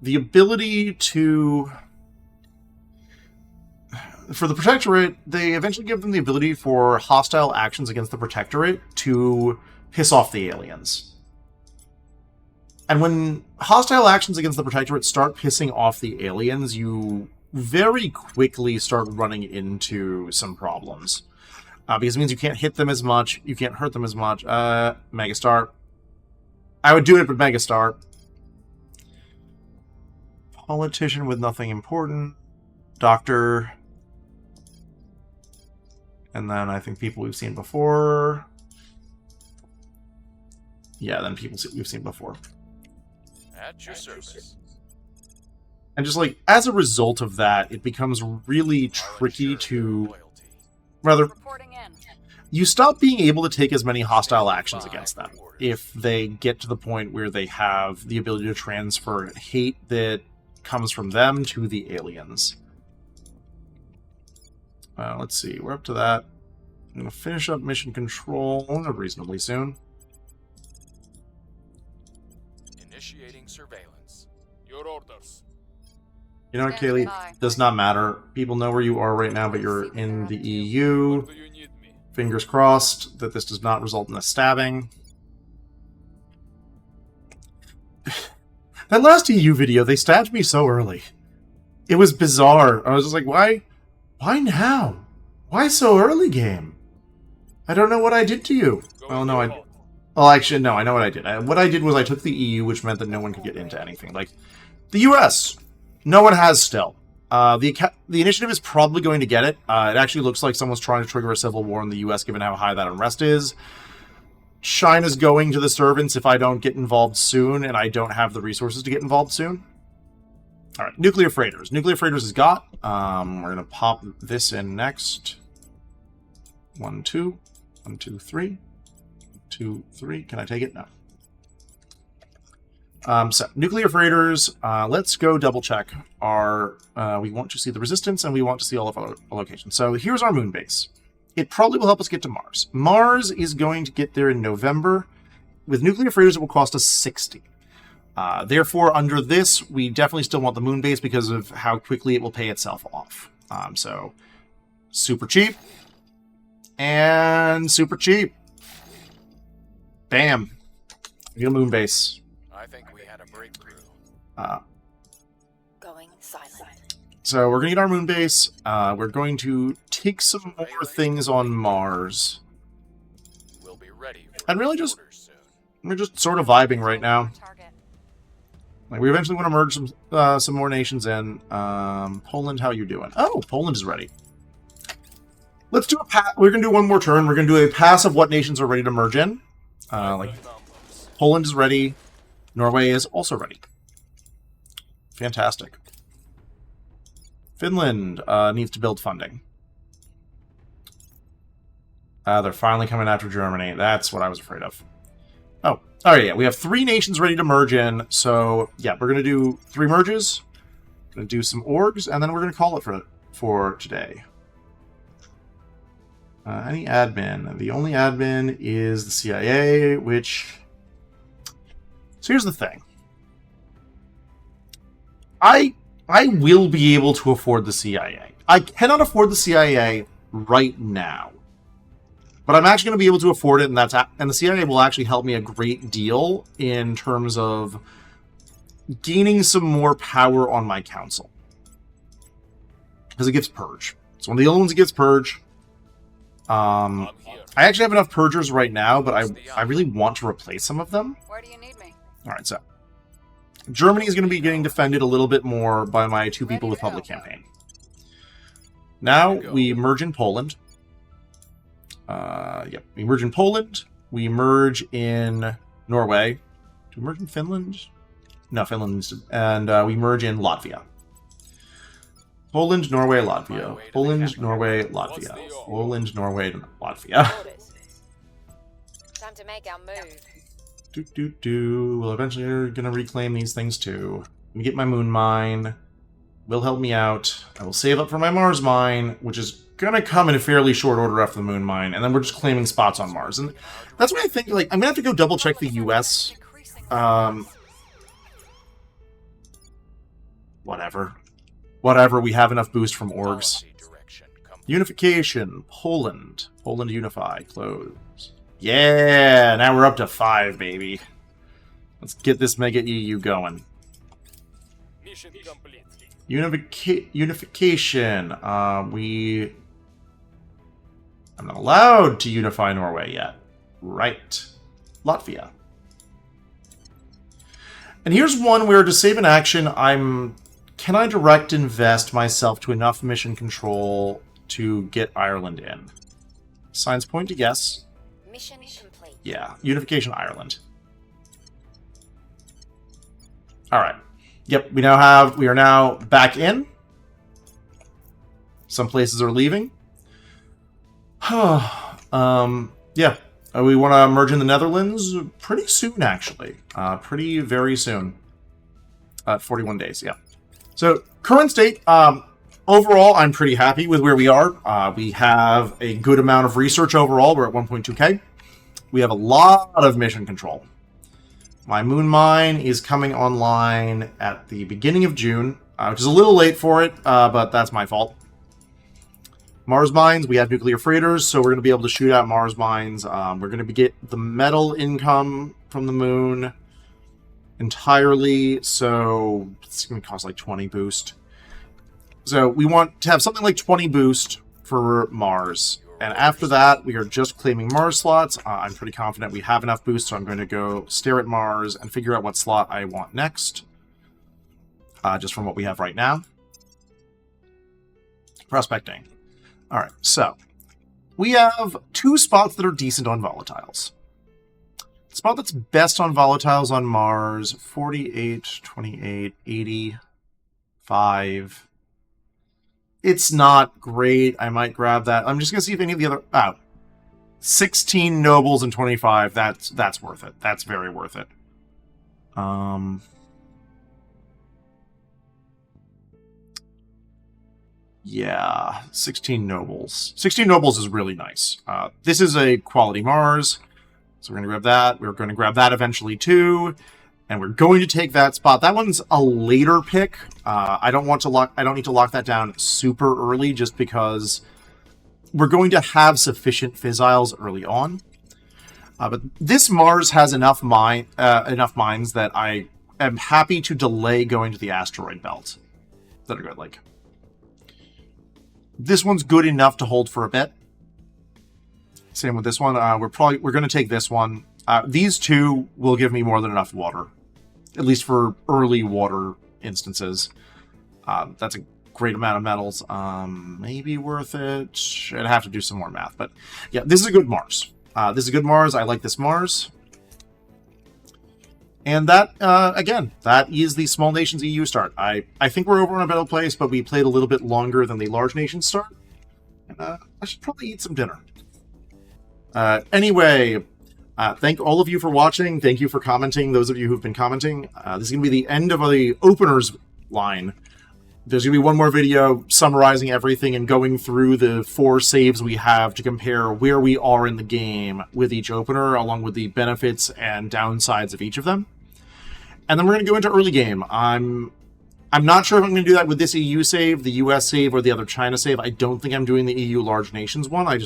the ability to... For the Protectorate, they eventually give them the ability for hostile actions against the Protectorate to piss off the aliens. And when hostile actions against the Protectorate start pissing off the aliens, you very quickly start running into some problems. Because it means you can't hit them as much, you can't hurt them as much. Megastar. I would do it, but Megastar. Politician with nothing important. Doctor. And then I think people we've seen before. Yeah, then people we've seen before. At your service. And just like, as a result of that, it becomes really tricky to... Rather, Reporting in. you stop being able to take as many hostile actions against them if they get to the point where they have the ability to transfer hate that comes from them to the aliens. Let's see, we're up to that. I'm going to finish up mission control reasonably soon. Initiating surveillance. Your orders. You know what, Standing Kaylee? by. Does not matter. People know where you are right now, but you're in the EU. Do you need me? Fingers crossed that this does not result in a stabbing. That last EU video, they stabbed me so early. It was bizarre. I was just like, why? Why now? Why so early, game? I don't know what I did to you. Well, no, well, actually, no, I know what I did. What I did was I took the EU, which meant that no one could get into anything. Like, the US, no one has still. The initiative is probably going to get it. It actually looks like someone's trying to trigger a civil war in the US, given how high that unrest is. China's going to the servants if I don't get involved soon, and I don't have the resources to get involved soon. Alright, nuclear freighters. Nuclear freighters is got. We're going to pop this in next. 1, 2. 1, 2, 3. 2, 3. Can I take it? No. So, nuclear freighters. Let's go double check our... we want to see the resistance, and we want to see all of our locations. So, here's our moon base. It probably will help us get to Mars. Mars is going to get there in November. With nuclear freighters, it will cost us 60. Therefore, under this, we definitely still want the moon base because of how quickly it will pay itself off. So, super cheap. And super cheap. Bam. We need a moon base. I think we had a breakthrough. Going silent. So we're going to need our moon base. We're going to take some more things on Mars. We'll be ready for And really just, orders soon. we're just sort of vibing right now. Target. Like, we eventually want to merge some more nations in. Poland, how you doing? Oh, Poland is ready. Let's do a we're going to do one more turn. We're going to do a pass of what nations are ready to merge in. Like, Poland is ready. Norway is also ready. Fantastic. Finland needs to build funding. They're finally coming after Germany. That's what I was afraid of. Oh, yeah. We have 3 nations ready to merge in. So, yeah, we're going to do 3 merges. We're going to do some orgs, and then we're going to call it for today. Any admin? The only admin is the CIA, which... So here's the thing. I will be able to afford the CIA. I cannot afford the CIA right now. But I'm actually going to be able to afford it, and the CIA will actually help me a great deal in terms of gaining some more power on my council. Because it gives purge. It's one of the only ones that gives purge. I'm here. I actually have enough purgers right now, but I really want to replace some of them. Where do you need me? Alright, so Germany is going to be getting defended a little bit more by my 2 people with public campaign. Now we merge in Poland. Yep, we merge in Poland. We merge in Norway. Do we merge in Finland? No, Finland needs to... And we merge in Latvia. Poland, Norway, Latvia. Poland, Norway, Latvia. Poland, Norway, Latvia. Orders. Time to make our move. Well, eventually we're going to reclaim these things too. Let me get my moon mine. Will help me out. I will save up for my Mars mine, which is going to come in a fairly short order after the moon mine. And then we're just claiming spots on Mars. And that's why I think, like, I'm going to have to go double check the US. Whatever, we have enough boost from orgs. Policy direction complete. Unification, Poland. Poland unify, close. Yeah, now we're up to 5, baby. Let's get this mega EU going. Mission complete. Unification. I'm not allowed to unify Norway yet. Right. Latvia. And here's one where, to save an action, can I direct invest myself to enough mission control to get Ireland in? Science point to yes. Mission complete. Yeah, Unification Ireland. Alright. Yep, we are now back in. Some places are leaving. Yeah. We want to merge in the Netherlands pretty soon, actually. Very soon. 41 days, yeah. So, current state, overall, I'm pretty happy with where we are. We have a good amount of research overall. We're at 1.2k. We have a lot of mission control. My moon mine is coming online at the beginning of June, which is a little late for it, but that's my fault. Mars mines, we have nuclear freighters, so we're going to be able to shoot out Mars mines. We're going to get the metal income from the moon entirely, so it's going to cost like 20 boost. So we want to have something like 20 boost for Mars. And after that, we are just claiming Mars slots. I'm pretty confident we have enough boost, so I'm going to go stare at Mars and figure out what slot I want next. Just from what we have right now. Prospecting. Alright, so we have 2 spots that are decent on volatiles. The spot that's best on volatiles on Mars, 48, 28, 80, 5. It's not great. I might grab that. I'm just going to see if any of the other... Oh. 16 nobles and 25. That's worth it. That's very worth it. Yeah, 16 nobles. 16 nobles is really nice. This is a quality Mars, so we're going to grab that. We're going to grab that eventually too, and we're going to take that spot. That one's a later pick. I don't need to lock that down super early, just because we're going to have sufficient fissiles early on. But this Mars has enough mines that I am happy to delay going to the asteroid belt. That are good. Like, this one's good enough to hold for a bit. Same with this one. We're going to take this one. These two will give me more than enough water, at least for early water instances. That's a great amount of metals. Maybe worth it. I'd have to do some more math, but yeah, this is a good Mars. This is a good Mars. I like this Mars. And that, again, that is the Small Nations EU start. I think we're over in a better place, but we played a little bit longer than the Large Nations start. And I should probably eat some dinner. Anyway, thank all of you for watching. Thank you for commenting, those of you who've been commenting. This is going to be the end of the openers line. There's going to be one more video summarizing everything and going through the 4 saves we have to compare where we are in the game with each opener, along with the benefits and downsides of each of them. And then we're going to go into early game. I'm not sure if I'm going to do that with this EU save, the US save, or the other China save. I don't think I'm doing the EU Large Nations one. I'll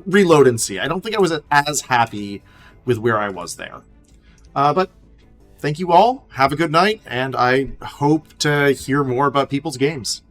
reload and see. I don't think I was as happy with where I was there. But thank you all. Have a good night, and I hope to hear more about people's games.